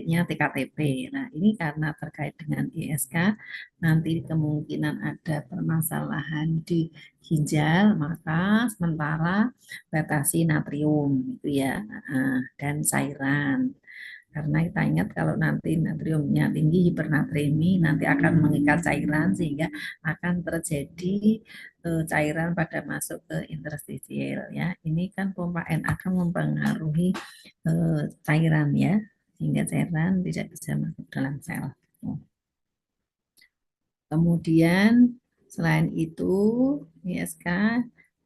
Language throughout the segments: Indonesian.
TKTP. Nah, ini karena terkait dengan ISK, nanti kemungkinan ada permasalahan di ginjal, maka sementara batasi natrium itu ya, dan cairan. Karena kita ingat kalau nanti natriumnya tinggi, hipernatremi, nanti akan mengikat cairan sehingga akan terjadi cairan pada masuk ke interstisial ya. Ini kan pompa N akan mempengaruhi cairan ya, sehingga cairan tidak bisa masuk dalam sel. Kemudian selain itu ISK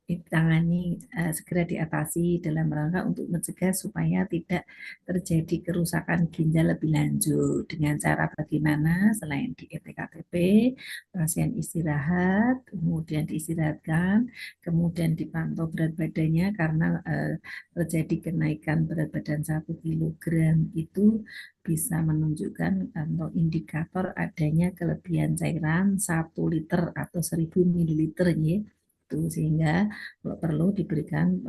ditangani segera diatasi dalam rangka untuk mencegah supaya tidak terjadi kerusakan ginjal lebih lanjut dengan cara bagaimana selain di TKTP pasien istirahat, kemudian diistirahatkan, kemudian dipantau berat badannya karena terjadi kenaikan berat badan 1 kg itu bisa menunjukkan atau indikator adanya kelebihan cairan 1 liter atau 1000 ml ya. Itu sehingga kalau perlu diberikan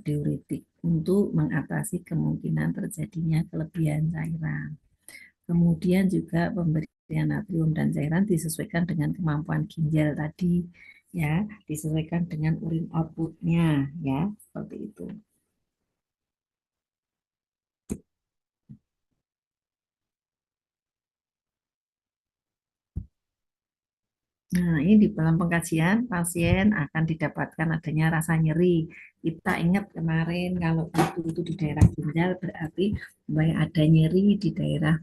diuretik untuk mengatasi kemungkinan terjadinya kelebihan cairan. Kemudian juga pemberian natrium dan cairan disesuaikan dengan kemampuan ginjal tadi ya, disesuaikan dengan urin outputnya ya, seperti itu. Nah, ini di dalam pengkajian pasien akan didapatkan adanya rasa nyeri. Kita ingat kemarin kalau itu di daerah ginjal berarti ada nyeri di daerah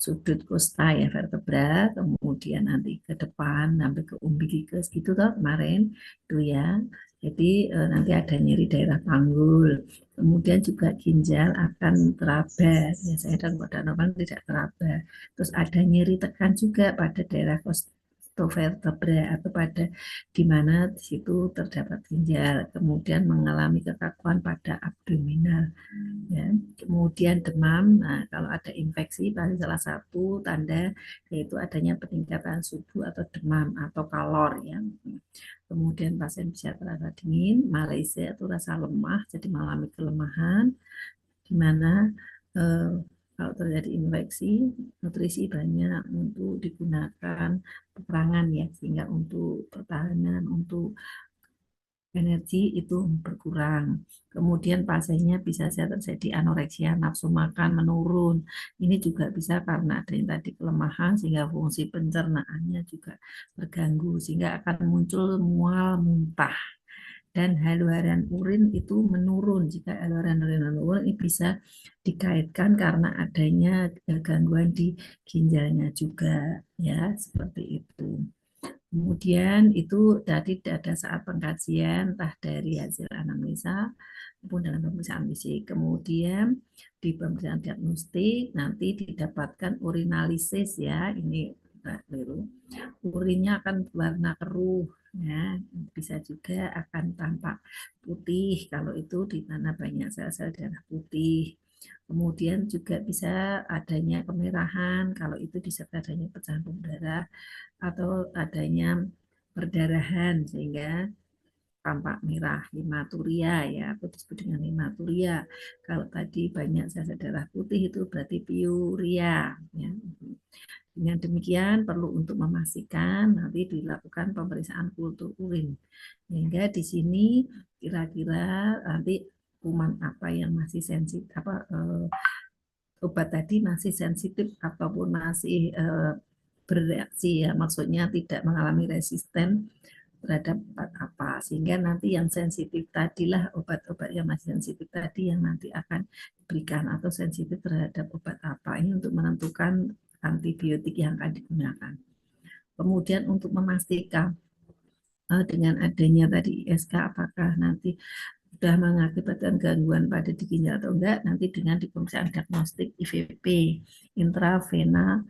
sudut kosta ya vertebra, kemudian nanti ke depan sampai ke umbilicus gitu toh kemarin itu ya. Jadi nanti ada nyeri daerah panggul, kemudian juga ginjal akan teraba. Biasanya dan pada normal tidak teraba. Terus ada nyeri tekan juga pada daerah vertebra atau pada di mana di situ terdapat ginjal. Kemudian mengalami kekakuan pada abdominal. Ya. Kemudian demam, nah kalau ada infeksi pasti salah satu tanda yaitu adanya peningkatan suhu atau demam atau kalor ya. Kemudian pasien bisa terasa dingin, malaise atau rasa lemah, jadi mengalami kelemahan, di mana kalau terjadi infeksi, nutrisi banyak untuk digunakan peperangan ya, sehingga untuk pertahanan, untuk energi itu berkurang. Kemudian pasiennya bisa saja terjadi anoreksia, nafsu makan menurun. Ini juga bisa karena ada yang tadi kelemahan sehingga fungsi pencernaannya juga terganggu sehingga akan muncul mual, muntah. Dan haluan urin itu menurun. Jika haluan urin menurun ini bisa dikaitkan karena adanya gangguan di ginjalnya juga ya, seperti itu. Kemudian itu tadi ada saat pengkajian entah dari hasil anamnesa maupun dalam pemeriksaan fisik. Kemudian di pemeriksaan diagnostik nanti didapatkan urinalisis ya, ini urinnya akan warna keruh ya, bisa juga akan tampak putih kalau itu di mana banyak sel-sel darah putih. Kemudian juga bisa adanya kemerahan kalau itu disertai adanya pecahan pembuluh darah atau adanya perdarahan sehingga tampak merah, hematuria ya, atau disebut dengan hematuria. Kalau tadi banyak sel darah putih itu berarti piuria ya. Dengan demikian perlu untuk memastikan nanti dilakukan pemeriksaan kultur urin. Sehingga di sini kira-kira nanti kuman apa yang masih sensitif, obat tadi masih sensitif ataupun masih bereaksi ya, maksudnya tidak mengalami resisten terhadap obat apa, sehingga nanti yang sensitif tadilah obat-obat yang masih sensitif tadi yang nanti akan diberikan atau sensitif terhadap obat apa, ini untuk menentukan antibiotik yang akan digunakan. Kemudian untuk memastikan dengan adanya tadi ISK apakah nanti sudah mengakibatkan gangguan pada di ginjal atau enggak, nanti dengan pemeriksaan diagnostik IVP, intravena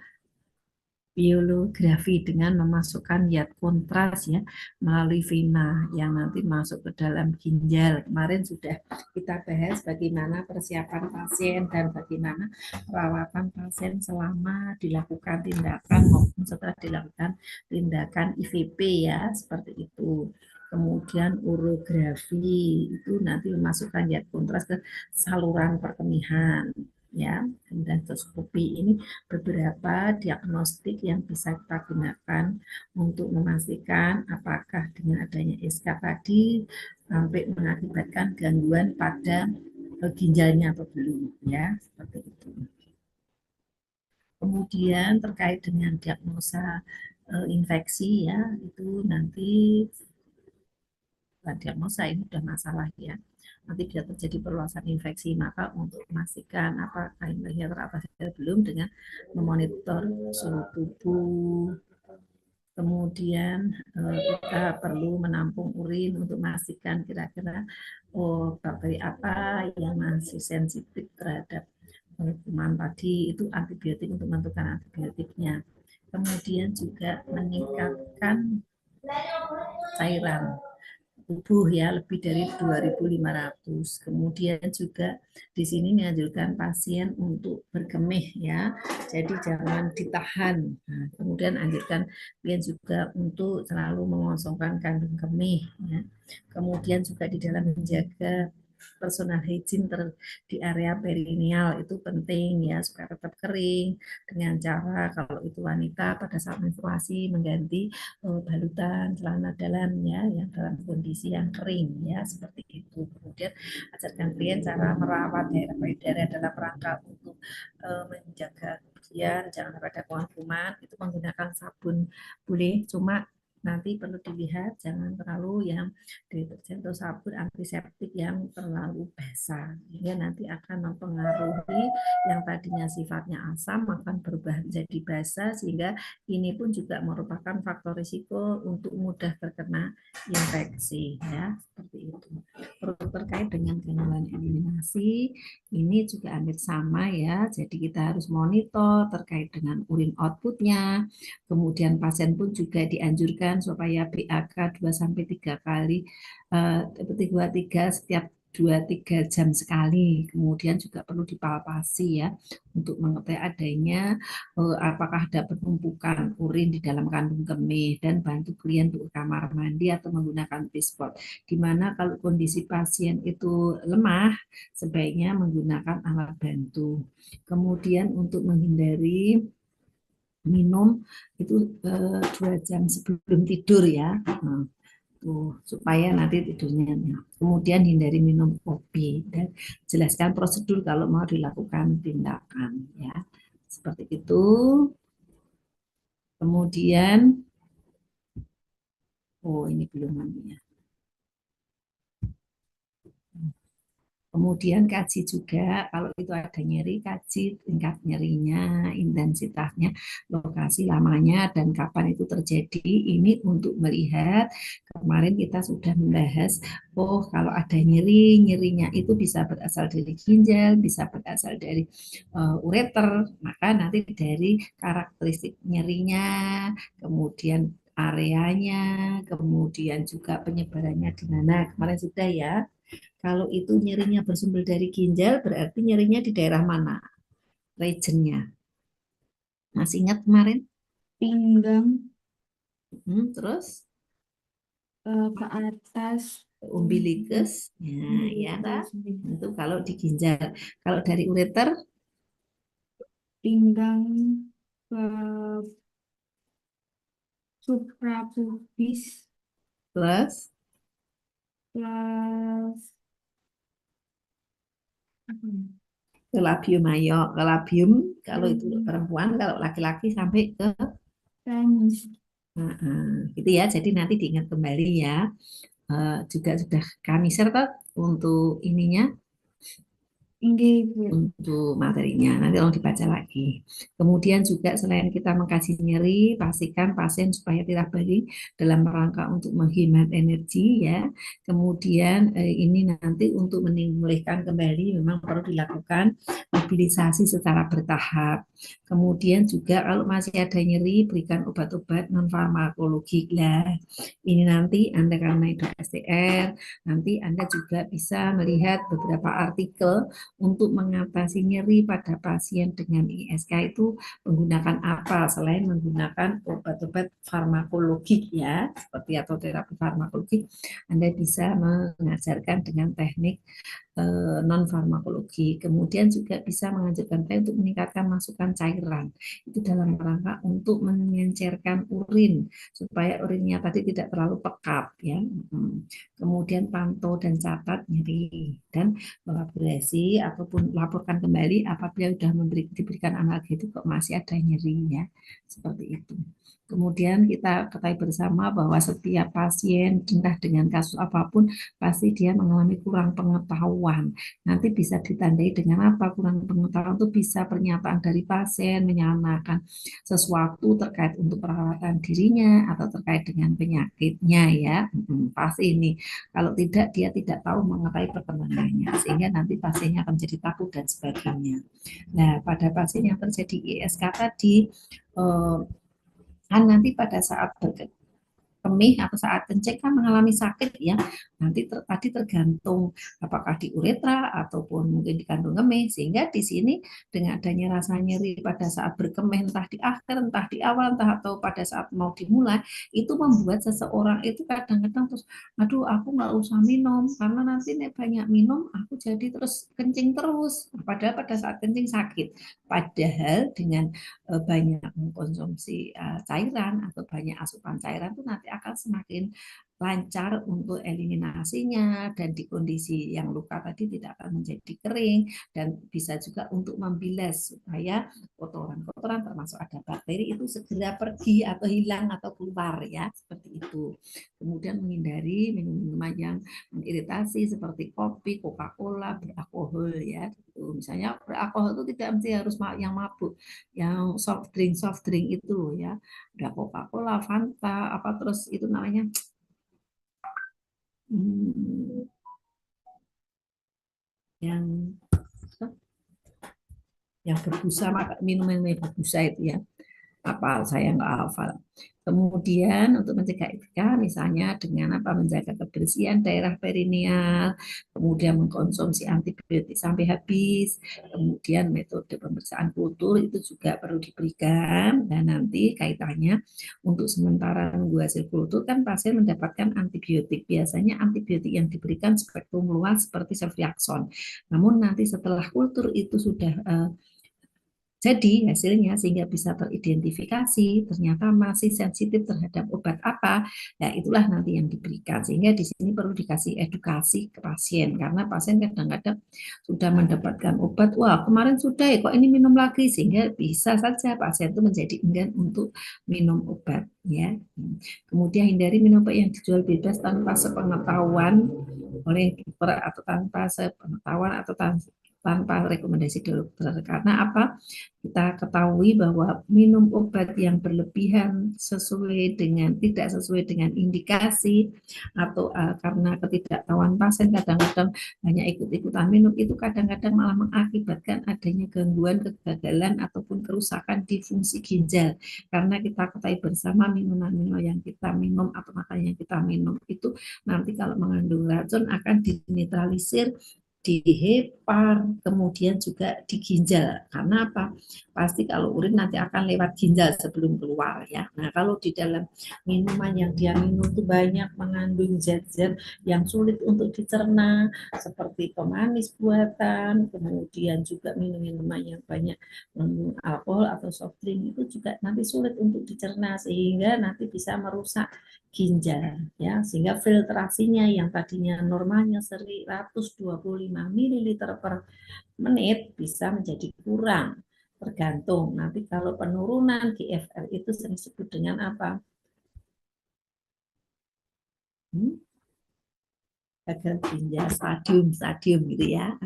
biografi dengan memasukkan zat kontras ya melalui vena yang nanti masuk ke dalam ginjal. Kemarin sudah kita bahas bagaimana persiapan pasien dan bagaimana perawatan pasien selama dilakukan tindakan maupun setelah dilakukan tindakan IVP ya, seperti itu. Kemudian urografi itu nanti memasukkan zat kontras ke saluran perkemihan, ya. Kemudian endoskopi ini beberapa diagnostik yang bisa kita gunakan untuk memastikan apakah dengan adanya SK tadi sampai mengakibatkan gangguan pada ginjalnya atau belum, ya, seperti itu. Kemudian terkait dengan diagnosa infeksi, ya, itu nanti diagnosa ini sudah masalah, ya. Nanti bila terjadi perluasan infeksi, maka untuk memastikan apakah infeksi teratasi belum dengan memonitor suhu tubuh. Kemudian kita perlu menampung urin untuk memastikan kira-kira bakteri apa yang masih sensitif terhadap kuman tadi, itu antibiotik untuk menentukan antibiotiknya. Kemudian juga meningkatkan cairan tubuh, ya, lebih dari 2.500. Kemudian juga di sini menganjurkan pasien untuk berkemih, ya, jadi jangan ditahan. Nah, kemudian anjurkan pasien juga untuk selalu mengosongkan kandung kemih, ya. Kemudian juga di dalam menjaga personal hygiene di area perineal itu penting, ya, supaya tetap kering dengan cara kalau itu wanita pada saat menstruasi mengganti balutan celana dalam, ya, yang dalam kondisi yang kering, ya, seperti itu. Kemudian ajarkan klien cara merawat daerah payudara dalam rangka untuk menjaga kebersihan, jangan pada kuman-kuman, itu menggunakan sabun boleh, cuma nanti perlu dilihat jangan terlalu yang deterjen atau sabun antiseptik yang terlalu basah, sehingga nanti akan mempengaruhi yang tadinya sifatnya asam akan berubah menjadi basah, sehingga ini pun juga merupakan faktor risiko untuk mudah terkena infeksi, ya, seperti itu. Terkait dengan gangguan eliminasi, ini juga hampir sama, ya. Jadi kita harus monitor terkait dengan urin outputnya. Kemudian pasien pun juga dianjurkan supaya BAK 2-3 kali, 3 setiap 2-3 jam sekali. Kemudian juga perlu dipalpasi, ya, untuk mengetahui adanya apakah ada penumpukan urin di dalam kandung kemih, dan bantu klien untuk kamar mandi atau menggunakan P-spot. Dimana kalau kondisi pasien itu lemah, sebaiknya menggunakan alat bantu. Kemudian untuk menghindari minum itu 2 jam sebelum tidur, ya. Nah, supaya nanti tidurnya enak. Kemudian hindari minum kopi dan jelaskan prosedur kalau mau dilakukan tindakan, ya, seperti itu. Kemudian ini belum ya. Kemudian kaji juga kalau itu ada nyeri, kaji tingkat nyerinya, intensitasnya, lokasi lamanya, dan kapan itu terjadi. Ini untuk melihat, kemarin kita sudah membahas, kalau ada nyeri, nyerinya itu bisa berasal dari ginjal, bisa berasal dari ureter, maka nanti dari karakteristik nyerinya, kemudian areanya, kemudian juga penyebarannya di mana. Kemarin sudah, ya. Kalau itu nyerinya bersumber dari ginjal, berarti nyerinya di daerah mana? Regionnya. Masih ingat kemarin? Pinggang. Terus? Ke atas. Umbilikus. Ya, kan? Itu kalau di ginjal. Kalau dari ureter? Pinggang ke suprapubis. Plus? Ke labium, ayo. Ke labium, kalau itu perempuan, kalau laki-laki sampai ke penis. Gitu, ya. Jadi nanti diingat kembali, ya. Juga sudah kami serta untuk ininya, untuk materinya, nanti tolong dibaca lagi. Kemudian juga selain kita mengkaji nyeri, pastikan pasien supaya tidak balik dalam rangka untuk menghemat energi, ya. Kemudian ini nanti untuk memulihkan kembali memang perlu dilakukan mobilisasi secara bertahap. Kemudian juga kalau masih ada nyeri, berikan obat-obat non farmakologik lah. Ini nanti Anda karena itu STR, nanti Anda juga bisa melihat beberapa artikel untuk mengatasi nyeri pada pasien dengan ISK itu menggunakan apa selain menggunakan obat-obat farmakologik ya, seperti atau terapi farmakologik, Anda bisa mengajarkan dengan teknik non farmakologi. Kemudian juga bisa mengajarkan saya untuk meningkatkan masukan cairan. Itu dalam rangka untuk mengencerkan urin supaya urinnya tadi tidak terlalu pekat ya. Kemudian pantau dan catat nyeri dan kolaborasi ataupun laporkan kembali apabila sudah diberikan analgetik kok masih ada nyeri ya. Seperti itu. Kemudian kita ketahui bersama bahwa setiap pasien entah dengan kasus apapun pasti dia mengalami kurang pengetahuan. Nanti bisa ditandai dengan apa? Kurang pengetahuan itu bisa pernyataan dari pasien menyamakan sesuatu terkait untuk perawatan dirinya atau terkait dengan penyakitnya ya. Pasti ini. Kalau tidak dia tidak tahu mengenai perkembangannya sehingga nanti pasiennya akan jadi takut dan sebagainya. Nah, pada pasien yang terjadi ISK tadi kan nanti pada saat kemih atau saat kencing kan mengalami sakit ya. Nanti tadi tergantung apakah di uretra ataupun mungkin di kandung kemih sehingga di sini dengan adanya rasa nyeri pada saat berkemih entah di akhir entah di awal entah atau pada saat mau dimulai itu membuat seseorang itu kadang-kadang terus aduh aku nggak usah minum karena nanti nek banyak minum aku jadi terus kencing terus padahal pada saat kencing sakit padahal dengan banyak mengkonsumsi cairan atau banyak asupan cairan itu nanti akan semakin lancar untuk eliminasinya dan di kondisi yang luka tadi tidak akan menjadi kering dan bisa juga untuk membilas supaya kotoran-kotoran termasuk ada bakteri itu segera pergi atau hilang atau keluar ya seperti itu. Kemudian menghindari minuman yang mengiritasi seperti kopi, Coca-Cola, beralkohol ya. Misalnya beralkohol itu tidak mesti harus yang mabuk, yang soft drink itu ya. Ada Coca-Cola, Fanta, apa terus itu namanya yang berbusa, minuman yang berbusa itu ya. Apa saya nggak hafal. Kemudian untuk mencegah ISK misalnya dengan apa menjaga kebersihan daerah perineal, kemudian mengkonsumsi antibiotik sampai habis, kemudian metode pemeriksaan kultur itu juga perlu diberikan dan nanti kaitannya untuk sementara menunggu hasil kultur kan pasien mendapatkan antibiotik. Biasanya antibiotik yang diberikan spektrum luas seperti ceftriaxone. Namun nanti setelah kultur itu sudah jadi hasilnya sehingga bisa teridentifikasi ternyata masih sensitif terhadap obat apa, ya itulah nanti yang diberikan. Sehingga di sini perlu dikasih edukasi ke pasien karena pasien kadang-kadang sudah mendapatkan obat, wah kemarin sudah ya kok ini minum lagi sehingga bisa saja pasien itu menjadi enggan untuk minum obat ya. Kemudian hindari minum obat yang dijual bebas tanpa sepengetahuan oleh dokter atau tanpa sepengetahuan atau tanpa rekomendasi dokter karena apa kita ketahui bahwa minum obat yang berlebihan tidak sesuai dengan indikasi atau karena ketidaktahuan pasien kadang-kadang hanya ikut-ikutan minum itu kadang-kadang malah mengakibatkan adanya gangguan kegagalan ataupun kerusakan di fungsi ginjal karena kita ketahui bersama minuman-minuman yang kita minum atau makanan yang kita minum itu nanti kalau mengandung racun akan dinetralisir di hepar, kemudian juga di ginjal. Karena apa? Pasti kalau urin nanti akan lewat ginjal sebelum keluar ya. Nah, kalau di dalam minuman yang dia minum itu banyak mengandung zat-zat yang sulit untuk dicerna seperti pemanis buatan, kemudian juga minuman yang banyak mengandung alkohol atau soft drink itu juga nanti sulit untuk dicerna sehingga nanti bisa merusak ginjal ya sehingga filtrasinya yang tadinya normalnya 125 ml per menit bisa menjadi kurang tergantung nanti kalau penurunan GFR itu disebut dengan apa? Gagal ginjal stadium gitu ya.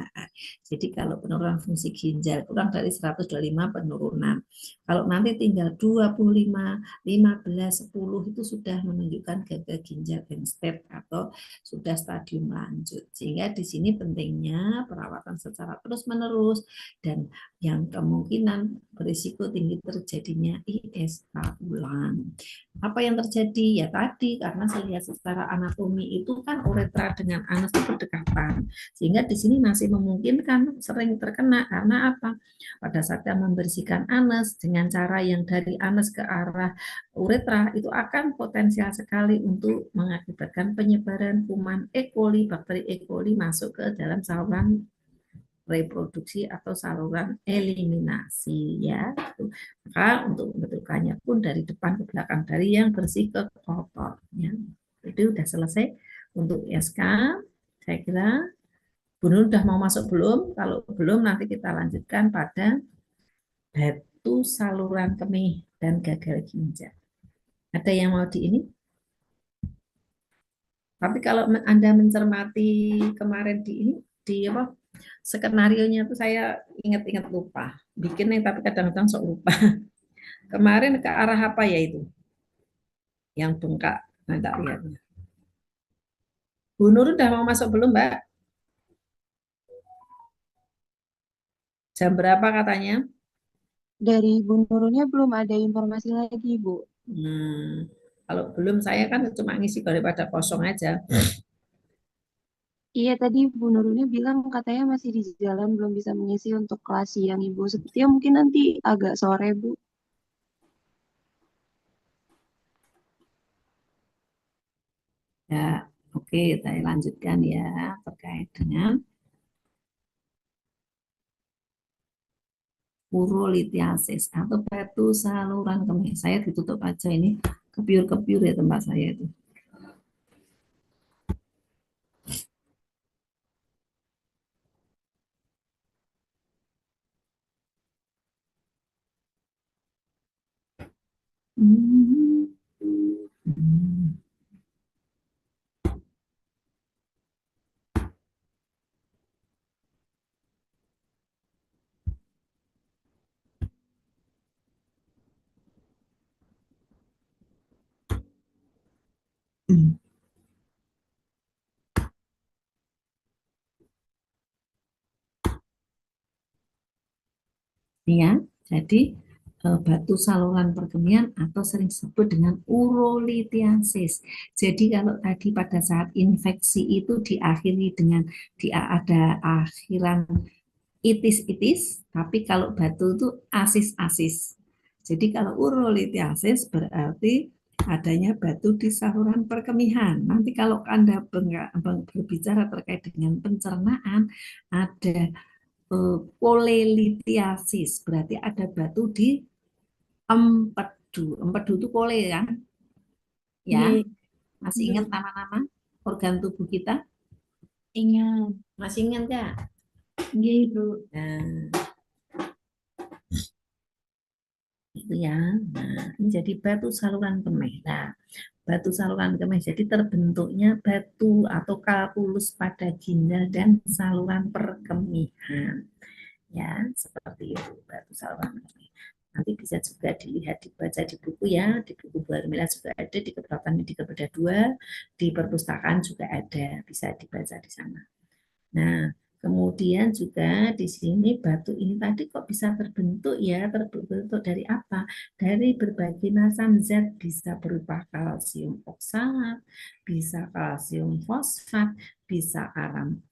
Jadi kalau penurunan fungsi ginjal kurang dari 125 penurunan. Kalau nanti tinggal 25, 15, 10 itu sudah menunjukkan gagal ginjal end stage atau sudah stadium lanjut. Sehingga di sini pentingnya perawatan secara terus-menerus dan yang kemungkinan berisiko tinggi terjadinya ISK ulang. Apa yang terjadi? Ya tadi karena saya lihat secara anatomi itu kan uretra dengan anus itu berdekatan, sehingga di sini masih memungkinkan sering terkena. Karena apa? Pada saat kita membersihkan anus dengan cara yang dari anus ke arah uretra, itu akan potensial sekali untuk mengakibatkan penyebaran kuman E. coli, bakteri E. coli masuk ke dalam saluran reproduksi atau saluran eliminasi, ya. Maka untuk membetulkannya pun dari depan ke belakang, dari yang bersih ke kotor, ya. Itu udah selesai untuk SK. Saya kira Bu Nur udah mau masuk belum? Kalau belum, nanti kita lanjutkan pada batu saluran kemih dan gagal ginjal. Ada yang mau di ini? Tapi kalau Anda mencermati kemarin di ini, di apa, skenario-nya itu saya ingat-ingat lupa. Bikin nih, tapi kadang-kadang sok lupa. Kemarin ke arah apa ya itu? Yang bengkak. Nah, tak lihat. Bu Nur udah mau masuk belum, Mbak? Jam berapa katanya? Dari Bu Nurulnya belum ada informasi lagi, Bu. Kalau belum, saya kan cuma ngisi daripada kosong aja. Iya, tadi Bu Nurulnya bilang katanya masih di jalan, belum bisa mengisi untuk kelas siang, Ibu. Sepertinya mungkin nanti agak sore, Bu. Ya, oke, saya lanjutkan ya terkait dengan urolithiasis atau batu saluran kemih. Saya ditutup aja ini, kepiur-kepiur ya tempat saya itu. Ya, jadi batu saluran perkemihan atau sering disebut dengan urolithiasis. Jadi kalau tadi pada saat infeksi itu diakhiri dengan ada akhiran itis-itis, tapi kalau batu itu asis-asis. Jadi kalau urolithiasis berarti adanya batu di saluran perkemihan. Nanti kalau Anda berbicara terkait dengan pencernaan, ada kolelithiasis, berarti ada batu di empedu. Empedu itu kole kan? Ya, Iya, masih ingat nama-nama organ tubuh kita? ingat. Masih ingat nggak? Iya, Ibu. Nah, itu ya. Nah, ini jadi batu saluran kemih. Nah, batu saluran kemih jadi terbentuknya batu atau kalkulus pada ginjal dan saluran perkemihan. Ya, seperti itu batu saluran kemih. Nanti bisa juga dilihat, dibaca di buku ya, di buku Bu Harmila juga ada, di Kekuatan Medika Bedah 2, di perpustakaan juga ada, bisa dibaca di sana. Nah, kemudian juga di sini batu ini tadi kok bisa terbentuk ya, terbentuk dari apa? Dari berbagai macam zat, bisa berupa kalsium oksalat, bisa kalsium fosfat, bisa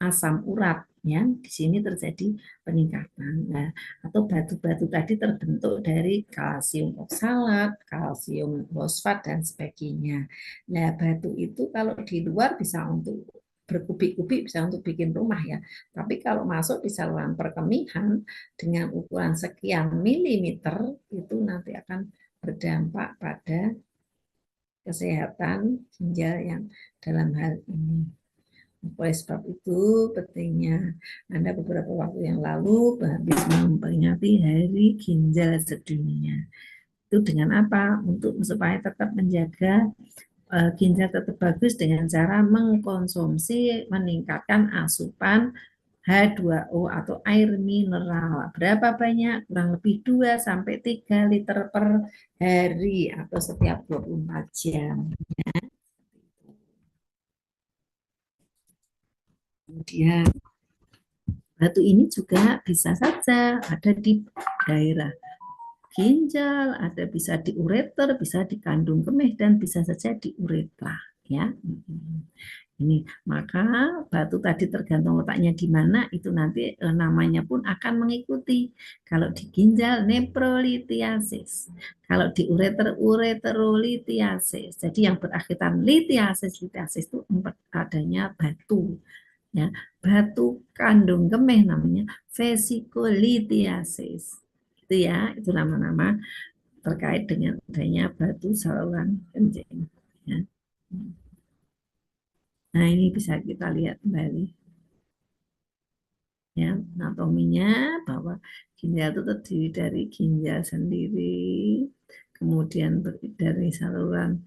asam urat ya. Di sini terjadi peningkatan. Nah, atau batu-batu tadi terbentuk dari kalsium oksalat, kalsium fosfat dan sebagainya. Nah, batu itu kalau di luar bisa untuk berkubik-kubik, bisa untuk bikin rumah ya. Tapi kalau masuk di saluran perkemihan dengan ukuran sekian milimeter, itu nanti akan berdampak pada kesehatan ginjal yang dalam hal ini. Oleh sebab itu pentingnya Anda beberapa waktu yang lalu habis memperingati Hari Ginjal Sedunia. Itu dengan apa? Untuk supaya tetap menjaga ginjal tetap bagus dengan cara mengkonsumsi, meningkatkan asupan H2O atau air mineral. Berapa banyak? Kurang lebih 2 sampai 3 liter per hari atau setiap 24 jam. Kemudian batu ini juga bisa saja ada di daerah ginjal, ada bisa di ureter, bisa di kandung kemih dan bisa saja di uretra ya. Ini, maka batu tadi tergantung letaknya di mana, itu nanti namanya pun akan mengikuti. Kalau di ginjal neprolitiasis, kalau di ureter ureterolitiasis. Jadi yang berakhiran litiasis, litiasis itu adanya batu. Ya, batu kandung kemih namanya vesikolitiasis. Itu ya, itu nama-nama terkait dengan adanya batu saluran kencing. Ya. Nah, ini bisa kita lihat kembali. Ya, anatominya bahwa ginjal itu terdiri dari ginjal sendiri, kemudian dari saluran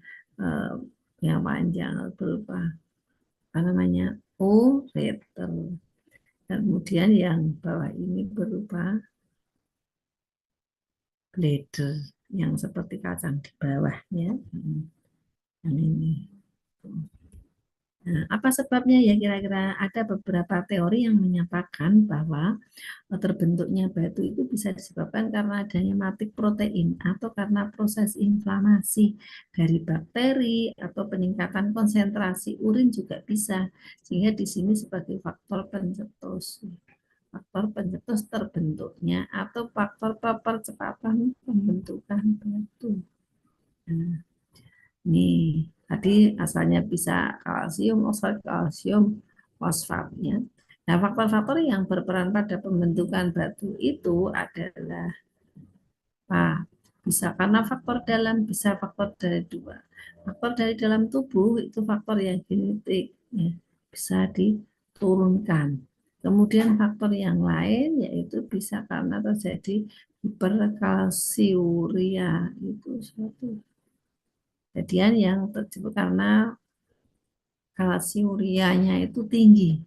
yang panjang berupa apa namanya ureter, kemudian yang bawah ini berupa bladder yang seperti kacang di bawah ya, yang ini. Nah, apa sebabnya ya kira-kira? Ada beberapa teori yang menyatakan bahwa terbentuknya batu itu bisa disebabkan karena adanya matik protein atau karena proses inflamasi dari bakteri atau peningkatan konsentrasi urin juga bisa. Sehingga di sini sebagai faktor pencetus. Faktor pencetus terbentuknya atau faktor percepatan pembentukan batu. Nah, nih, tadi asalnya bisa kalsium, oksida kalsium, fosfatnya. Nah, faktor-faktor yang berperan pada pembentukan batu itu adalah bisa karena faktor dalam, bisa faktor dari dua. Faktor dari dalam tubuh itu faktor yang genetik, ya, bisa diturunkan. Kemudian faktor yang lain yaitu bisa karena terjadi hiperkalsiuria, itu suatu kejadian yang terjadi karena kalsiurianya itu tinggi,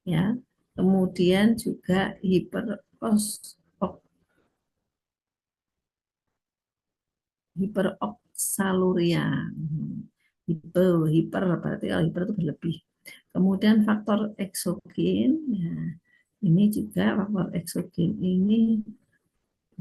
ya. Kemudian juga hiperoksaluria. Hiper berarti kalau hiper itu berlebih. Kemudian faktor eksogen, ya, ini juga faktor eksogen ini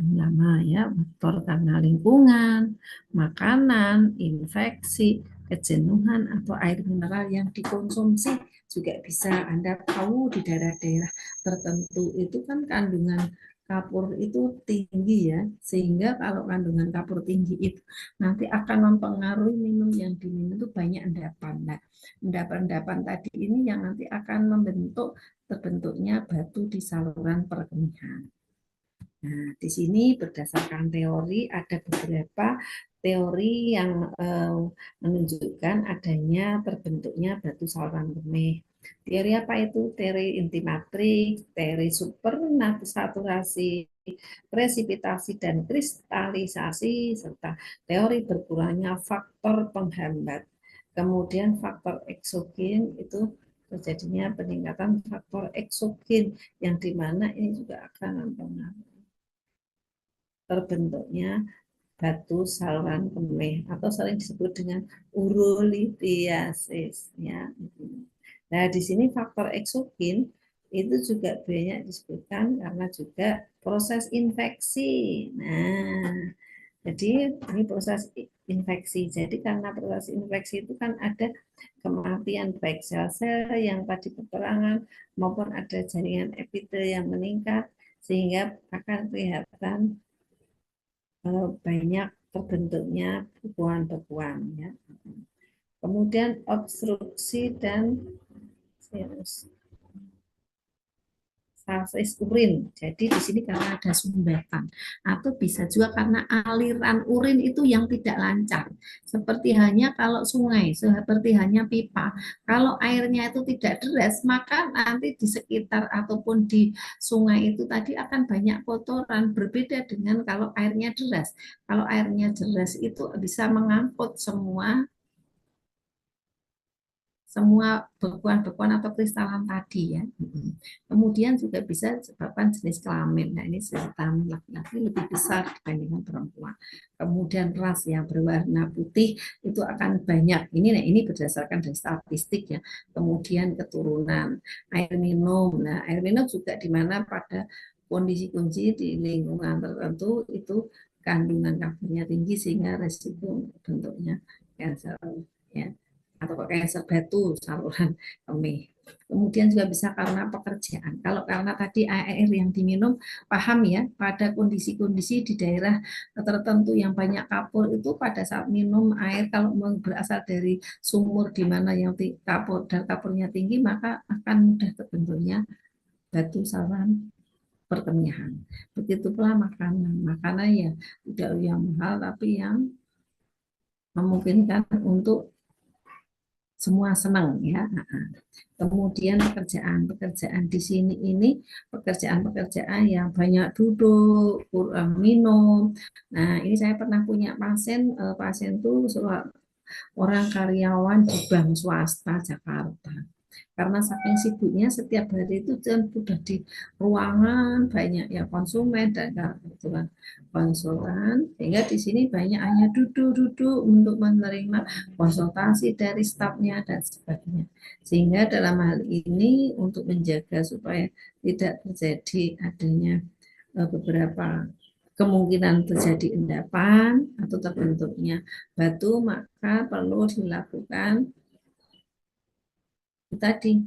lama ya, faktor karena lingkungan, makanan, infeksi, kejenuhan atau air mineral yang dikonsumsi juga bisa. Anda tahu di daerah-daerah tertentu itu kan kandungan kapur itu tinggi ya, sehingga kalau kandungan kapur tinggi itu nanti akan mempengaruhi minum yang diminum itu banyak endapan. Nah, endapan-endapan tadi ini yang nanti akan membentuk terbentuknya batu di saluran perkemihan. Nah, di sini berdasarkan teori ada beberapa teori yang menunjukkan adanya terbentuknya batu saluran kemih. Teori apa itu? Teori inti matriks, teori supersaturasi, presipitasi dan kristalisasi, serta teori berkurangnya faktor penghambat. Kemudian faktor eksogen itu terjadinya peningkatan faktor eksogen yang dimana ini juga akan mempengaruhi terbentuknya batu saluran kemih atau sering disebut dengan urolithiasis ya. Nah, di sini faktor eksogen itu juga banyak disebutkan karena juga proses infeksi. Nah, jadi ini proses infeksi. Jadi karena proses infeksi itu kan ada kematian baik sel-sel yang tadi peperangan maupun ada jaringan epitel yang meningkat sehingga akan kelihatan banyak terbentuknya bekuan-bekuan ya. Kemudian obstruksi dan salsis urin. Jadi di sini karena ada sumbatan atau bisa juga karena aliran urin itu yang tidak lancar. Seperti hanya kalau sungai, seperti hanya pipa. Kalau airnya itu tidak deras, maka nanti di sekitar ataupun di sungai itu tadi akan banyak kotoran. Berbeda dengan kalau airnya deras. Kalau airnya deras itu bisa mengangkut semua bekuan-bekuan atau kristalan tadi ya. Kemudian juga bisa disebabkan jenis kelamin. Nah, ini kelamin laki-laki lebih besar dibandingkan perempuan. Kemudian ras yang berwarna putih itu akan banyak. Ini berdasarkan dari statistik ya. Kemudian keturunan, air minum. Nah, air minum juga di mana pada kondisi-kondisi di lingkungan tertentu itu kandungan kapurnya tinggi sehingga resiko bentuknya kanker ya. atau cancer batu saluran kemih. Kemudian juga bisa karena pekerjaan. Kalau karena tadi air yang diminum, paham ya, pada kondisi-kondisi di daerah tertentu yang banyak kapur itu pada saat minum air kalau berasal dari sumur di mana yang kapur dan kapurnya tinggi, maka akan mudah terbentuknya batu saluran perkemihan. Begitu pula makanan. Makanan ya tidak yang mahal tapi yang memungkinkan untuk semua senang ya. Kemudian pekerjaan di sini ini pekerjaan yang banyak duduk, kurang minum. Nah, ini saya pernah punya pasien tuh orang karyawan di bank swasta Jakarta. Karena saking sibuknya setiap hari itu dan sudah di ruangan banyak ya konsumen dan kebetulan konsultan, sehingga di sini banyak hanya duduk-duduk untuk menerima konsultasi dari stafnya dan sebagainya. Sehingga dalam hal ini untuk menjaga supaya tidak terjadi adanya beberapa kemungkinan terjadi endapan atau terbentuknya batu, maka perlu dilakukan tadi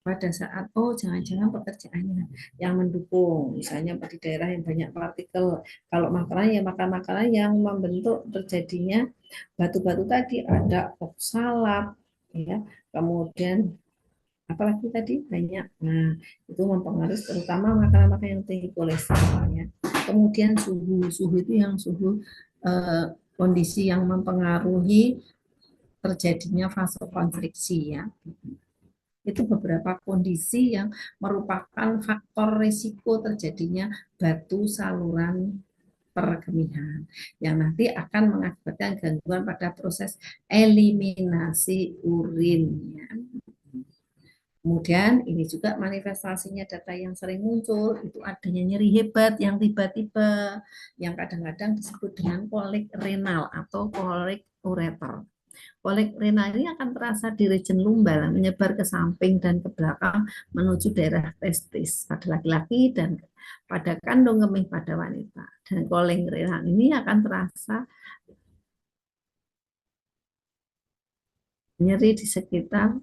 pada saat jangan-jangan pekerjaannya yang mendukung, misalnya di daerah yang banyak partikel, kalau makanan ya makan makanan yang membentuk terjadinya batu-batu tadi, ada oksalat ya, kemudian apalagi tadi banyak. Nah, itu mempengaruhi terutama makanan-makanan yang tinggi kolesterol ya. Kemudian suhu itu yang suhu kondisi yang mempengaruhi terjadinya vasokonstriksi ya. Itu beberapa kondisi yang merupakan faktor risiko terjadinya batu saluran perkemihan yang nanti akan mengakibatkan gangguan pada proses eliminasi urin ya. Kemudian ini juga manifestasinya data yang sering muncul itu adanya nyeri hebat yang tiba-tiba yang kadang-kadang disebut dengan kolik renal atau kolik ureter. Kolik renal ini akan terasa di region lumbal menyebar ke samping dan ke belakang menuju daerah testis pada laki-laki dan pada kandung kemih pada wanita. Dan kolik renal ini akan terasa nyeri di sekitar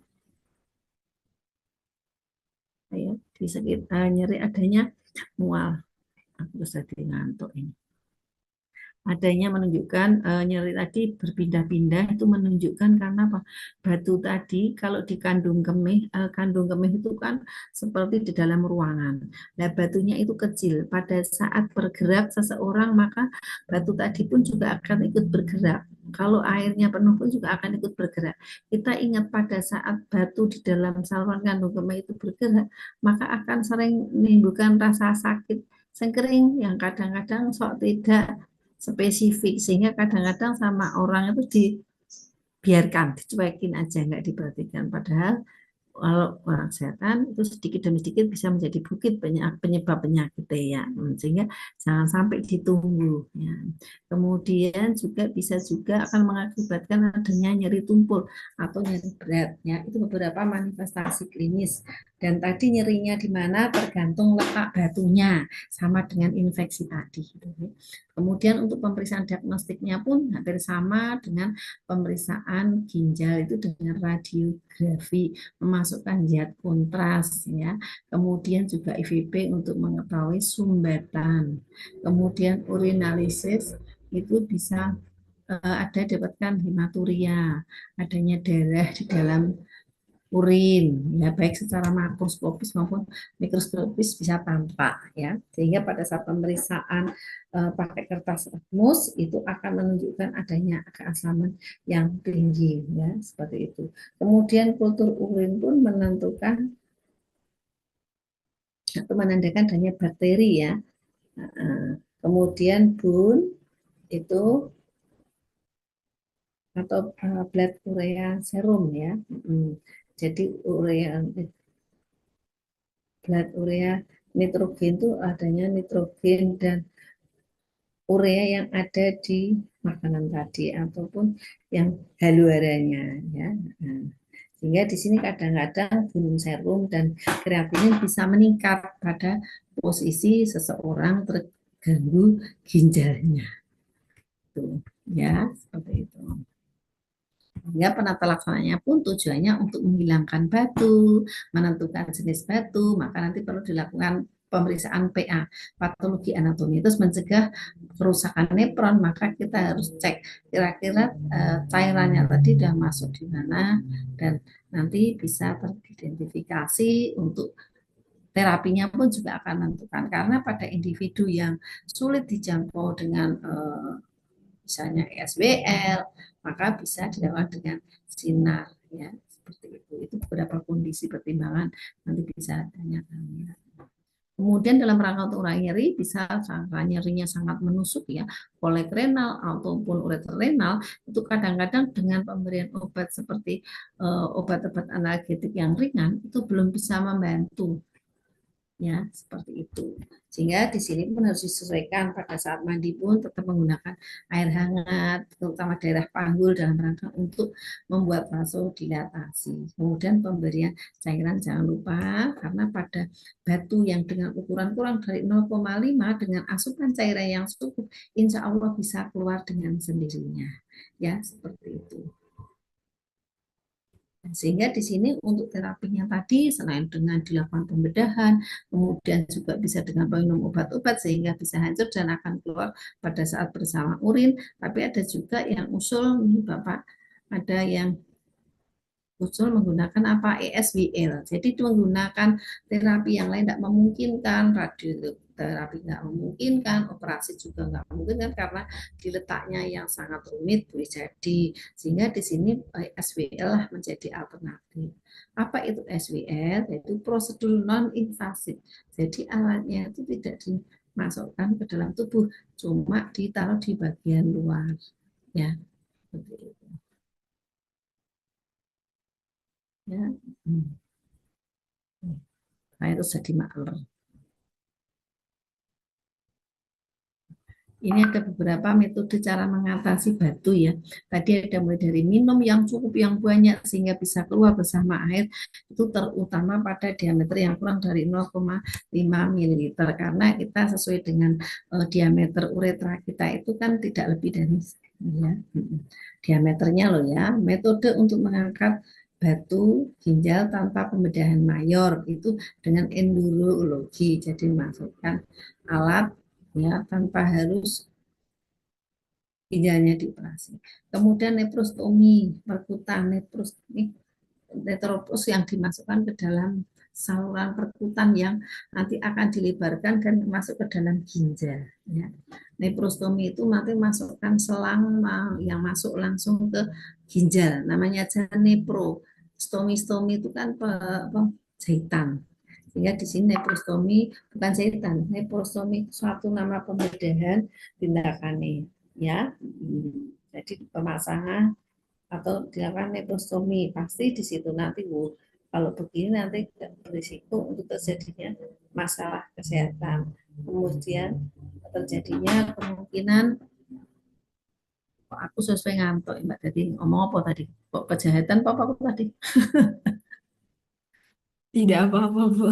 nyeri adanya mual. Aku sedih ngantuk ini. Adanya menunjukkan nyeri tadi berpindah-pindah itu menunjukkan karena apa? Batu tadi kalau di kandung kemih itu kan seperti di dalam ruangan. Nah, batunya itu kecil. Pada saat bergerak seseorang maka batu tadi pun juga akan ikut bergerak. Kalau airnya penuh pun juga akan ikut bergerak. Kita ingat pada saat batu di dalam saluran kandung kemih itu bergerak, maka akan sering menimbulkan rasa sakit sengkering yang kadang-kadang sok tidak spesifik sehingga kadang-kadang sama orang itu dibiarkan, dicuekin aja nggak diperhatikan. Padahal kalau orang kesehatan itu sedikit demi sedikit bisa menjadi bukit banyak penyebab penyakit ya. Sehingga jangan sampai ditunggu ya. Kemudian juga bisa juga akan mengakibatkan adanya nyeri tumpul atau nyeri berat ya. Itu beberapa manifestasi klinis. Dan tadi nyerinya di mana tergantung letak batunya sama dengan infeksi tadi. Kemudian untuk pemeriksaan diagnostiknya pun hampir sama dengan pemeriksaan ginjal itu dengan radiografi memasukkan zat kontras ya. Kemudian juga IVP untuk mengetahui sumbatan. Kemudian urinalisis itu bisa ada dapatkan hematuria, adanya darah di dalam urin ya, baik secara makroskopis maupun mikroskopis bisa tampak ya, sehingga pada saat pemeriksaan pakai kertas Rutmus itu akan menunjukkan adanya keasaman yang tinggi ya, seperti itu. Kemudian kultur urin pun menentukan atau menandakan adanya bakteri ya. Kemudian bun itu atau blood urea serum ya. Jadi blood urea nitrogen itu adanya nitrogen dan urea yang ada di makanan tadi ataupun yang haluaranya ya. Sehingga di sini kadang-kadang gunung serum dan kreatinin bisa meningkat pada posisi seseorang terganggu ginjalnya. Tuh, ya, seperti itu. Sehingga penata laksananya pun tujuannya untuk menghilangkan batu, menentukan jenis batu, maka nanti perlu dilakukan pemeriksaan PA, patologi anatomi, terus mencegah kerusakan nepron, maka kita harus cek kira-kira cairannya tadi sudah masuk di mana, dan nanti bisa teridentifikasi untuk terapinya pun juga akan menentukan, karena pada individu yang sulit dijangkau dengan misalnya ESBL, maka bisa dilakukan dengan sinar, ya seperti itu beberapa kondisi pertimbangan, nanti bisa tanyakan ya. Kemudian dalam rangka untuk urai nyeri, bisa nyerinya sangat menusuk ya, kolek renal ataupun ureter renal, itu kadang-kadang dengan pemberian obat seperti obat-obat analgetik yang ringan itu belum bisa membantu, ya seperti itu. Sehingga di sini pun harus disesuaikan, pada saat mandi pun tetap menggunakan air hangat, terutama daerah panggul, dalam rangka untuk membuat vasodilatasi. Kemudian pemberian cairan jangan lupa, karena pada batu yang dengan ukuran kurang dari 0,5 dengan asupan cairan yang cukup, insya Allah bisa keluar dengan sendirinya, ya seperti itu. Sehingga di sini untuk terapinya tadi, selain dengan dilakukan pembedahan, kemudian juga bisa dengan minum obat-obat sehingga bisa hancur dan akan keluar pada saat bersama urin. Tapi ada juga yang usul, Bapak, ada yang usul menggunakan apa, ESBL. Jadi menggunakan terapi yang lain tidak memungkinkan, radioterapi nggak memungkinkan, operasi juga nggak memungkinkan karena diletaknya yang sangat rumit boleh jadi. Sehingga di sini ESBL lah menjadi alternatif. Apa itu ESBL? Yaitu prosedur non invasif. Jadi alatnya itu tidak dimasukkan ke dalam tubuh, cuma ditaruh di bagian luar, ya. Seperti itu. Ya. Nah, itu jadi maklum. Ini ada beberapa metode cara mengatasi batu ya. Tadi ada mulai dari minum yang cukup yang banyak sehingga bisa keluar bersama air, itu terutama pada diameter yang kurang dari 0,5 ml, karena kita sesuai dengan diameter uretra kita itu kan tidak lebih dari ya, diameternya loh ya. Metode untuk mengangkat batu ginjal tanpa pembedahan mayor itu dengan endurologi, jadi masukkan alat ya tanpa harus ginjalnya dioperasi. Kemudian neprostomi, perkutan neprostomi, netropus yang dimasukkan ke dalam saluran perkutan yang nanti akan dilebarkan dan masuk ke dalam ginjal. Ya. Neprostomi itu nanti masukkan selang yang masuk langsung ke ginjal, namanya aja nepro. Stomi itu kan jahitan. Sehingga di sini neprostomi bukan jahitan, neprostomi suatu nama pembedahan tindakannya, ya. Jadi pemasangan atau dilakukan neprostomi, pasti di situ nanti kalau begini nanti berisiko untuk terjadinya masalah kesehatan. Kemudian terjadinya kemungkinan, aku sesuai ngantuk Mbak, tadi ngomong apa tadi? Kok kejahatan apa tadi? Tidak apa-apa, Bu.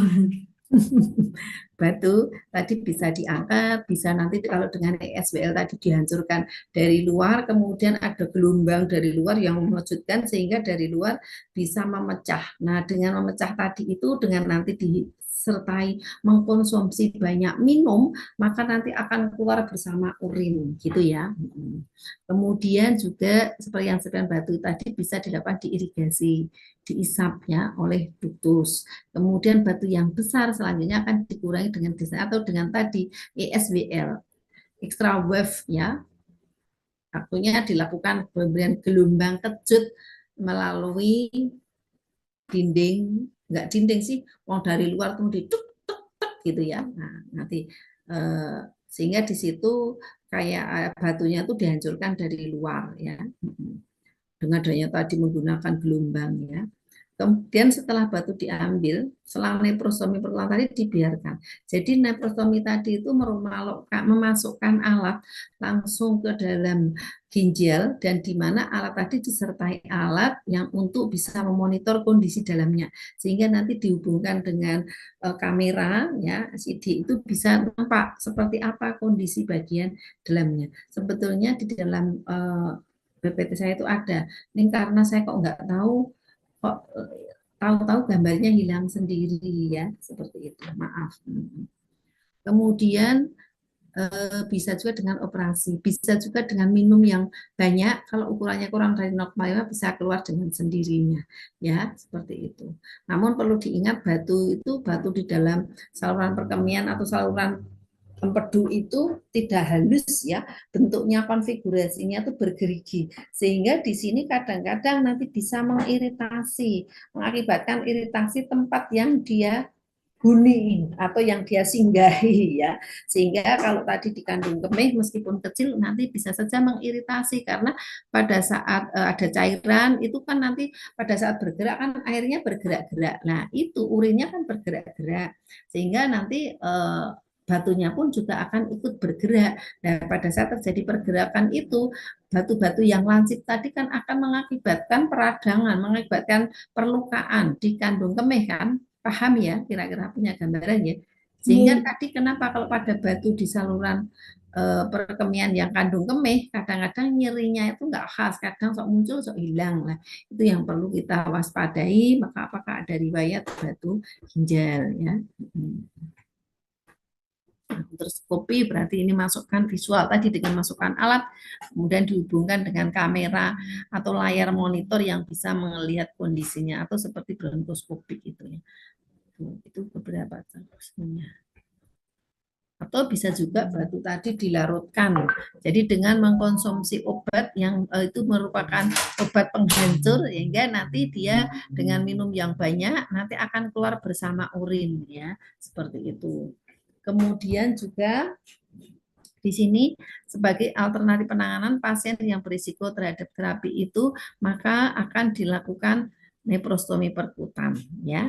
Batu tadi bisa diangkat, bisa nanti kalau dengan ESBL tadi dihancurkan dari luar, kemudian ada gelombang dari luar yang mengejutkan sehingga dari luar bisa memecah. Nah, dengan memecah tadi itu dengan nanti disertai mengkonsumsi banyak minum, maka nanti akan keluar bersama urin gitu ya. Kemudian juga seperti yang sekian batu tadi bisa dilakukan diirigasi, diisap ya oleh ductus. Kemudian batu yang besar selanjutnya akan dikurangi dengan desain atau dengan tadi ESBL, extra wave ya. Artinya dilakukan pemberian gelombang kejut melalui dinding, enggak dinding sih, mau dari luar kemudian tuk tuk tuk gitu ya. Nah, nanti sehingga di situ kayak batunya itu dihancurkan dari luar ya. Dengan adanya tadi menggunakan gelombang ya. Kemudian setelah batu diambil, selang neprostomi pertama tadi dibiarkan. Jadi neprostomi tadi itu memasukkan alat langsung ke dalam ginjal, dan di mana alat tadi disertai alat yang untuk bisa memonitor kondisi dalamnya, sehingga nanti dihubungkan dengan kamera ya, CD itu bisa nampak seperti apa kondisi bagian dalamnya. Sebetulnya di dalam PPT saya itu ada. Ini karena saya kok nggak tahu, kok tahu-tahu gambarnya hilang sendiri ya, seperti itu. Maaf. Kemudian bisa juga dengan operasi, bisa juga dengan minum yang banyak. Kalau ukurannya kurang dari 0,5 bisa keluar dengan sendirinya, ya seperti itu. Namun perlu diingat batu di dalam saluran perkemian atau saluran empedu itu tidak halus ya, bentuknya konfigurasinya itu bergerigi, sehingga di sini kadang-kadang nanti bisa mengiritasi, mengakibatkan iritasi tempat yang dia huni atau yang dia singgahi ya, sehingga kalau tadi dikandung kemih meskipun kecil nanti bisa saja mengiritasi karena pada saat ada cairan itu kan nanti pada saat bergerak kan airnya bergerak-gerak, nah itu urinnya kan bergerak-gerak sehingga nanti batunya pun juga akan ikut bergerak. Nah, pada saat terjadi pergerakan itu, batu-batu yang lancip tadi kan akan mengakibatkan peradangan, mengakibatkan perlukaan di kandung kemih kan. Paham ya, kira-kira punya gambaran ya. Sehingga Iya. tadi kenapa kalau pada batu di saluran perkemian yang kandung kemih, kadang-kadang nyerinya itu enggak khas, kadang sok muncul, sok hilang. Nah, itu yang perlu kita waspadai, maka apakah ada riwayat batu ginjal ya. Terus kopi berarti ini masukkan visual tadi dengan masukkan alat, kemudian dihubungkan dengan kamera atau layar monitor yang bisa melihat kondisinya atau seperti bronkoskopik itu ya. Itu beberapa contohnya. Atau bisa juga batu tadi dilarutkan. Jadi dengan mengkonsumsi obat yang itu merupakan obat penghancur, sehingga nanti dia dengan minum yang banyak nanti akan keluar bersama urin ya, seperti itu. Kemudian juga di sini sebagai alternatif penanganan pasien yang berisiko terhadap terapi itu, maka akan dilakukan nephrostomi perkutan ya,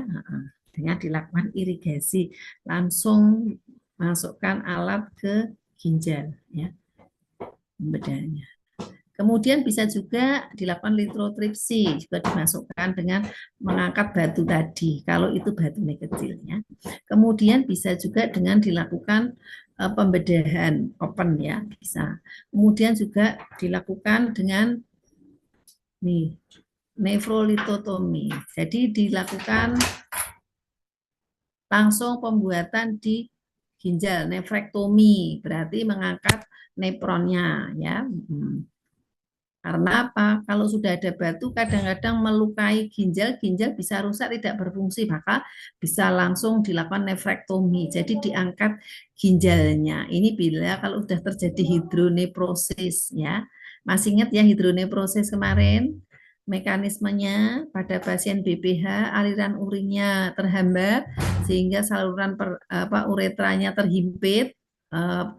dengan dilakukan irigasi, langsung masukkan alat ke ginjal ya, bedanya. Kemudian bisa juga dilakukan litrotripsi, juga dimasukkan dengan mengangkat batu tadi, kalau itu batunya kecilnya. Kemudian bisa juga dengan dilakukan pembedahan open ya, bisa. Kemudian juga dilakukan dengan nih nefrolitotomi. Jadi dilakukan langsung pembuatan di ginjal, nefrektomi, berarti mengangkat nepronnya ya. Karena apa? Kalau sudah ada batu kadang-kadang melukai ginjal, ginjal bisa rusak tidak berfungsi, maka bisa langsung dilakukan nefrektomi. Jadi diangkat ginjalnya. Ini bila kalau sudah terjadi hidroneprosis ya. Masih ingat ya hidroneprosis kemarin? Mekanismenya pada pasien BPH aliran urinnya terhambat sehingga saluran uretranya terhimpit,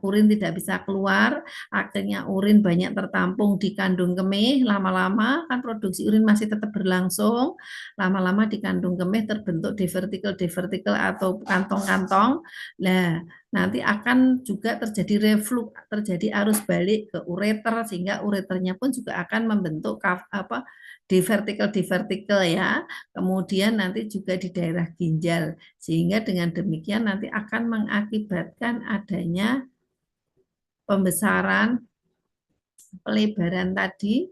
urin tidak bisa keluar, akhirnya urin banyak tertampung di kandung kemih, lama-lama kan produksi urin masih tetap berlangsung, lama-lama di kandung kemih terbentuk divertikel atau kantong-kantong. Nah, nanti akan juga terjadi reflux, terjadi arus balik ke ureter sehingga ureternya pun juga akan membentuk divertikel ya. Kemudian nanti juga di daerah ginjal sehingga dengan demikian nanti akan mengakibatkan adanya pembesaran pelebaran tadi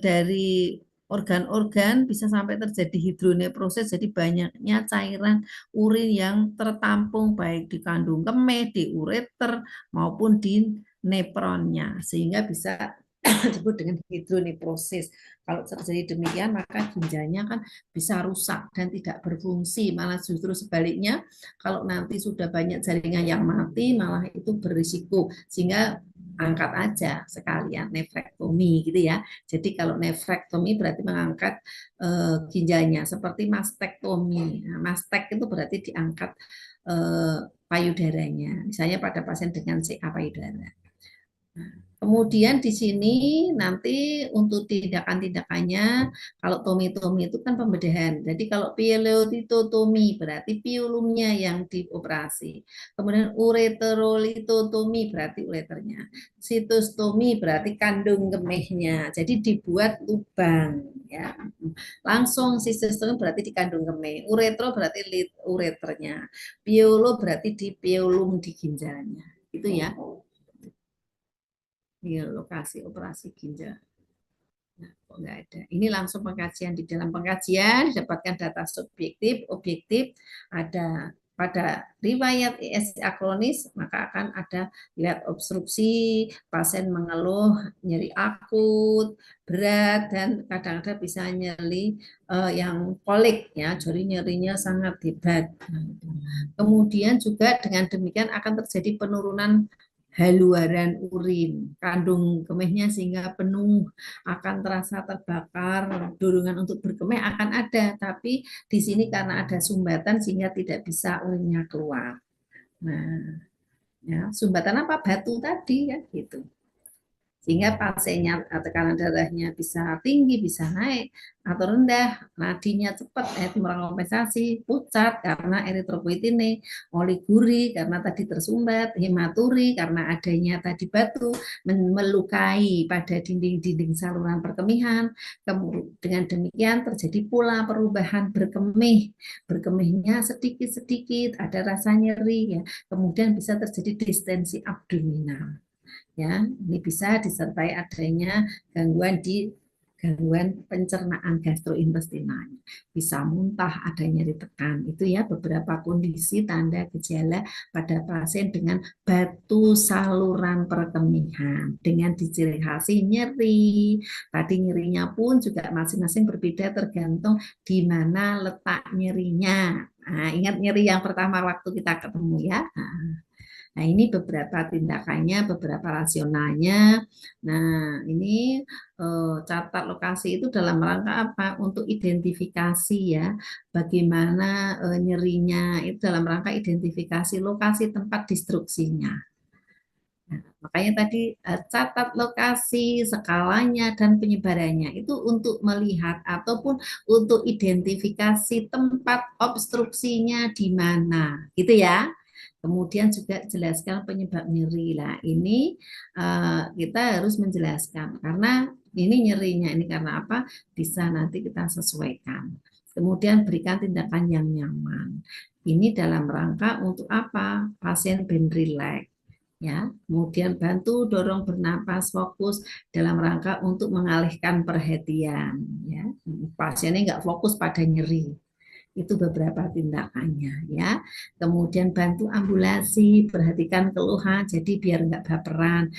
dari organ-organ bisa sampai terjadi hidroneprosis, jadi banyaknya cairan urin yang tertampung baik di kandung kemih, di ureter maupun di nepronnya sehingga bisa disebut dengan hidroneprosis. Kalau terjadi demikian maka ginjalnya kan bisa rusak dan tidak berfungsi, malah justru sebaliknya kalau nanti sudah banyak jaringan yang mati malah itu berisiko, sehingga angkat aja sekalian nefrektomi gitu ya. Jadi kalau nefrektomi berarti mengangkat ginjalnya, seperti mastektomi. Nah, mastek itu berarti diangkat payudaranya, misalnya pada pasien dengan CA payudara. Kemudian di sini nanti untuk tindakan-tindakannya, kalau tomi-tomi itu kan pembedahan. Jadi kalau pielotitotomi berarti piulumnya yang dioperasi. Kemudian ureterolitotomi berarti ureternya. Sitostomi berarti kandung kemihnya. Jadi dibuat lubang ya. Langsung sistostomi berarti di kandung kemih. Uretro berarti ureternya. Piolo berarti di piolum di ginjalnya. Itu ya. Di lokasi operasi ginjal. Nah, kok nggak ada. Ini langsung pengkajian. Di dalam pengkajian didapatkan data subjektif, objektif, ada pada riwayat ISA kronis, maka akan ada riwayat obstruksi, pasien mengeluh nyeri akut, berat, dan kadang-kadang bisa nyeri yang kolik, ya, jadi nyerinya sangat hebat. Kemudian juga dengan demikian akan terjadi penurunan haluaran urin, kandung kemihnya sehingga penuh, akan terasa terbakar, dorongan untuk berkemih akan ada, tapi di sini karena ada sumbatan sehingga tidak bisa urinnya keluar. Nah, ya, sumbatan apa? Batu tadi ya gitu. Sehingga pasiennya tekanan darahnya bisa tinggi, bisa naik atau rendah, nadinya cepat, itu merangkompensasi, pucat karena eritropoietine, oliguri karena tadi tersumbat, hematuri karena adanya tadi batu melukai pada dinding-dinding saluran perkemihan. Dengan demikian terjadi pula perubahan berkemih, berkemihnya sedikit-sedikit, ada rasa nyeri, ya. Kemudian bisa terjadi distensi abdominal. Ya, ini bisa disertai adanya gangguan pencernaan gastrointestinal, bisa muntah, ada nyeri tekan. Itu ya beberapa kondisi tanda gejala pada pasien dengan batu saluran perkemihan dengan diciri khasi nyeri. Tadi nyerinya pun juga masing-masing berbeda tergantung di mana letak nyerinya. Nah, ingat nyeri yang pertama waktu kita ketemu ya. Nah, ini beberapa tindakannya, beberapa rasionalnya. Nah, ini catat lokasi itu dalam rangka apa? Untuk identifikasi ya, bagaimana nyerinya itu dalam rangka identifikasi lokasi tempat distruksinya. Nah, makanya tadi catat lokasi, skalanya, dan penyebarannya itu untuk melihat ataupun untuk identifikasi tempat obstruksinya di mana, gitu ya. Kemudian juga jelaskan penyebab nyeri. Nah, ini kita harus menjelaskan karena ini nyerinya ini karena apa? Bisa nanti kita sesuaikan. Kemudian berikan tindakan yang nyaman. Ini dalam rangka untuk apa? Pasien ben relax. Ya, kemudian bantu dorong bernapas fokus dalam rangka untuk mengalihkan perhatian. Ya, pasiennya nggak fokus pada nyeri. Itu beberapa tindakannya ya. Kemudian bantu ambulasi, perhatikan keluhan jadi biar nggak baperan.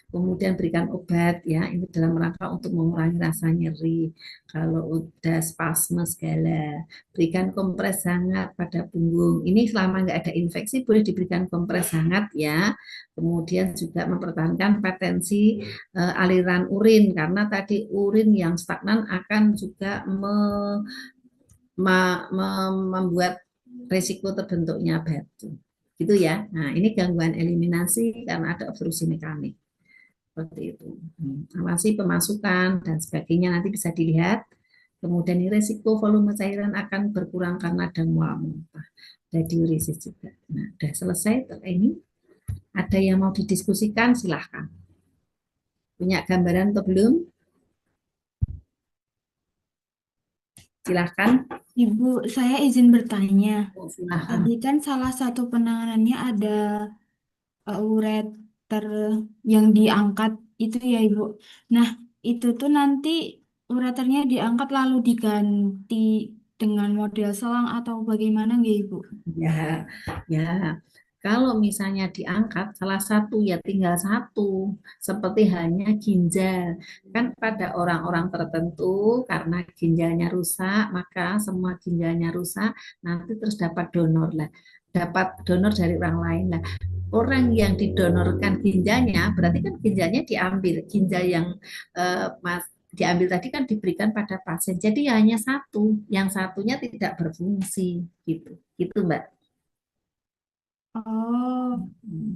Kemudian berikan obat ya, ini dalam rangka untuk mengurangi rasa nyeri. Kalau udah spasme segala, berikan kompres hangat pada punggung. Ini selama nggak ada infeksi boleh diberikan kompres hangat ya. Kemudian juga mempertahankan potensi aliran urin karena tadi urin yang stagnan akan juga membuat resiko terbentuknya batu. Gitu ya. Nah, ini gangguan eliminasi karena ada obstruksi mekanik. Seperti itu. Awasi pemasukan dan sebagainya nanti bisa dilihat. Kemudian resiko volume cairan akan berkurang karena ada mual muntah. Ada diuresis juga. Nah, sudah selesai ini. Ada yang mau didiskusikan silahkan. Punya gambaran atau belum? Silahkan. Ibu, saya izin bertanya. Silahkan. Tadi kan salah satu penanganannya ada ureter yang diangkat itu ya Ibu. Nah, itu tuh nanti ureternya diangkat lalu diganti dengan model selang atau bagaimana nggak Ibu? Ya, ya. Kalau misalnya diangkat salah satu ya tinggal satu, seperti halnya ginjal. Kan pada orang-orang tertentu karena ginjalnya rusak, maka semua ginjalnya rusak, nanti terus dapat donor lah. Dapat donor dari orang lain lah. Orang yang didonorkan ginjalnya, berarti kan ginjalnya diambil. Ginjal yang diambil tadi kan diberikan pada pasien. Jadi hanya satu, yang satunya tidak berfungsi gitu. Gitu, Mbak. Oh,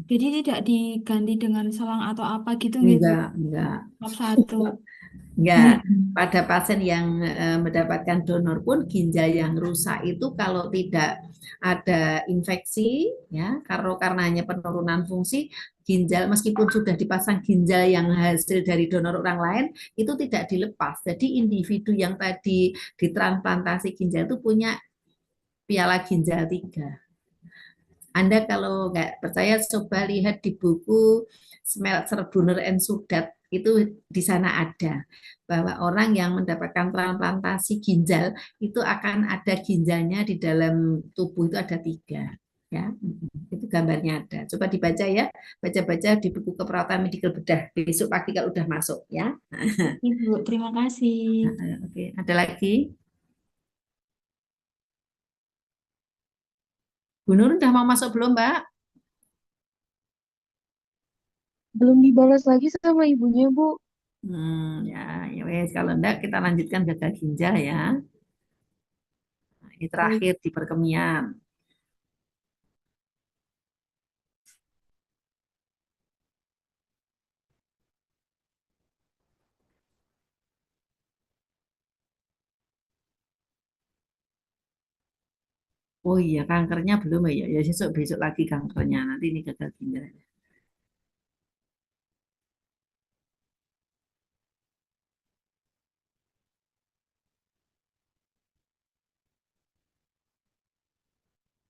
jadi tidak diganti dengan selang atau apa gitu nggak Ibu? Enggak. Tetap satu. Enggak. Pada pasien yang mendapatkan donor pun ginjal yang rusak itu kalau tidak ada infeksi ya, karena hanya penurunan fungsi ginjal meskipun sudah dipasang ginjal yang hasil dari donor orang lain itu tidak dilepas. Jadi individu yang tadi ditransplantasi ginjal itu punya piala ginjal 3. Anda kalau nggak percaya coba lihat di buku Smeltzer, Brunner and Sudat Itu di sana ada bahwa orang yang mendapatkan transplantasi ginjal itu akan ada ginjalnya di dalam tubuh itu ada 3 ya. Itu gambarnya ada. Coba dibaca ya, baca-baca di buku keperawatan medikal bedah besok pagi kalau udah masuk ya. Ibu, terima kasih. Oke, ada lagi? Bu Nur udah mau masuk belum, Mbak? Belum dibalas lagi sama ibunya, Bu. Ya wes kalau enggak kita lanjutkan gagal ginjal ya. Nah, ini Baik. terakhir di perkemian. Oh iya, kankernya belum ya. Ya besok lagi kankernya. Nanti ini gagal ginjal.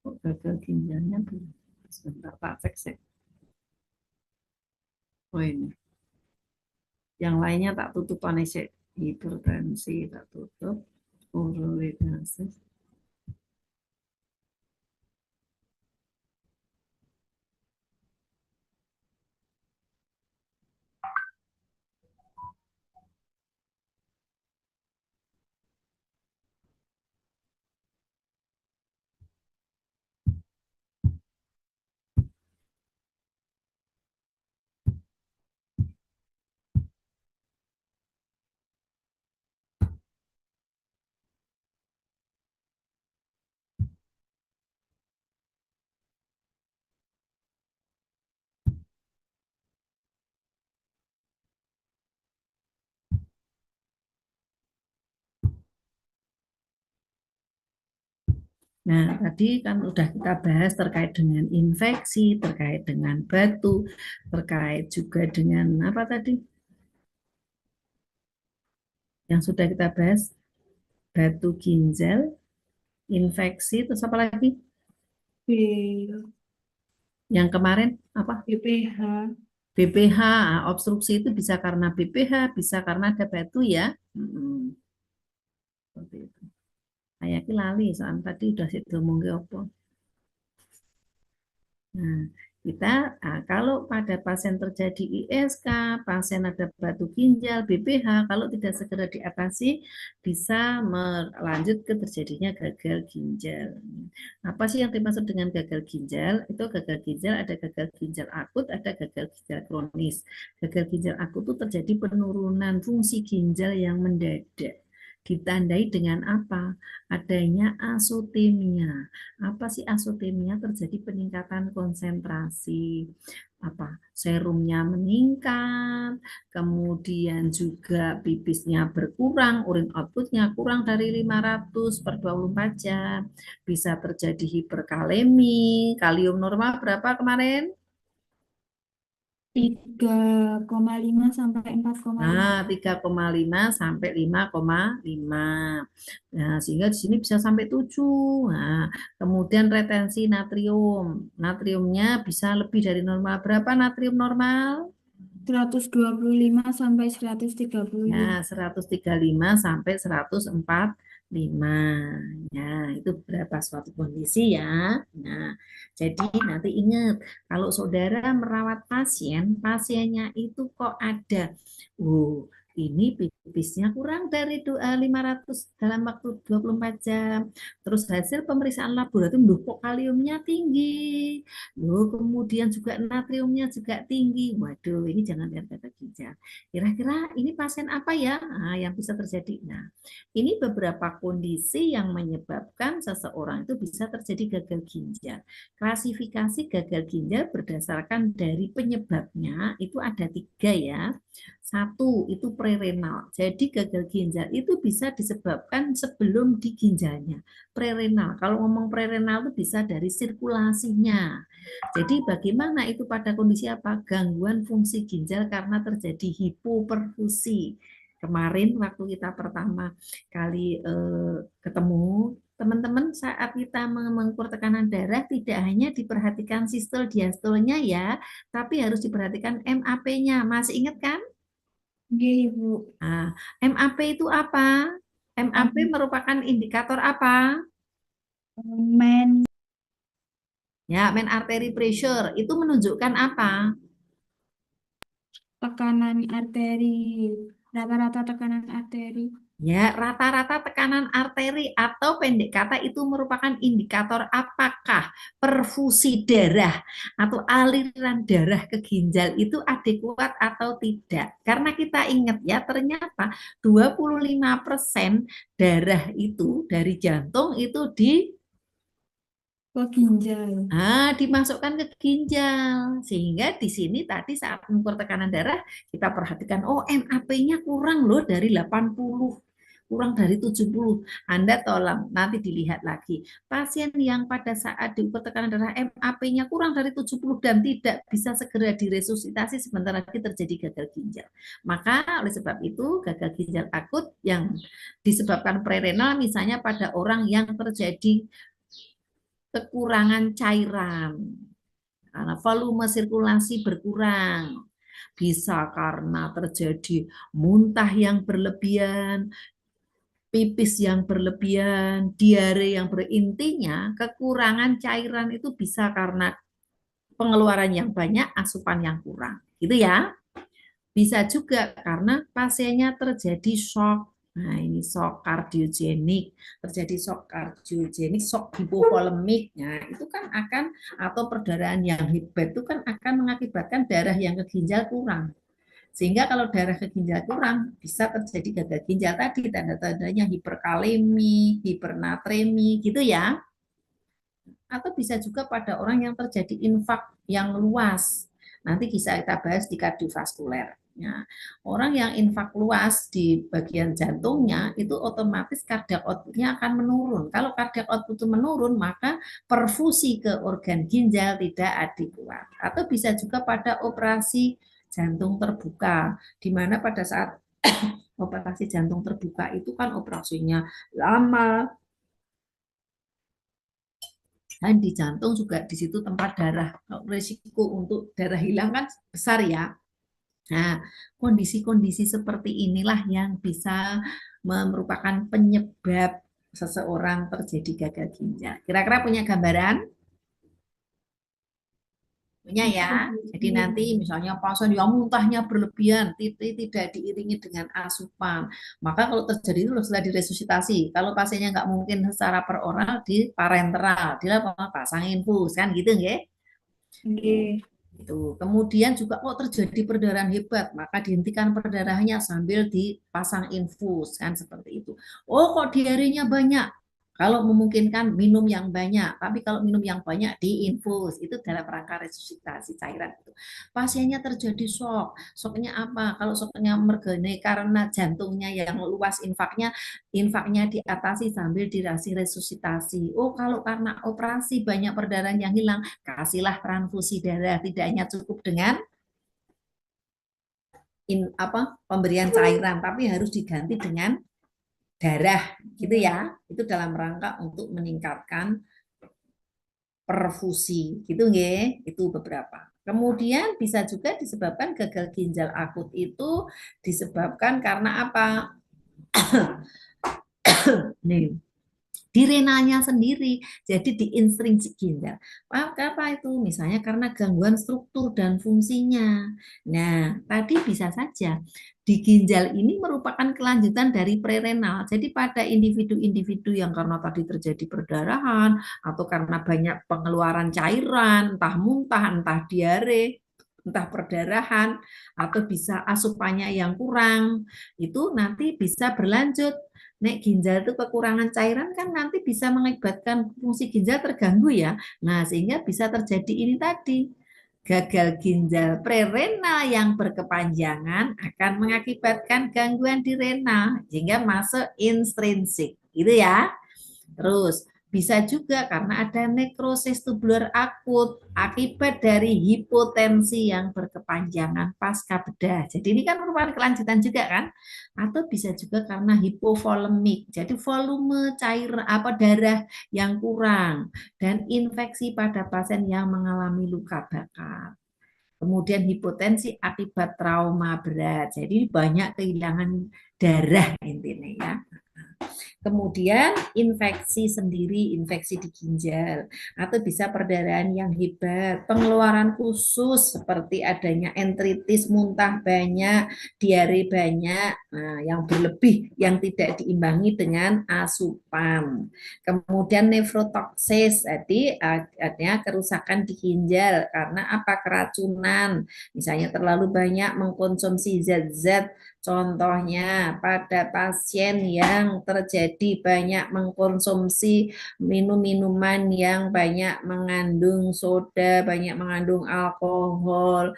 Kok gagal ginjalnya belum? Sebentar tak cek sih. Oh ini. Yang lainnya tak tutup sih. Hipertensi tak tutup. Uroidasis. Nah, tadi kan udah kita bahas terkait dengan infeksi, terkait dengan batu, terkait juga dengan apa tadi? Yang sudah kita bahas, batu ginjal, infeksi, terus apa lagi? B, Yang kemarin apa? BPH. BPH, obstruksi itu bisa karena BPH, bisa karena ada batu ya. Seperti itu. Kayak lali, soal tadi udah sih ngomong ke apa. Nah, kalau pada pasien terjadi ISK, pasien ada batu ginjal, BPH, kalau tidak segera diatasi, bisa melanjut ke terjadinya gagal ginjal. Apa sih yang dimaksud dengan gagal ginjal? Itu gagal ginjal, ada gagal ginjal akut, ada gagal ginjal kronis. Gagal ginjal akut itu terjadi penurunan fungsi ginjal yang mendadak. Ditandai dengan apa? Adanya asotemia. Apa sih asotemia? Terjadi peningkatan konsentrasi, apa serumnya meningkat, kemudian juga pipisnya berkurang, urin outputnya kurang dari 500 per 24 jam, bisa terjadi hiperkalemi, kalium normal berapa kemarin? 3,5 sampai 4,5. Nah, 3,5 sampai 5,5. Nah, sehingga di sini bisa sampai 7. Nah, kemudian retensi natrium. Natriumnya bisa lebih dari normal. Berapa natrium normal? 125 sampai 135. Ya, 135 sampai 145. Ya, itu berapa suatu kondisi ya. Nah, jadi nanti ingat, kalau saudara merawat pasien, pasiennya itu kok ada, ini pipisnya kurang dari 500 dalam waktu 24 jam. Terus hasil pemeriksaan laboratorium, loh kok kaliumnya tinggi, loh kemudian juga natriumnya juga tinggi. Waduh, ini jangan lihat kata ginjal. Kira-kira ini pasien apa ya yang bisa terjadi? Nah, ini beberapa kondisi yang menyebabkan seseorang itu bisa terjadi gagal ginjal. Klasifikasi gagal ginjal berdasarkan dari penyebabnya itu ada 3 ya. 1 itu prerenal. Jadi gagal ginjal itu bisa disebabkan sebelum di ginjalnya. Prerenal. Kalau ngomong prerenal itu bisa dari sirkulasinya. Jadi bagaimana itu pada kondisi apa? Gangguan fungsi ginjal karena terjadi hipoperfusi. Kemarin waktu kita pertama kali ketemu, teman-teman saat kita mengukur tekanan darah tidak hanya diperhatikan sistol diastolnya ya, tapi harus diperhatikan MAP-nya. Masih ingat kan? Oke, Ibu. Nah, MAP itu apa? MAP merupakan indikator apa? Men Ya, main artery pressure itu menunjukkan apa? tekanan arteri, rata-rata tekanan arteri. Ya, rata-rata tekanan arteri atau pendek kata itu merupakan indikator apakah perfusi darah atau aliran darah ke ginjal itu adekuat atau tidak. Karena kita ingat ya, ternyata 25% darah itu dari jantung itu Ke ginjal. dimasukkan ke ginjal. Sehingga di sini tadi saat mengukur tekanan darah kita perhatikan, oh MAP-nya kurang loh dari 80, kurang dari 70. Anda tolong nanti dilihat lagi. Pasien yang pada saat diukur tekanan darah MAP-nya kurang dari 70 dan tidak bisa segera diresusitasi sebentar lagi terjadi gagal ginjal. Maka oleh sebab itu gagal ginjal akut yang disebabkan prerenal misalnya pada orang yang terjadi kekurangan cairan karena volume sirkulasi berkurang, bisa karena terjadi muntah yang berlebihan, pipis yang berlebihan, diare yang berintinya, kekurangan cairan itu bisa karena pengeluaran yang banyak, asupan yang kurang. Gitu ya. Bisa juga karena pasiennya terjadi shock. Nah, ini shock kardiogenik, terjadi shock kardiogenik, shock hipovolemik. Nah, itu kan akan atau perdarahan yang hebat itu kan akan mengakibatkan darah yang ke ginjal kurang. Sehingga kalau darah ke ginjal kurang, bisa terjadi gagal ginjal tadi, tanda-tandanya hiperkalemi, hipernatremi, gitu ya. Atau bisa juga pada orang yang terjadi infak yang luas. Nanti bisa kita bahas di kardiovaskuler. Nah, orang yang infak luas di bagian jantungnya itu otomatis cardiac output-nya akan menurun. Kalau cardiac output itu menurun, maka perfusi ke organ ginjal tidak adekuat. Atau bisa juga pada operasi jantung terbuka, di mana pada saat operasi jantung terbuka itu kan operasinya lama, dan di jantung juga di situ tempat darah. Risiko untuk darah hilang kan besar ya. Nah, kondisi-kondisi seperti inilah yang bisa merupakan penyebab seseorang terjadi gagal ginjal. Kira-kira punya gambaran? Punya ya. Jadi nanti misalnya pasien yang muntahnya berlebihan, tidak diiringi dengan asupan. Maka kalau terjadi itu setelah diresusitasi. Kalau pasiennya nggak mungkin secara peroral di parenteral, dia pasang infus kan gitu nggih. Oke. Itu. Kemudian juga kok terjadi perdarahan hebat, maka dihentikan perdarahannya sambil dipasang infus kan seperti itu. Oh kok diarenya banyak, kalau memungkinkan minum yang banyak, tapi kalau minum yang banyak diinfus, itu dalam rangka resusitasi cairan itu. Pasiennya terjadi shock, shocknya apa? Kalau shocknya mergane karena jantungnya yang luas infaknya diatasi sambil dikasih resusitasi. Oh kalau karena operasi banyak perdarahan yang hilang, kasihlah transfusi darah, tidak hanya cukup dengan pemberian cairan, tapi harus diganti dengan darah gitu ya. Itu dalam rangka untuk meningkatkan perfusi gitu nggih. Itu beberapa. Kemudian bisa juga disebabkan gagal ginjal akut itu disebabkan karena apa? Nih, di renalnya sendiri, jadi di intrinsik ginjal. Apa itu? Misalnya karena gangguan struktur dan fungsinya. Nah, tadi bisa saja di ginjal ini merupakan kelanjutan dari prerenal. Jadi pada individu-individu yang karena tadi terjadi perdarahan atau karena banyak pengeluaran cairan, entah muntah, entah diare, entah perdarahan, atau bisa asupannya yang kurang, itu nanti bisa berlanjut. Nek ginjal itu kekurangan cairan kan nanti bisa mengakibatkan fungsi ginjal terganggu ya. Nah, sehingga bisa terjadi ini tadi. Gagal ginjal prerenal yang berkepanjangan akan mengakibatkan gangguan di renal sehingga masuk intrinsik. Gitu ya. Terus bisa juga karena ada nekrosis tubular akut akibat dari hipotensi yang berkepanjangan pasca bedah. Jadi ini kan merupakan kelanjutan juga kan? Atau bisa juga karena hipovolemik. Jadi volume cair darah yang kurang dan infeksi pada pasien yang mengalami luka bakar. Kemudian hipotensi akibat trauma berat. Jadi banyak kehilangan darah intinya ya. Kemudian infeksi sendiri, infeksi di ginjal, atau bisa perdarahan yang hebat, pengeluaran khusus seperti adanya enteritis, muntah banyak, diare banyak, nah, yang berlebih, yang tidak diimbangi dengan asupan. Kemudian nefrotoksis, jadi adanya kerusakan di ginjal karena apa? Keracunan, misalnya terlalu banyak mengkonsumsi zat-zat. Contohnya pada pasien yang terjadi banyak mengkonsumsi minum-minuman yang banyak mengandung soda, banyak mengandung alkohol,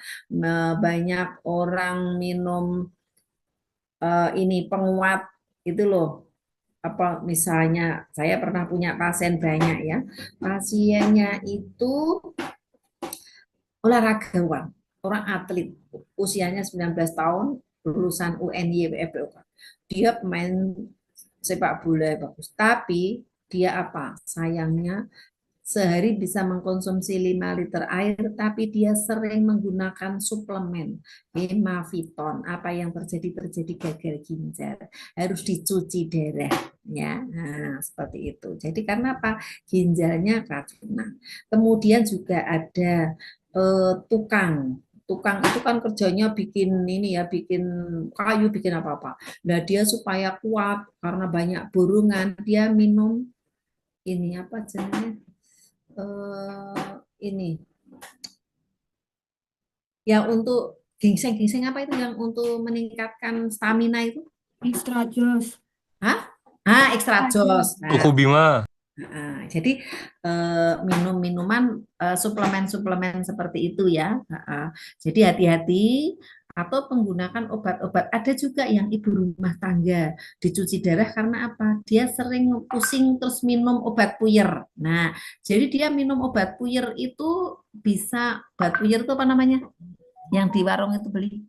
banyak orang minum ini penguat itu loh. Apa misalnya saya pernah punya pasien banyak ya. Pasiennya itu olahragawan, orang atlet, usianya 19 tahun, lulusan UNY-WFPOK. Dia pemain sepak bola bagus, tapi dia apa? Sayangnya sehari bisa mengkonsumsi 5 liter air, tapi dia sering menggunakan suplemen hemaviton. Apa yang terjadi? Terjadi gagal ginjal. Harus dicuci darah, ya. Nah, seperti itu. Jadi karena apa? Ginjalnya keracunan. Kemudian juga ada tukang. Tukang itu kan kerjanya bikin ini ya, bikin kayu, bikin apa-apa. Nah, dia supaya kuat karena banyak borongan, dia minum ini apa jenisnya? Ini yang untuk ginseng apa itu yang untuk meningkatkan stamina itu? Extra jos. Hah? Extra Extra jos. jos. Tuku Bima. Jadi minum minuman suplemen-suplemen seperti itu ya. Jadi hati-hati atau menggunakan obat-obat. Ada juga yang ibu rumah tangga dicuci darah karena apa? Dia sering pusing terus minum obat puyer. Nah, jadi dia minum obat puyer itu bisa, obat puyer itu apa namanya? Yang di warung itu beli.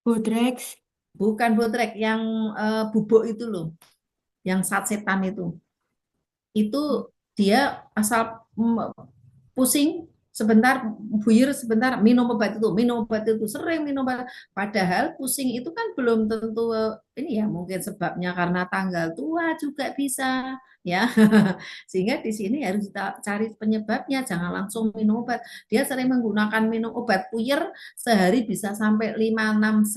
Bodrex. Bukan Botrek, yang bubuk itu loh. Yang sasetan itu dia asal pusing sebentar, buyur sebentar, minum obat itu, sering minum obat. Padahal pusing itu kan belum tentu ini ya, mungkin sebabnya karena tanggal tua juga bisa ya. Sehingga di sini harus kita cari penyebabnya, jangan langsung minum obat. Dia sering menggunakan minum obat puyer sehari bisa sampai 5-6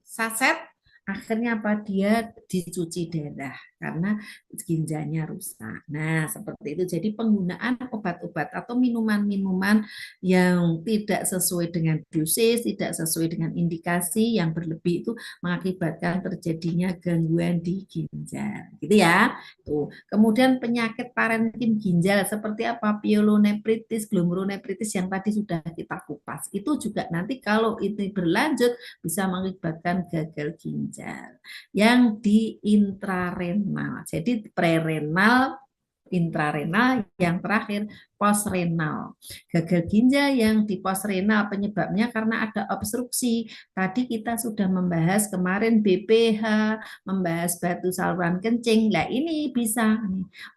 saset. Akhirnya apa? Dia dicuci darah karena ginjalnya rusak. Nah, seperti itu. Jadi penggunaan obat-obat atau minuman-minuman yang tidak sesuai dengan dosis, tidak sesuai dengan indikasi yang berlebih itu mengakibatkan terjadinya gangguan di ginjal. Gitu ya. Tuh. Kemudian penyakit parenkim ginjal seperti apa? Pyelonephritis, glomerulonephritis yang tadi sudah kita kupas. Itu juga nanti kalau itu berlanjut bisa mengakibatkan gagal ginjal. Yang di intrarenal. Jadi prerenal, intrarenal, yang terakhir postrenal. Gagal ginjal yang di postrenal penyebabnya karena ada obstruksi. Tadi kita sudah membahas kemarin BPH, membahas batu saluran kencing. Nah, ini bisa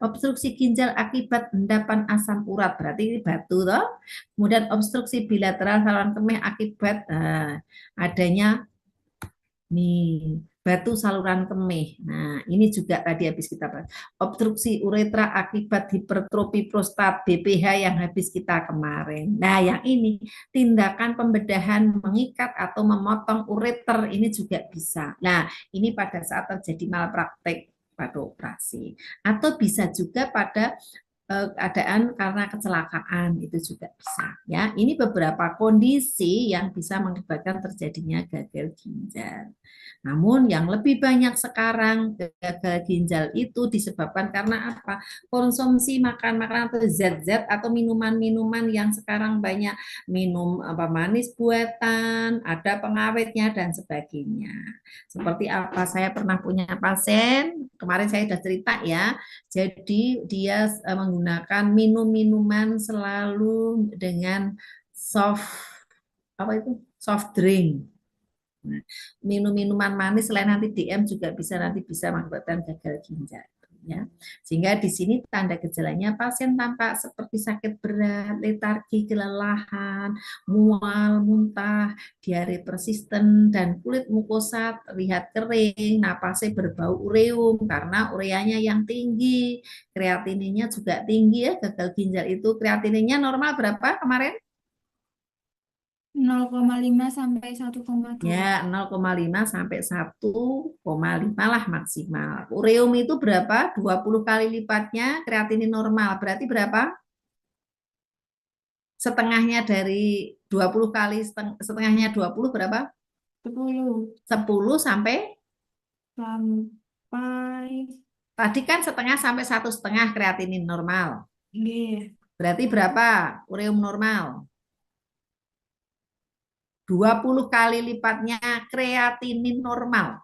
obstruksi ginjal akibat endapan asam urat, berarti ini batu toh. Kemudian obstruksi bilateral saluran kemih akibat adanya nih batu saluran kemih. Nah, ini juga tadi habis kita bahas. Obstruksi uretra akibat hipertrofi prostat, BPH yang habis kita kemarin. Nah, yang ini tindakan pembedahan mengikat atau memotong ureter ini juga bisa. Nah, ini pada saat terjadi malpraktek pada operasi. Atau bisa juga pada keadaan karena kecelakaan, itu juga bisa ya. Ini beberapa kondisi yang bisa mengakibatkan terjadinya gagal ginjal. Namun yang lebih banyak sekarang gagal ginjal itu disebabkan karena apa? Konsumsi makan-makanan atau zat-zat atau minuman-minuman yang sekarang banyak minum apa manis buatan, ada pengawetnya dan sebagainya. Seperti apa? Saya pernah punya pasien, kemarin saya sudah cerita ya. Jadi dia menggunakan minum-minuman selalu dengan soft drink. Nah, minum minuman manis selain nanti DM juga bisa mengakibatkan gagal ginjal. ya. Sehingga di sini tanda gejalanya pasien tampak seperti sakit berat, letargi, kelelahan, mual, muntah, diare persisten, dan kulit mukosa terlihat kering, napasnya berbau ureum karena ureanya yang tinggi, kreatininnya juga tinggi ya. Gagal ginjal itu kreatininnya normal berapa kemarin? 0,5 sampai 1,2. Ya, 0,5 sampai 1,5 lah maksimal. Ureum itu berapa? 20 kali lipatnya kreatinin normal. Berarti berapa? Setengahnya dari 20 kali, setengahnya 20 berapa? 10 10 sampai, sampai tadi kan setengah sampai 1,5 kreatinin normal. G. Berarti berapa ureum normal? 20 kali lipatnya kreatinin normal.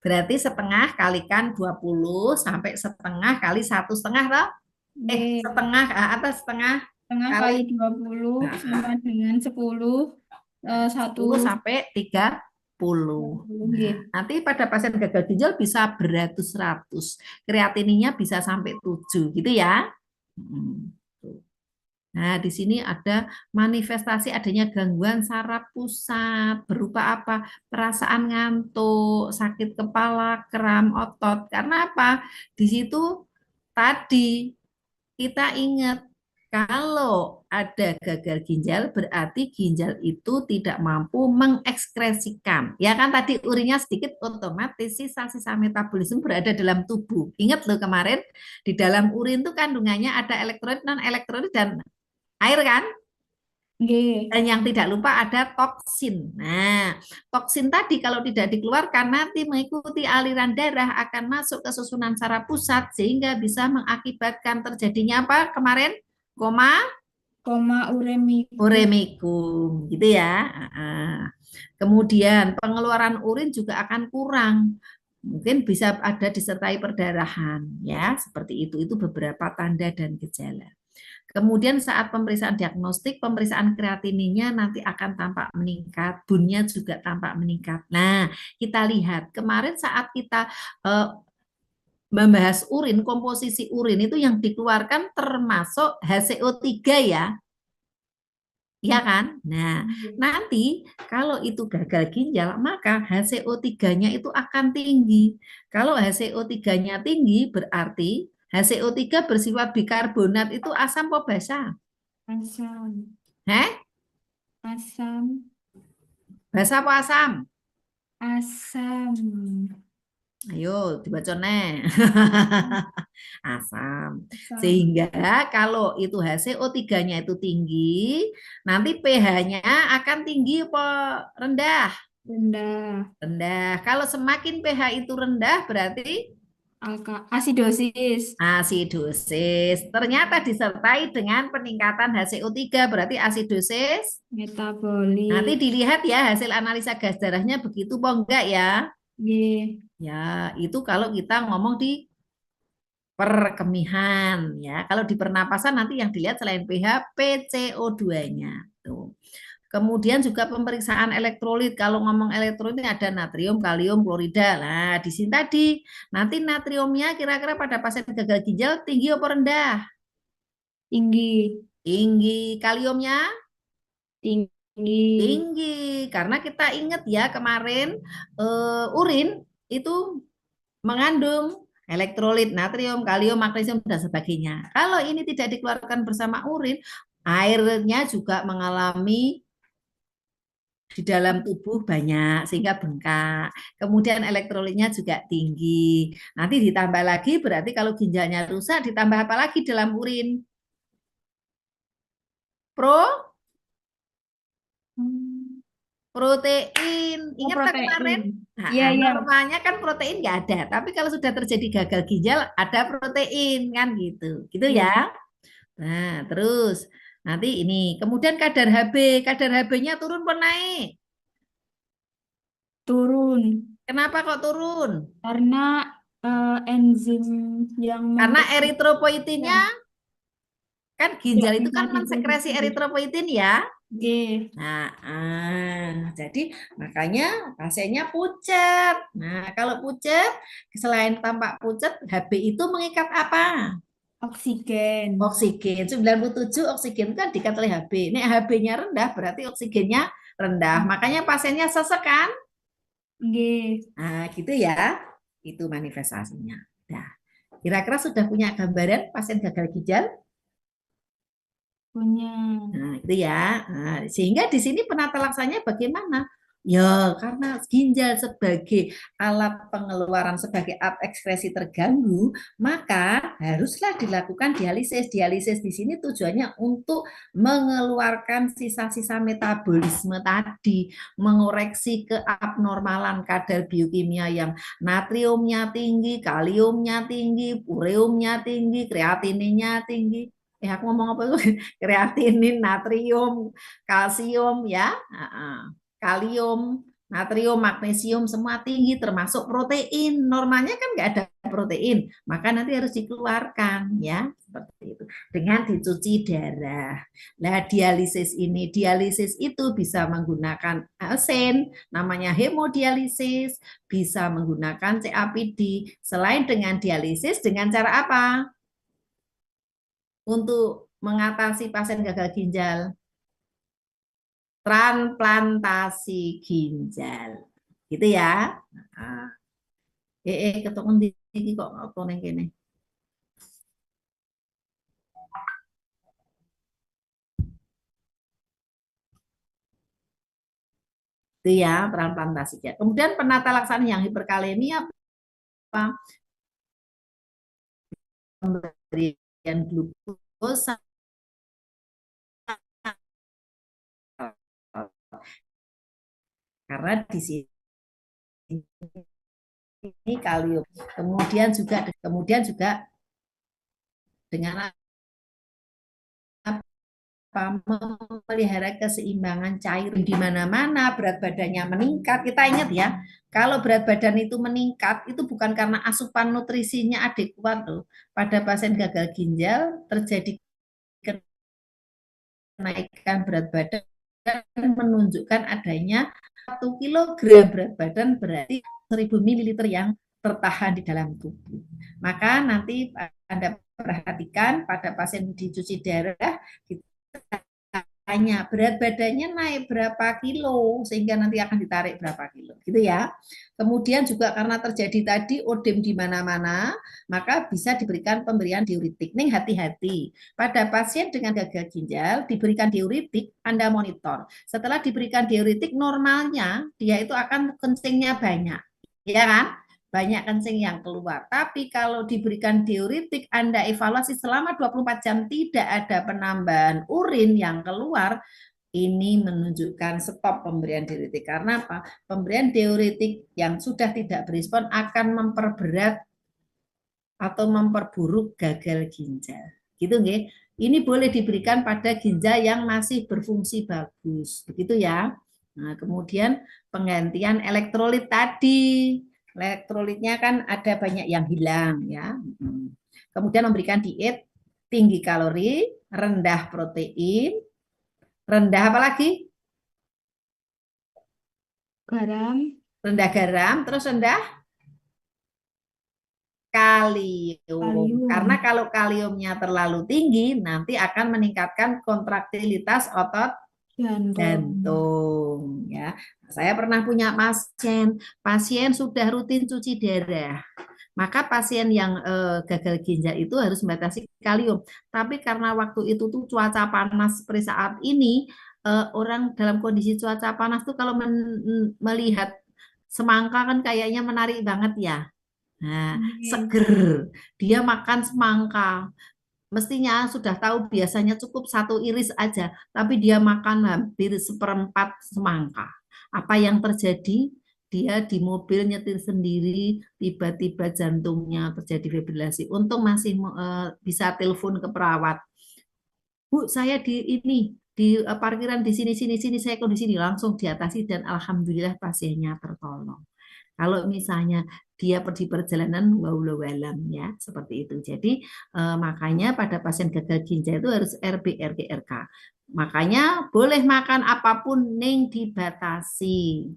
Berarti setengah kalikan 20 sampai setengah kali 1,5 toh? G. Setengah atas setengah Setengah kali kali 20 sama dengan 10. 10 1 sampai 30. 20 G. Nah, nanti pada pasien gagal ginjal bisa beratus-ratus. Kreatininya bisa sampai 7 gitu ya. Nah, di sini ada manifestasi adanya gangguan saraf pusat berupa apa? Perasaan ngantuk, sakit kepala, kram otot. Karena apa? Di situ tadi kita ingat kalau ada gagal ginjal berarti ginjal itu tidak mampu mengekskresikan. Ya kan tadi urinnya sedikit otomatis sisa-sisa metabolisme berada dalam tubuh. Ingat loh kemarin di dalam urin itu kandungannya ada elektrolit, non elektrolit dan air kan? G. Dan yang tidak lupa ada toksin. Nah, toksin tadi kalau tidak dikeluarkan nanti mengikuti aliran darah akan masuk ke susunan saraf pusat sehingga bisa mengakibatkan terjadinya apa kemarin? Koma uremiku. Uremikum, gitu ya. Kemudian pengeluaran urin juga akan kurang. Mungkin bisa ada disertai perdarahan, ya. Seperti itu. Itu beberapa tanda dan gejala. Kemudian saat pemeriksaan diagnostik, pemeriksaan kreatininnya nanti akan tampak meningkat, bunnya juga tampak meningkat. Nah, kita lihat kemarin saat kita membahas urin, komposisi urin itu yang dikeluarkan termasuk HCO3 ya. Ya kan? Nah, nanti kalau itu gagal ginjal, maka HCO3-nya itu akan tinggi. Kalau HCO3-nya tinggi, berarti HCO3 bersifat bikarbonat itu asam apa basa? Asam. Heh? Asam. Basa apa asam? Asam. Ayo, dibaca nih. Asam. Asam. Sehingga kalau itu HCO3-nya itu tinggi, nanti pH-nya akan tinggi apa rendah? Rendah. Rendah. Kalau semakin pH itu rendah berarti Asidosis. asidosis. Ternyata disertai dengan peningkatan HCO3 berarti asidosis. Metabolik. Nanti dilihat ya hasil analisa gas darahnya begitu apa enggak ya. G. Ya, itu kalau kita ngomong di perkemihan ya. Kalau di pernapasan nanti yang dilihat selain pH PCO2-nya. Tuh. Kemudian juga pemeriksaan elektrolit. Kalau ngomong elektrolit ada natrium, kalium, klorida. Nah, di sini tadi nanti natriumnya kira-kira pada pasien gagal ginjal tinggi apa rendah? Tinggi. Tinggi. Kaliumnya Tinggi. tinggi. Karena kita ingat ya kemarin urin itu mengandung elektrolit, natrium, kalium, magnesium, dan sebagainya. Kalau ini tidak dikeluarkan bersama urin, airnya juga mengalami di dalam tubuh banyak sehingga bengkak. Kemudian elektrolitnya juga tinggi. Nanti ditambah lagi berarti kalau ginjalnya rusak ditambah apa lagi dalam urin? Protein. Ingat tak kemarin? Iya, iya. Normalnya kan protein nggak ada, tapi kalau sudah terjadi gagal ginjal ada protein kan gitu. Gitu Iya. ya. Nah, terus nanti ini, kemudian kadar HB-nya turun apa naik? Turun. Kenapa kok turun? Karena enzim yang Karena memproduksi eritropoietinnya kan Kan ginjal itu bisa kan mensekresi diproduksi. eritropoietin ya. Oke. Nah, jadi makanya pasiennya pucat. Nah, kalau pucat, selain tampak pucat, HB itu mengikat apa? Oksigen. Oksigen. 97 oksigen kan diikat oleh HB. Ini HB-nya rendah, berarti oksigennya rendah. Makanya pasiennya sesek kan? Oke. Nah, gitu ya. Itu manifestasinya. Nah, kira-kira sudah punya gambaran pasien gagal ginjal? Punya. Nah, itu ya. Nah, sehingga di sini penata laksananya bagaimana? Ya, karena ginjal sebagai alat pengeluaran, sebagai alat ekskresi terganggu, maka haruslah dilakukan dialisis. Dialisis di sini tujuannya untuk mengeluarkan sisa-sisa metabolisme tadi, mengoreksi keabnormalan kadar biokimia yang natriumnya tinggi, kaliumnya tinggi, ureumnya tinggi, kreatininnya tinggi. Aku ngomong apa itu? Kreatinin, natrium, kalsium ya, kalium, natrium, magnesium semua tinggi termasuk protein. Normalnya kan nggak ada protein, maka nanti harus dikeluarkan ya seperti itu dengan dicuci darah. Nah, dialisis itu bisa menggunakan sen, namanya hemodialisis, bisa menggunakan CAPD. Selain dengan dialisis, dengan cara apa? Untuk mengatasi pasien gagal ginjal, transplantasi ginjal, gitu ya. Nah, ketemu di kok apa neng kene. Itu ya transplantasi ginjal. Kemudian penata laksana yang hiperkalemia apa? Pemberian glukosa karena di sini kalium. Kemudian juga dengan memelihara keseimbangan cair di mana-mana, berat badannya meningkat. Kita ingat ya, kalau berat badan itu meningkat itu bukan karena asupan nutrisinya adekuat loh. Pada pasien gagal ginjal terjadi kenaikan berat badan menunjukkan adanya 1 kilogram berat badan berarti 1000 ml yang tertahan di dalam tubuh. Maka nanti Anda perhatikan pada pasien dicuci darah, tanya berat badannya naik berapa kilo sehingga nanti akan ditarik berapa kilo gitu ya. Kemudian juga karena terjadi tadi odem di mana-mana, maka bisa diberikan pemberian diuretik. Nih hati-hati, pada pasien dengan gagal ginjal diberikan diuretik, Anda monitor. Setelah diberikan diuretik, normalnya dia itu akan kencingnya banyak, ya kan? Banyak kencing yang keluar. Tapi kalau diberikan diuretik, Anda evaluasi selama 24 jam tidak ada penambahan urin yang keluar, ini menunjukkan stop pemberian diuretik. Karena apa? Pemberian diuretik yang sudah tidak berespon akan memperberat atau memperburuk gagal ginjal. Gitu nggih. Ini boleh diberikan pada ginjal yang masih berfungsi bagus. Begitu ya. Nah, kemudian penggantian elektrolit tadi. Elektrolitnya kan ada banyak yang hilang ya. Kemudian memberikan diet tinggi kalori, rendah protein, rendah apa lagi? Garam. Rendah garam, terus rendah kalium. Karena Kalium. kalau kaliumnya terlalu tinggi, nanti akan meningkatkan kontraktilitas otot Jantung. jantung ya. Saya pernah punya pasien sudah rutin cuci darah. Maka pasien yang gagal ginjal itu harus membatasi kalium. Tapi karena waktu itu tuh cuaca panas seperti saat ini, orang dalam kondisi cuaca panas tuh kalau melihat semangka kan kayaknya menarik banget ya. Nah, seger. Dia makan semangka. Mestinya sudah tahu biasanya cukup 1 iris aja, tapi dia makan hampir 1/4 semangka. Apa yang terjadi? Dia di mobil nyetir sendiri, tiba-tiba jantungnya terjadi fibrilasi. Untung masih bisa telepon ke perawat. Bu, saya di parkiran di sini, saya kondisi ini langsung diatasi dan alhamdulillah pasiennya tertolong. Kalau misalnya dia di perjalanan wallahu alam ya, seperti itu. Jadi makanya pada pasien gagal ginjal itu harus RB, RG, RK. Makanya boleh makan apapun ning dibatasi.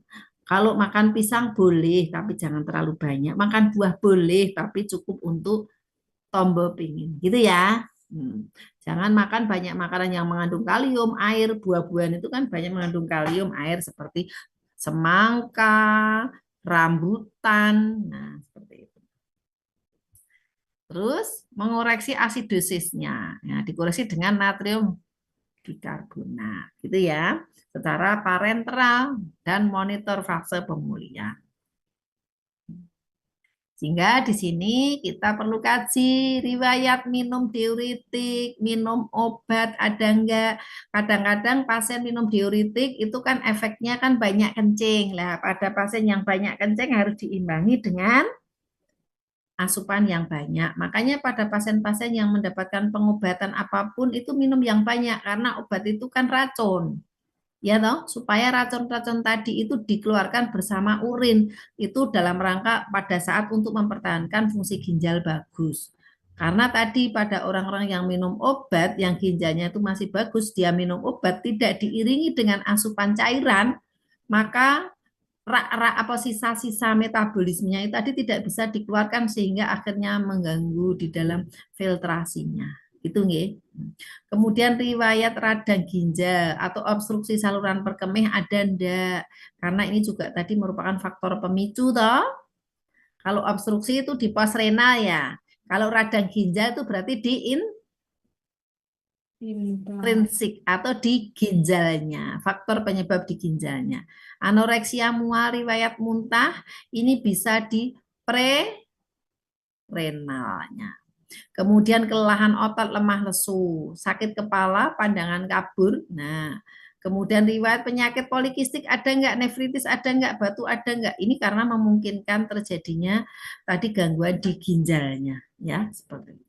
Kalau makan pisang boleh, tapi jangan terlalu banyak. Makan buah boleh, tapi cukup untuk tombol pingin, gitu ya. Jangan makan banyak makanan yang mengandung kalium, air, buah-buahan itu kan banyak mengandung kalium, air seperti semangka, rambutan, nah seperti itu. Terus mengoreksi asidosisnya, ya, dikoreksi dengan natrium bikarbonat, gitu ya, secara parenteral dan monitor fase pemulihan. Sehingga di sini kita perlu kaji riwayat minum diuretik, minum obat ada enggak. Kadang-kadang pasien minum diuretik itu kan efeknya kan banyak kencing. Lah pada pasien yang banyak kencing harus diimbangi dengan asupan yang banyak. Makanya pada pasien-pasien yang mendapatkan pengobatan apapun itu minum yang banyak karena obat itu kan racun. Ya toh, supaya racun-racun tadi itu dikeluarkan bersama urin itu dalam rangka pada saat untuk mempertahankan fungsi ginjal bagus. Karena tadi pada orang-orang yang minum obat yang ginjalnya itu masih bagus, dia minum obat tidak diiringi dengan asupan cairan, maka sisa-sisa metabolismenya itu tadi tidak bisa dikeluarkan sehingga akhirnya mengganggu di dalam filtrasinya. Itu nggih. Kemudian riwayat radang ginjal atau obstruksi saluran perkemih ada ndak? Karena ini juga tadi merupakan faktor pemicu toh. Kalau obstruksi itu di pos renal ya. Kalau radang ginjal itu berarti di intrinsik atau di ginjalnya, faktor penyebab di ginjalnya. Anoreksia mual, riwayat muntah, ini bisa di pre-renalnya. Kemudian kelelahan otot, lemah lesu, sakit kepala, pandangan kabur. Nah, kemudian riwayat penyakit polikistik ada enggak, nefritis ada enggak, batu ada enggak. Ini karena memungkinkan terjadinya tadi gangguan di ginjalnya, ya, seperti itu.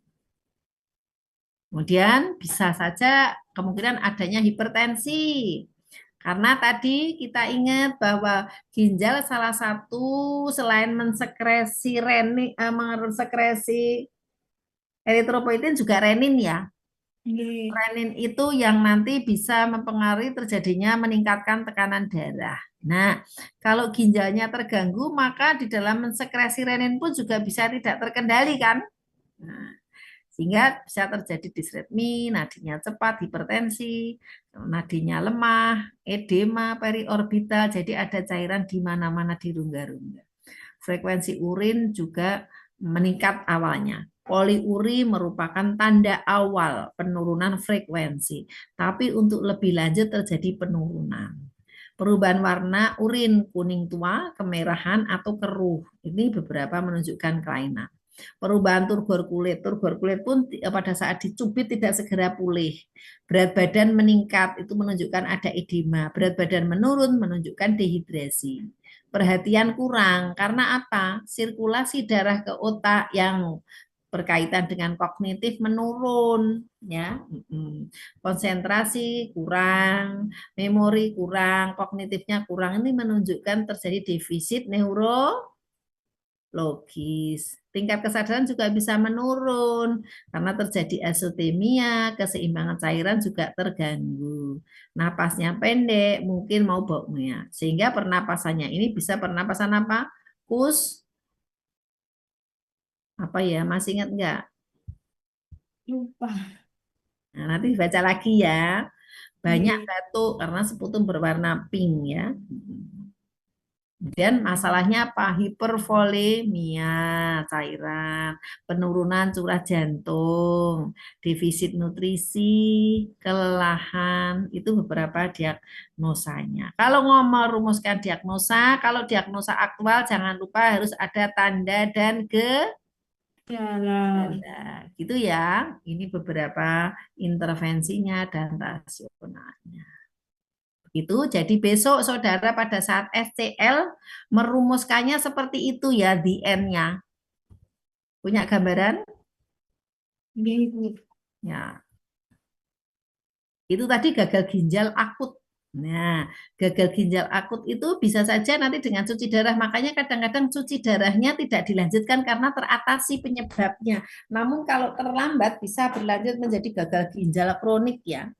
Kemudian bisa saja kemungkinan adanya hipertensi. Karena tadi kita ingat bahwa ginjal salah satu selain mensekresi mensekresi eritropoietin juga renin ya. Renin itu yang nanti bisa mempengaruhi terjadinya meningkatkan tekanan darah. Nah, kalau ginjalnya terganggu, maka di dalam mensekresi renin pun juga bisa tidak terkendali kan? Nah, sehingga bisa terjadi disritmi, nadinya cepat, hipertensi, nadinya lemah, edema periorbital, jadi ada cairan di mana-mana di rongga-rongga. Frekuensi urin juga meningkat awalnya. Poliuri merupakan tanda awal penurunan frekuensi, tapi untuk lebih lanjut terjadi penurunan. Perubahan warna urin kuning tua, kemerahan atau keruh. Ini beberapa menunjukkan kelainan. Perubahan turgor kulit pun pada saat dicubit tidak segera pulih. Berat badan meningkat, itu menunjukkan ada edema. Berat badan menurun, menunjukkan dehidrasi. Perhatian kurang, karena apa? Sirkulasi darah ke otak yang berkaitan dengan kognitif menurun, ya. Konsentrasi kurang, memori kurang, kognitifnya kurang. Ini menunjukkan terjadi defisit neurologis. Tingkat kesadaran juga bisa menurun karena terjadi azotemia, keseimbangan cairan juga terganggu. Napasnya pendek, mungkin mau bauknya. Sehingga pernapasannya ini bisa pernapasan apa? Apa ya? Masih ingat enggak? Lupa. Nah, nanti baca lagi ya. Banyak batuk karena seputum berwarna pink ya. Kemudian masalahnya apa? Hipervolemia cairan, penurunan curah jantung, defisit nutrisi, kelelahan, itu beberapa diagnosanya. Kalau ngomong rumuskan diagnosa, kalau diagnosa aktual jangan lupa harus ada tanda dan gejala. Gitu ya. Ini beberapa intervensinya dan rasionalnya. Itu jadi besok saudara pada saat SCL merumuskannya seperti itu ya di N-nya. Punya gambaran? Ya. Itu tadi gagal ginjal akut. Nah, gagal ginjal akut itu bisa saja nanti dengan cuci darah. Makanya kadang-kadang cuci darahnya tidak dilanjutkan karena teratasi penyebabnya. Namun kalau terlambat bisa berlanjut menjadi gagal ginjal kronik ya.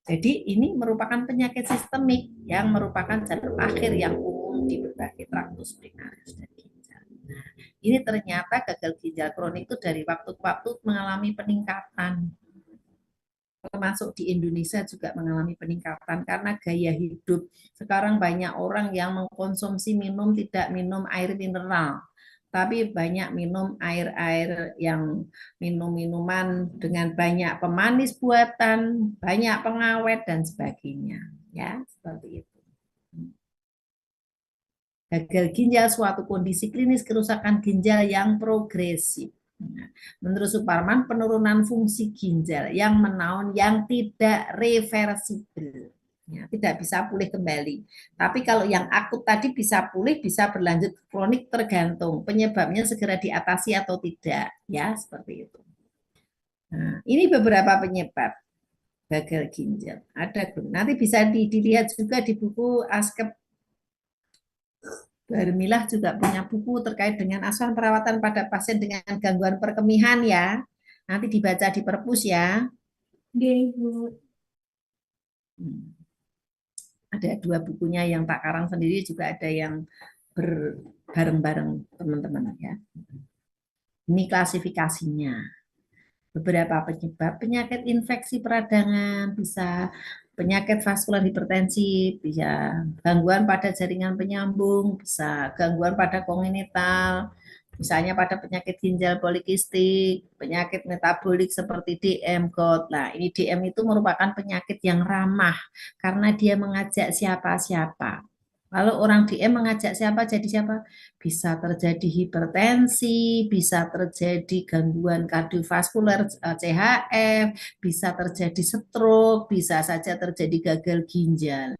Jadi ini merupakan penyakit sistemik yang merupakan jalur akhir yang umum di berbagai traktus primaris dan ginjal. Nah, ini ternyata gagal ginjal kronik itu dari waktu ke waktu mengalami peningkatan. Termasuk di Indonesia juga mengalami peningkatan karena gaya hidup. Sekarang banyak orang yang mengkonsumsi tidak minum air mineral, tapi banyak minum air-air yang minum minuman dengan banyak pemanis buatan, banyak pengawet dan sebagainya. Ya, seperti itu. Gagal ginjal suatu kondisi klinis kerusakan ginjal yang progresif. Menurut Suparman, penurunan fungsi ginjal yang menaun yang tidak reversibel. Ya, tidak bisa pulih kembali. Tapi kalau yang akut tadi bisa pulih, bisa berlanjut kronik tergantung penyebabnya segera diatasi atau tidak. Ya, seperti itu. Nah, ini beberapa penyebab gagal ginjal. Ada nanti bisa dilihat juga di buku Askep Barmilah juga punya buku terkait dengan asuhan perawatan pada pasien dengan gangguan perkemihan ya. Nanti dibaca di perpus ya. Bu. Ada 2 bukunya yang tak karang sendiri, juga ada yang bareng-bareng teman-teman ya. Ini klasifikasinya. Beberapa penyebab penyakit infeksi peradangan, bisa penyakit vaskular hipertensi, bisa gangguan pada jaringan penyambung, bisa gangguan pada kongenital, misalnya pada penyakit ginjal polikistik, penyakit metabolik seperti DM, GOT. Nah, ini DM itu merupakan penyakit yang ramah karena dia mengajak siapa-siapa. Kalau orang DM mengajak siapa jadi siapa? Bisa terjadi hipertensi, bisa terjadi gangguan kardiovaskuler CHF, bisa terjadi stroke, bisa saja terjadi gagal ginjal.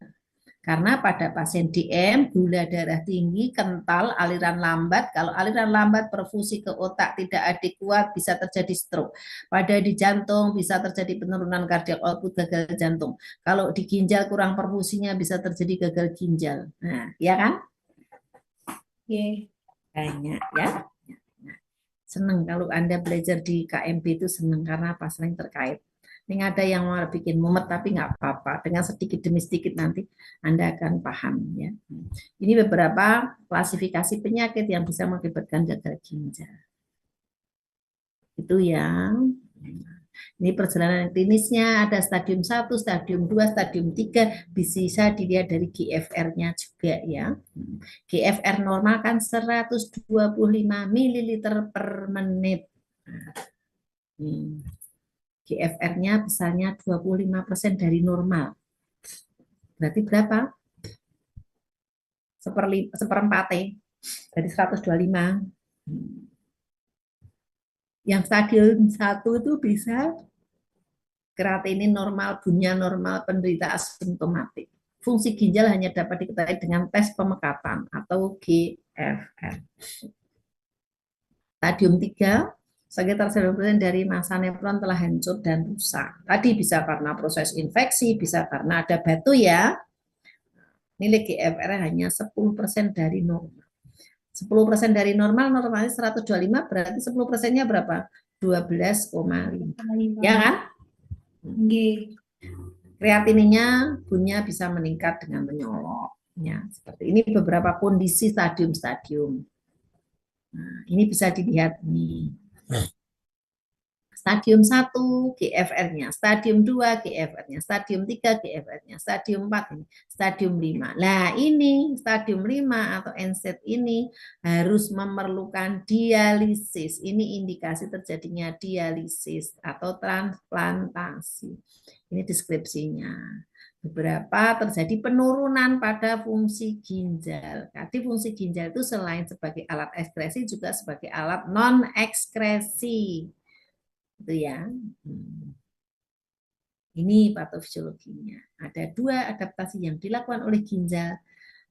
Karena pada pasien DM, gula darah tinggi, kental, aliran lambat. Kalau aliran lambat, perfusi ke otak tidak adekuat, bisa terjadi stroke. Pada di jantung, bisa terjadi penurunan kardiak output, gagal jantung. Kalau di ginjal kurang perfusinya, bisa terjadi gagal ginjal. Nah, ya kan? Yeah. Banyak ya. Senang kalau Anda belajar di KMP itu senang karena apa? Sering terkait. Ini ada yang mau bikin mumet tapi nggak apa-apa. Dengan sedikit demi sedikit nanti Anda akan paham ya. Ini beberapa klasifikasi penyakit yang bisa mengakibatkan gagal ginjal. Itu yang ini perjalanan klinisnya ada stadium 1, stadium 2, stadium 3, bisa dilihat dari GFR-nya juga ya. GFR normal kan 125 ml per menit. GFR-nya besarnya 25% dari normal. Berarti berapa? Seperempat dari 125. Yang stadium 1 itu bisa kreatinin normal, gula normal, penderita asimptomatik. Fungsi ginjal hanya dapat diketahui dengan tes pemekatan atau GFR. Stadium 3, sekitar 90% dari massa nefron telah hancur dan rusak. Tadi bisa karena proses infeksi, bisa karena ada batu ya. Nilai GFR hanya 10% dari normal. 10% dari normal, normalnya 125, berarti 10%-nya berapa? 12,5. Ya kan? Kreatininnya punya bisa meningkat dengan menyolok. Ya, seperti ini beberapa kondisi stadium-stadium. Nah, ini bisa dilihat nih. Stadium 1 GFR-nya, stadium 2 GFR-nya, stadium 3 GFR-nya, stadium 4 ini, stadium 5. Nah, ini stadium 5 atau NSAID ini harus memerlukan dialisis. Ini indikasi terjadinya dialisis atau transplantasi. Ini deskripsinya. Beberapa terjadi penurunan pada fungsi ginjal. Jadi fungsi ginjal itu selain sebagai alat ekskresi juga sebagai alat non ekskresi. Itu ya. Ini patofisiologinya. Ada 2 adaptasi yang dilakukan oleh ginjal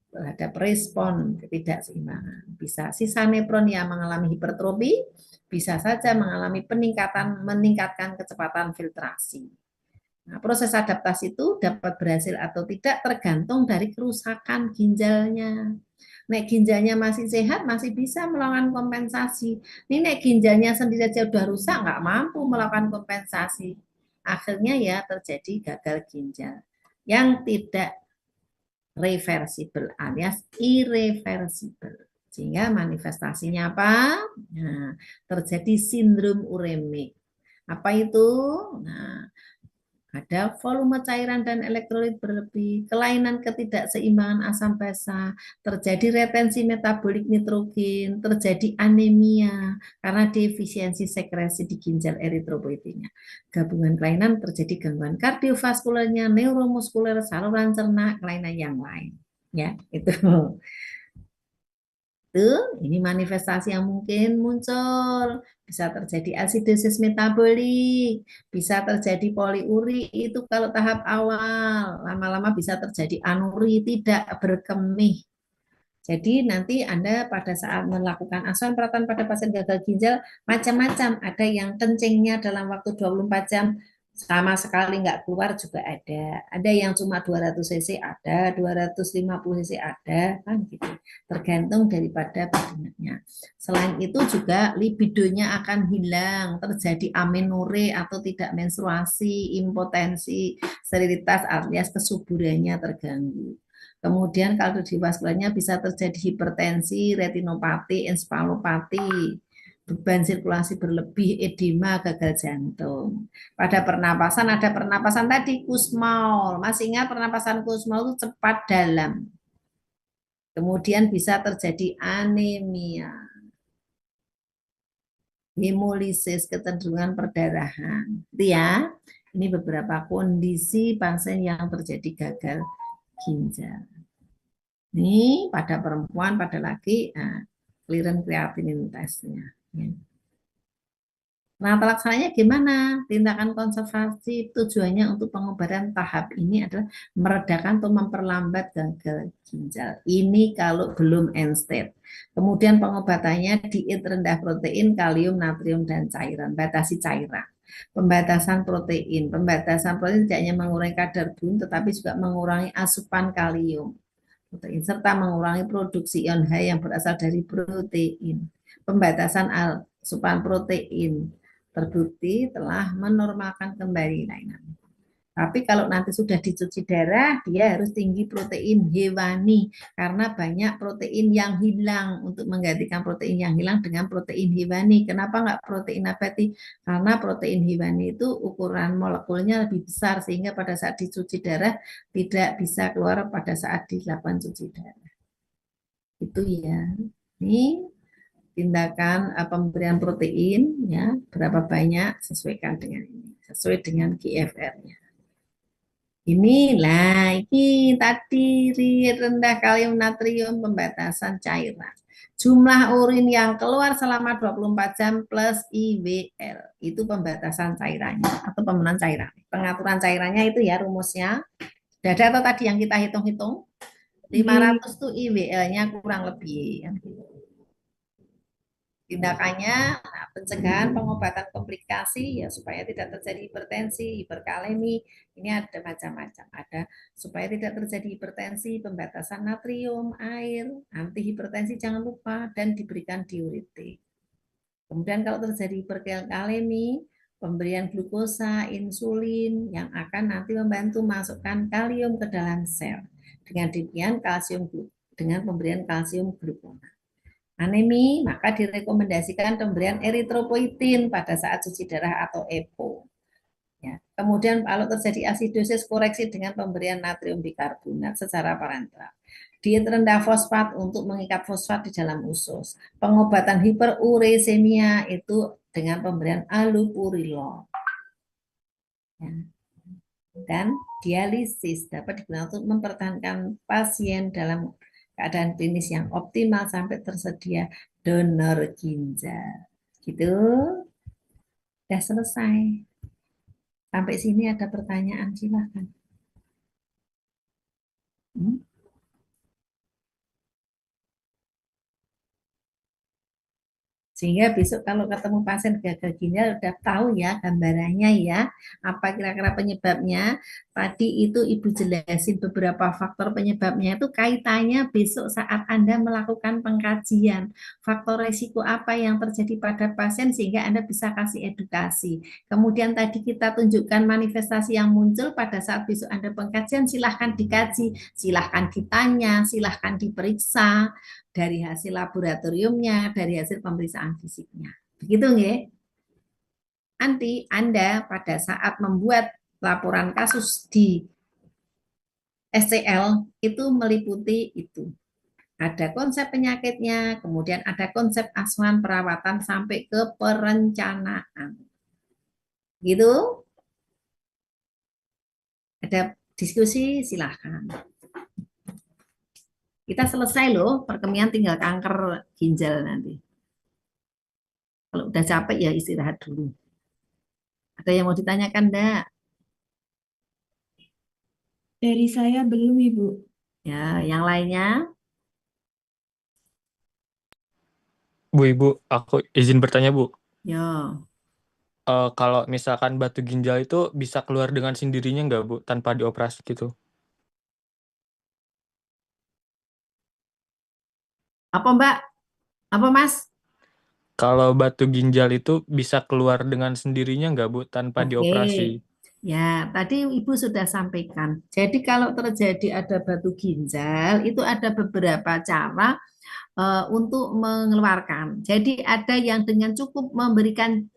terhadap respon ketidakseimbangan. Bisa sisa nefron yang mengalami hipertrofi, bisa saja mengalami meningkatkan kecepatan filtrasi. Nah, proses adaptasi itu dapat berhasil atau tidak tergantung dari kerusakan ginjalnya. Nek ginjalnya masih sehat, masih bisa melakukan kompensasi. Ini nek ginjalnya sendiri saja sudah rusak, nggak mampu melakukan kompensasi. Akhirnya ya terjadi gagal ginjal yang tidak reversible alias irreversible. Sehingga manifestasinya apa? Nah, terjadi sindrom uremik. Apa itu? Nah, ada volume cairan dan elektrolit berlebih, kelainan ketidakseimbangan asam basa, terjadi retensi metabolik nitrogen, terjadi anemia karena defisiensi sekresi di ginjal eritropoietinnya. Gabungan kelainan terjadi gangguan kardiovaskulernya, neuromuskuler, saluran cerna, kelainan yang lain. Ya, itu. Ini manifestasi yang mungkin muncul. Bisa terjadi asidosis metabolik, bisa terjadi poliuri, itu kalau tahap awal. Lama-lama bisa terjadi anuri, tidak berkemih. Jadi nanti Anda pada saat melakukan asuhan perawatan pada pasien gagal ginjal, macam-macam. Ada yang kencingnya dalam waktu 24 jam, sama sekali nggak keluar juga ada. Ada yang cuma 200 cc ada, 250 cc ada, kan gitu. Tergantung daripada badannya. Selain itu juga libidonya akan hilang, terjadi amenore atau tidak menstruasi, impotensi, sterilitas alias kesuburannya terganggu. Kemudian kardiovaskularnya bisa terjadi hipertensi, retinopati, encephalopati, beban sirkulasi berlebih, edema, gagal jantung. Pada pernapasan ada pernapasan tadi Kussmaul. Masih ingat pernapasan Kussmaul itu cepat dalam. Kemudian bisa terjadi anemia, hemolisis, kecenderungan perdarahan. Itu ya. Ini beberapa kondisi pasien yang terjadi gagal ginjal. Ini pada perempuan, pada laki, nah, clearance creatinine testnya. Ya. Nah, pelaksananya gimana? Tindakan konservasi tujuannya untuk pengobatan tahap ini adalah meredakan atau memperlambat gagal ginjal. Ini kalau belum end stage. Kemudian pengobatannya diet rendah protein, kalium, natrium, dan cairan. Batasi cairan. Pembatasan protein. Pembatasan protein tidak hanya mengurangi kadar bun, tetapi juga mengurangi asupan kalium protein serta mengurangi produksi ion H yang berasal dari protein. Pembatasan asupan protein terbukti telah menormalkan kembali kelainan. Tapi kalau nanti sudah dicuci darah, dia harus tinggi protein hewani karena banyak protein yang hilang untuk menggantikan protein yang hilang dengan protein hewani. Kenapa nggak protein nabati? Karena protein hewani itu ukuran molekulnya lebih besar sehingga pada saat dicuci darah tidak bisa keluar pada saat dilakukan cuci darah. Itu ya. Ini tindakan pemberian protein ya, berapa banyak sesuaikan dengan ini, sesuai dengan GFR-nya. Inilah, ini tadi rendah kalium natrium pembatasan cairan. Jumlah urin yang keluar selama 24 jam plus IWL. Itu pembatasan cairannya atau pemenuhan cairan. Pengaturan cairannya itu ya rumusnya. Sudah ada atau tadi yang kita hitung-hitung? 500 tuh IWL-nya kurang lebih. Tindakannya, nah, pencegahan pengobatan komplikasi ya supaya tidak terjadi hipertensi, hiperkalemi, ini ada macam-macam. Ada supaya tidak terjadi hipertensi, pembatasan natrium, air, anti hipertensi jangan lupa dan diberikan diuretik. Kemudian kalau terjadi hiperkalemi, pemberian glukosa, insulin yang akan nanti membantu masukkan kalium ke dalam sel. Dengan demikian kalsium dengan pemberian kalsium glukonat. Anemi, maka direkomendasikan pemberian eritropoietin pada saat cuci darah atau EPO. Ya. Kemudian kalau terjadi asidosis, koreksi dengan pemberian natrium bikarbonat secara parenteral. Diet rendah fosfat untuk mengikat fosfat di dalam usus. Pengobatan hiperuresemia itu dengan pemberian allopurinol. Ya. Dan dialisis dapat digunakan untuk mempertahankan pasien dalam keadaan klinis yang optimal sampai tersedia donor ginjal. Gitu. Sudah selesai. Sampai sini ada pertanyaan, silakan. Hmm? Sehingga besok kalau ketemu pasien gagal ginjal udah tahu ya gambarannya ya, apa kira-kira penyebabnya. Tadi itu Ibu jelasin beberapa faktor penyebabnya itu kaitannya besok saat Anda melakukan pengkajian. Faktor resiko apa yang terjadi pada pasien sehingga Anda bisa kasih edukasi. Kemudian tadi kita tunjukkan manifestasi yang muncul pada saat besok Anda pengkajian, silahkan dikaji, silahkan ditanya, silahkan diperiksa dari hasil laboratoriumnya, dari hasil pemeriksaan fisiknya. Begitu nggih? Nanti Anda pada saat membuat laporan kasus di SCL itu meliputi itu. Ada konsep penyakitnya, kemudian ada konsep asuhan perawatan sampai ke perencanaan. Gitu? Ada diskusi, silahkan. Kita selesai loh, perkemian tinggal kanker ginjal nanti. Kalau udah capek ya istirahat dulu. Ada yang mau ditanyakan enggak? Dari saya belum, Ibu. Ya, yang lainnya? Bu, Ibu, aku izin bertanya, Bu. Ya. Kalau misalkan batu ginjal itu bisa keluar dengan sendirinya nggak, Bu, tanpa dioperasi gitu? Apa Mbak? Apa Mas? Kalau batu ginjal itu bisa keluar dengan sendirinya nggak, Bu, tanpa Oke. dioperasi? Ya, tadi Ibu sudah sampaikan. Jadi kalau terjadi ada batu ginjal, itu ada beberapa cara untuk mengeluarkan. Jadi ada yang dengan cukup memberikan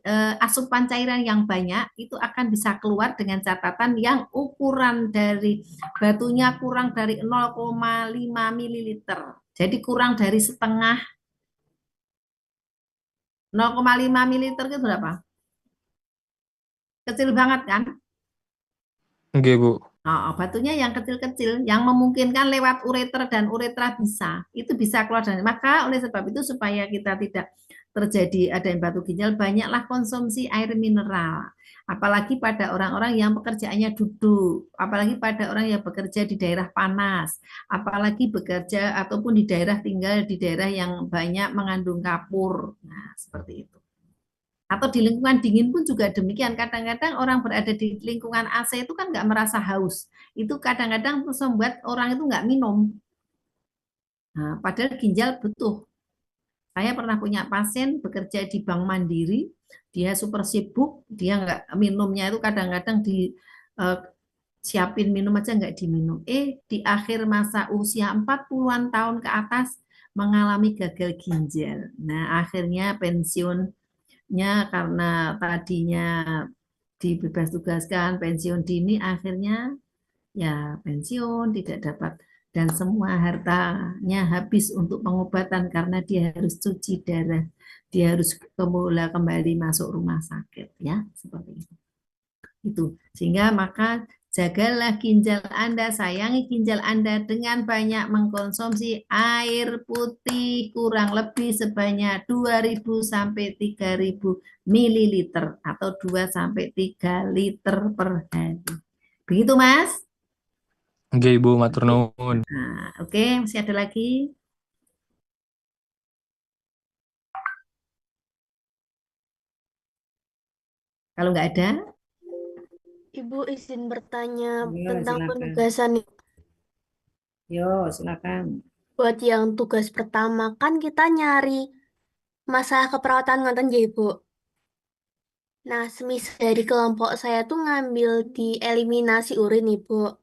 asupan cairan yang banyak, itu akan bisa keluar dengan catatan yang ukuran dari batunya kurang dari 0,5 mililiter. Jadi kurang dari setengah 0,5 mililiter itu berapa? Kecil banget kan? Nggak, Bu. Nah, batunya yang kecil-kecil, yang memungkinkan lewat ureter dan uretra bisa, itu bisa keluar dari. Maka oleh sebab itu supaya kita tidak terjadi adanya batu ginjal, banyaklah konsumsi air mineral. Apalagi pada orang-orang yang pekerjaannya duduk, apalagi pada orang yang bekerja di daerah panas, apalagi bekerja ataupun di daerah tinggal di daerah yang banyak mengandung kapur. Nah, seperti itu. Atau di lingkungan dingin pun juga demikian. Kadang-kadang orang berada di lingkungan AC itu kan nggak merasa haus. Itu kadang-kadang terus membuat orang itu nggak minum. Nah, padahal ginjal butuh. Saya pernah punya pasien bekerja di Bank Mandiri, dia super sibuk, dia nggak minumnya itu kadang-kadang di siapin minum aja nggak diminum. Di akhir masa usia 40-an tahun ke atas mengalami gagal ginjal. Nah, akhirnya pensiun karena tadinya dibebas tugaskan pensiun dini akhirnya ya pensiun tidak dapat dan semua hartanya habis untuk pengobatan karena dia harus cuci darah, dia harus kembali masuk rumah sakit ya seperti itu. Sehingga maka jagalah ginjal Anda, sayangi ginjal Anda dengan banyak mengkonsumsi air putih kurang lebih sebanyak 2.000 sampai 3.000 mililiter atau 2 sampai 3 liter per hari. Begitu Mas? Nggak, Ibu, matur nuwun. Nah, oke, masih ada lagi? Kalau nggak ada, Ibu izin bertanya ya tentang silakan. penugasan Yo, silakan. buat yang tugas pertama kan kita nyari masalah keperawatan ngoten nggih, Ibu. Nah, semisal dari kelompok saya tuh ngambil di eliminasi urin, Ibu.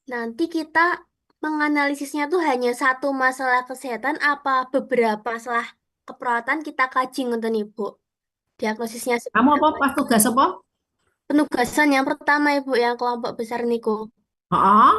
Nanti kita menganalisisnya tuh hanya satu masalah kesehatan apa beberapa masalah keperawatan kita kaji ngoten, Ibu. Diagnosisnya Kamu seperti apa apa? pas tugas apa? Penugasan yang pertama, Ibu, yang kelompok besar niku. Oh,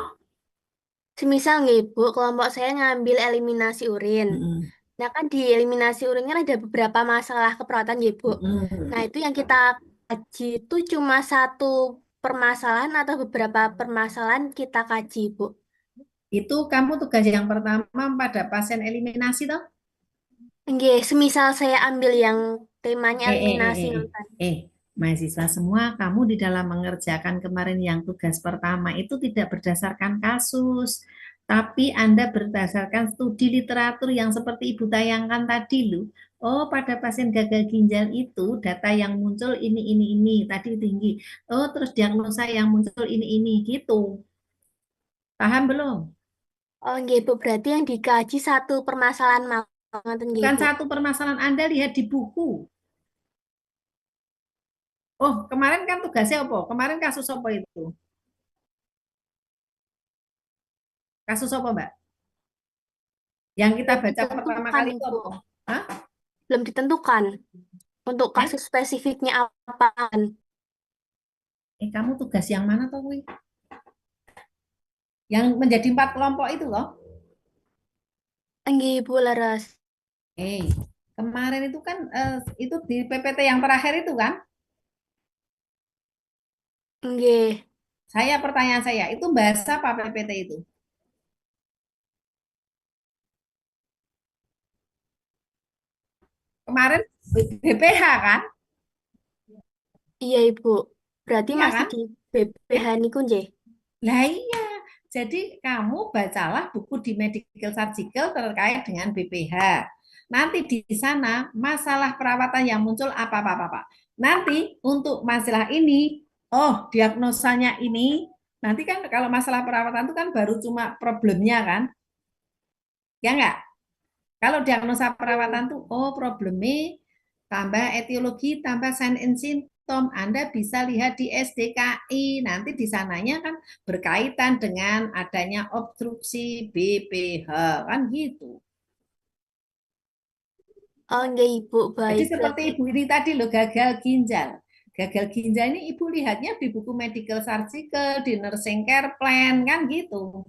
Semisal nggih, Ibu, kelompok saya ngambil eliminasi urin. mm-mm. Nah, kan di eliminasi urin kan ada beberapa masalah keperawatan, ya, Bu. Mm-mm. Nah, itu yang kita kaji itu cuma satu permasalahan atau beberapa permasalahan kita kaji, Bu. Itu kamu tugas yang pertama pada pasien eliminasi toh? Nggih, semisal saya ambil yang temanya Eh, eh, eh, eliminasi eh, eh. ngoten. Mahasiswa semua, kamu di dalam mengerjakan kemarin yang tugas pertama itu tidak berdasarkan kasus, tapi Anda berdasarkan studi literatur yang seperti Ibu tayangkan tadi, loh. Oh, pada pasien gagal ginjal itu data yang muncul ini tadi tinggi. Oh, terus diagnosa yang muncul ini gitu. Paham belum? Oh, nggih, Bu. Berarti yang dikaji satu permasalahan ngoten nggih, Bukan Bu. satu permasalahan Anda lihat di buku. Oh, kemarin kan tugasnya apa? Kemarin kasus apa itu? Kasus apa, Mbak? Yang kita Belum baca pertama ditentukan, kali itu Ibu. apa? Hah? Belum ditentukan untuk Eh, kasus spesifiknya apa. kamu tugas yang mana toh, Wi? Yang menjadi 4 kelompok itu loh. Nggih, Bu Laras. Kemarin itu kan itu di PPT yang terakhir itu kan? Nggih. Pertanyaan saya, itu bahasa apa PPT itu? Kemarin BPH kan? Iya, Ibu. Berarti Iya masih kan? di BPH niku nggih. Lah iya. Jadi kamu bacalah buku di Medical Surgical terkait dengan BPH. Nanti di sana masalah perawatan yang muncul apa. Nanti untuk masalah ini, oh diagnosanya ini, nanti kan kalau masalah perawatan itu kan baru cuma problemnya kan? Ya enggak? Kalau diagnosa perawatan tuh, oh problemnya tambah etiologi, tambah sign and symptom. Anda bisa lihat di SDKI. Nanti di sananya kan berkaitan dengan adanya obstruksi BPH, kan gitu. Oh, nggih, Ibu. Jadi Baik. seperti Berarti Ibu ini tadi loh, gagal ginjal. Gagal ginjal ini Ibu lihatnya di buku medical surgical, di nursing care plan, kan gitu.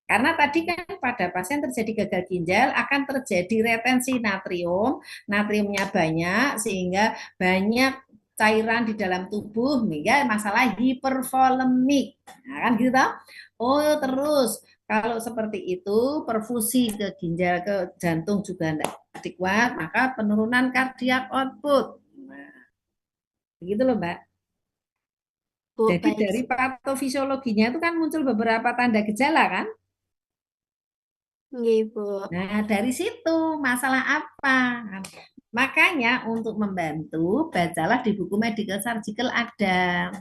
Karena tadi kan pada pasien terjadi gagal ginjal akan terjadi retensi natrium, natriumnya banyak sehingga banyak cairan di dalam tubuh hingga masalah hipervolemik. Nah, kan gitu. Oh, terus kalau seperti itu perfusi ke ginjal ke jantung juga tidak kuat, maka penurunan kardiak output. Nah, begitu loh, Mbak. Bu, Jadi baik. dari patofisiologinya itu kan muncul beberapa tanda gejala kan? Nggih, Bu. Nah, dari situ masalah apa? Makanya untuk membantu, bacalah di buku medical surgical ada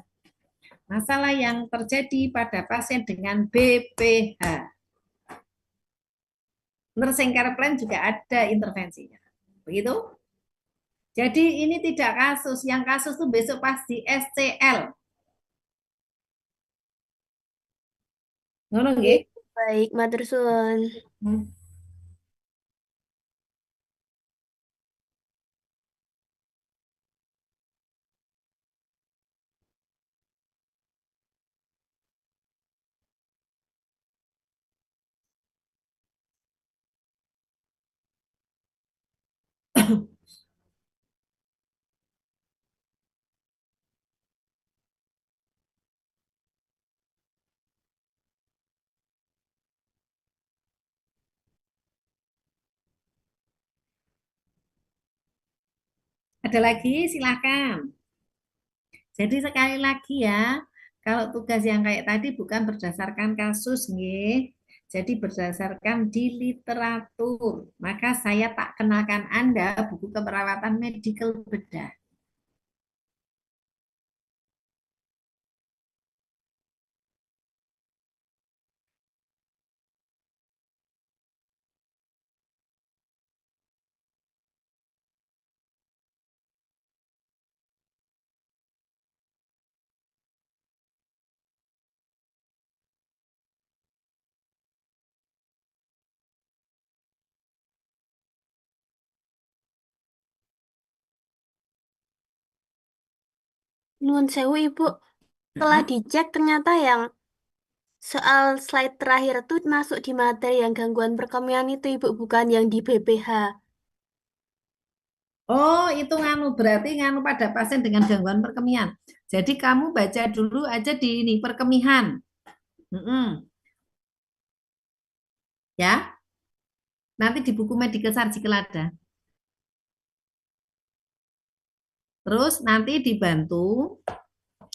masalah yang terjadi pada pasien dengan BPH. Nursing care plan juga ada intervensinya. Begitu? Jadi ini tidak kasus, yang kasus tuh besok pasti SCL. Ngono nggih? Baik, matur suwun. Ada lagi silakan. Jadi sekali lagi ya, kalau tugas yang kayak tadi bukan berdasarkan kasus, nggih. Jadi berdasarkan di literatur. Maka saya tak kenalkan Anda buku keperawatan medical bedah. Nuwun sewu, Ibu. Setelah dicek ternyata yang soal slide terakhir tuh masuk di materi yang gangguan perkemian itu, Ibu, bukan yang di BPH. Oh, itu nganu berarti nganu pada pasien dengan gangguan perkemihan. Jadi kamu baca dulu aja di ini perkemihan. Ya, nanti di buku medical surgical ada. Terus nanti dibantu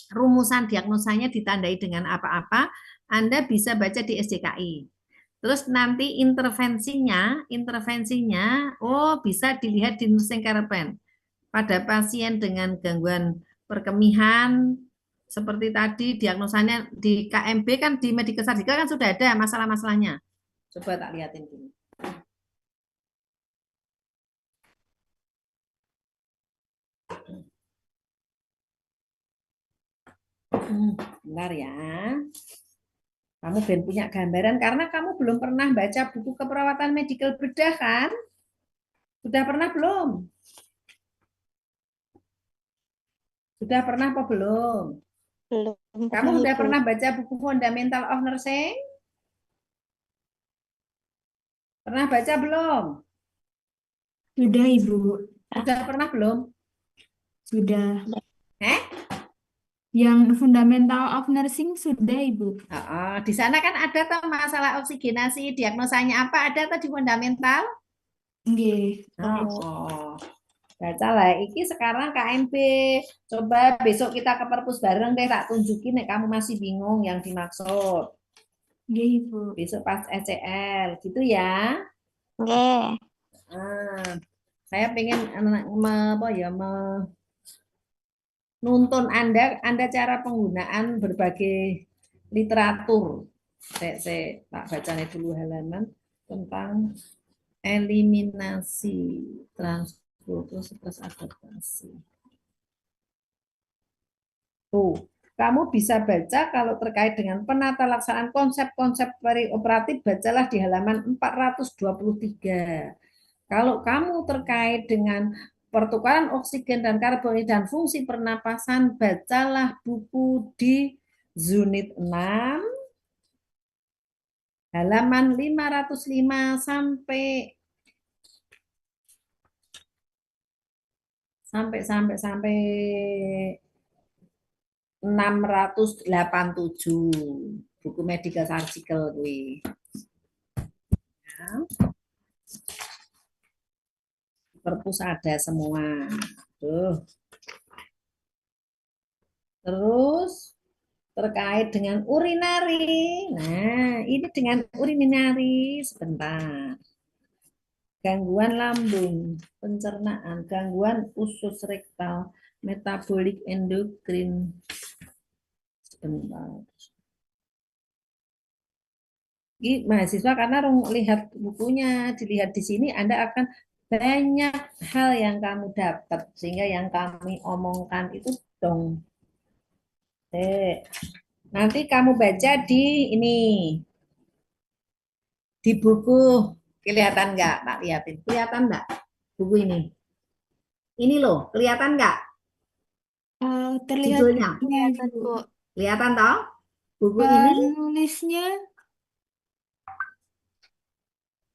rumusan diagnosanya ditandai dengan apa-apa, Anda bisa baca di SDKI. Terus nanti intervensinya, oh bisa dilihat di nursing care plan. Pada pasien dengan gangguan perkemihan seperti tadi diagnosanya di KMB kan di medical surgical kan sudah ada masalah-masalahnya. Coba tak lihatin dulu. Bentar ya. Kamu ben punya gambaran karena kamu belum pernah baca buku keperawatan medical bedah kan? Sudah pernah belum? Sudah pernah apa belum? Belum Kamu pernah sudah Ibu. pernah baca buku Fundamental of Nursing? Pernah baca belum? Sudah, Ibu. Sudah pernah belum? Sudah. Eh? Yang Fundamental of Nursing sudah, Ibu. Di sana kan ada tuh masalah oksigenasi, diagnosanya apa? Ada tuh di fundamental? Nggih. Oh, bacalah. Iki sekarang KMP. Coba besok kita ke perpus bareng deh, tak tunjukin nih kamu masih bingung yang dimaksud. Nggih, Ibu. Besok pas ECL, gitu ya. Nggih. Saya pengen menuntun Anda cara penggunaan berbagai literatur. Saya tak bacanya dulu halaman tentang eliminasi transkultur plus adaptasi. Tuh, kamu bisa baca kalau terkait dengan penata laksanaan konsep-konsep perioperatif, bacalah di halaman 423. Kalau kamu terkait dengan pertukaran oksigen dan karbon dan fungsi pernapasan, bacalah buku di unit 6 halaman 505 sampai 687 buku medical surgical gue. Perpus ada semua. Tuh. Terus terkait dengan urinari. Nah, ini dengan urinari sebentar. Gangguan lambung, pencernaan, gangguan usus rektal, metabolik endokrin. Sebentar. Ini mahasiswa karena lihat bukunya, dilihat di sini Anda akan banyak hal yang kamu dapat sehingga yang kami omongkan itu dong. Nanti kamu baca di ini, di buku, kelihatan nggak? Tak lihatin, kelihatan nggak buku ini? Ini loh, kelihatan nggak? Terlihat Judulnya? Kelihatan, Ibu. Bu. Kelihatan toh? Buku ini? Nulisnya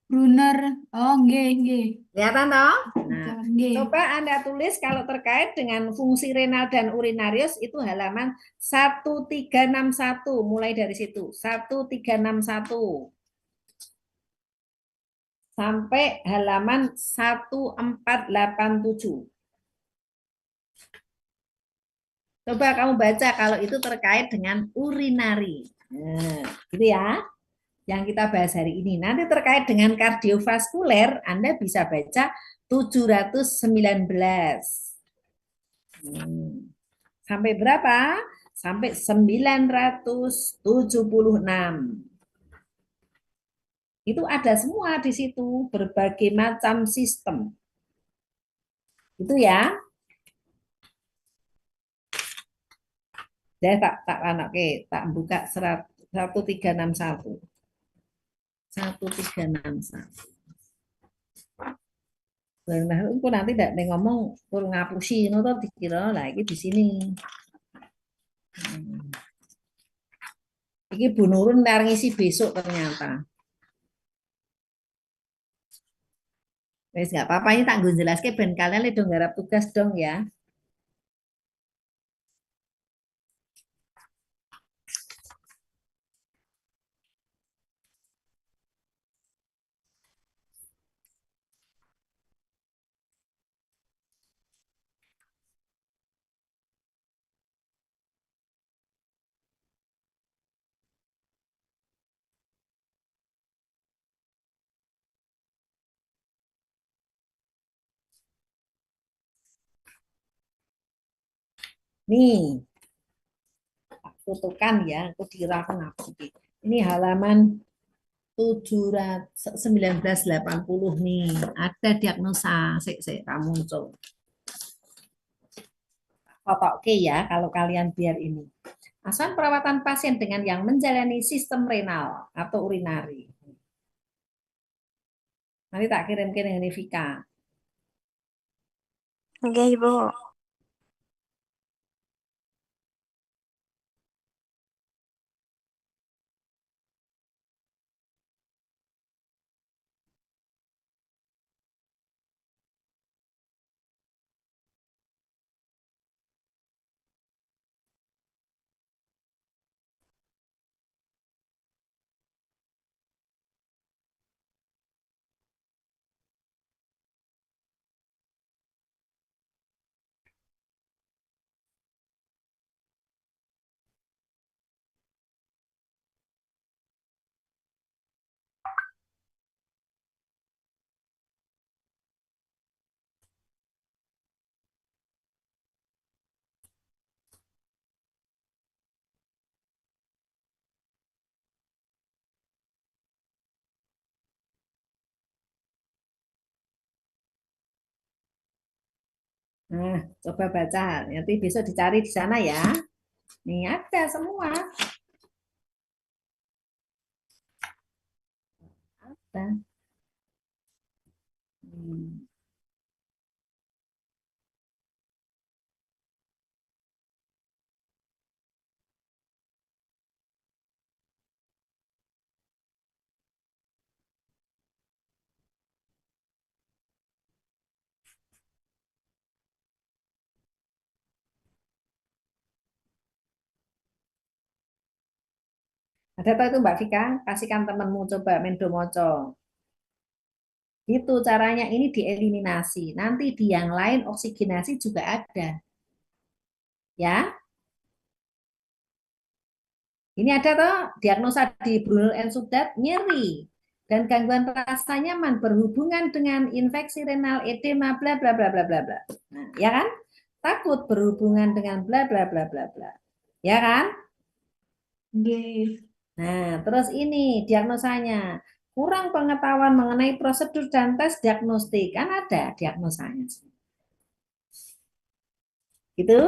Brunner. Oh, nggih. Kelihatan toh? Nah, Nggih. coba Anda tulis kalau terkait dengan fungsi renal dan urinarius itu halaman 1361, mulai dari situ. 1361 sampai halaman 1487. Coba kamu baca kalau itu terkait dengan urinari. Nah, gitu ya. Yang kita bahas hari ini. Nanti terkait dengan kardiovaskuler, Anda bisa baca 719. Sampai berapa? Sampai 976. Itu ada semua di situ, berbagai macam sistem. Itu ya. Saya tak buka 1361. 1361. Nah, aku nanti tidak ngomong kurang ngapusi, no dikira lagi di sini. Ini Bu Nurun ngisi besok ternyata. Wes nggak apa-apa, ini tak gue jelaskan ben kalian le dong garap tugas dong ya. Nih, fotokan ya, aku dirapkan aku. Ini halaman 1980 nih. Ada diagnosa, kamu muncul. Foto oke ya, kalau kalian biar ini. Asuhan perawatan pasien dengan yang menjalani sistem renal atau urinari. Nanti tak kirim-kirim dengan Vika. Oke, Ibu. Nah, coba baca. Nanti besok dicari di sana ya. Nih ada semua. Ada. Ada apa itu Mbak Vika? Kasihkan temanmu coba Mendomoco. Itu caranya ini dieliminasi. Nanti di yang lain oksigenasi juga ada. Ya. Ini ada toh diagnosa di Brunel and Sudat nyeri dan gangguan rasa nyaman berhubungan dengan infeksi renal, edema, bla bla bla bla bla bla. Nah, ya kan? Takut berhubungan dengan bla bla bla bla bla. Ya kan? Nah, terus ini diagnosanya. Kurang pengetahuan mengenai prosedur dan tes diagnostik. Kan ada diagnosanya. Gitu.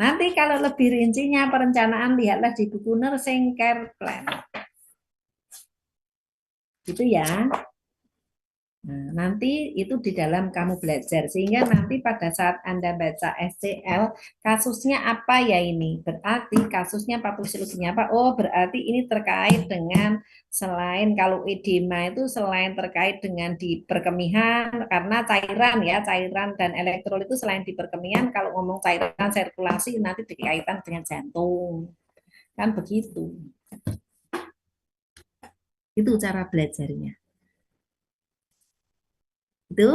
Nanti kalau lebih rincinya perencanaan lihatlah di buku Nursing Care Plan. Gitu ya. Nah, nanti itu di dalam kamu belajar sehingga nanti pada saat Anda baca SCL kasusnya apa ya ini? Berarti kasusnya patofisiologinya apa? Oh, berarti ini terkait dengan selain kalau edema itu selain terkait dengan di perkemihan karena cairan ya, cairan dan elektrolit itu selain di perkemihan kalau ngomong cairan sirkulasi nanti dikaitkan dengan jantung. Kan begitu. Itu cara belajarnya. Itu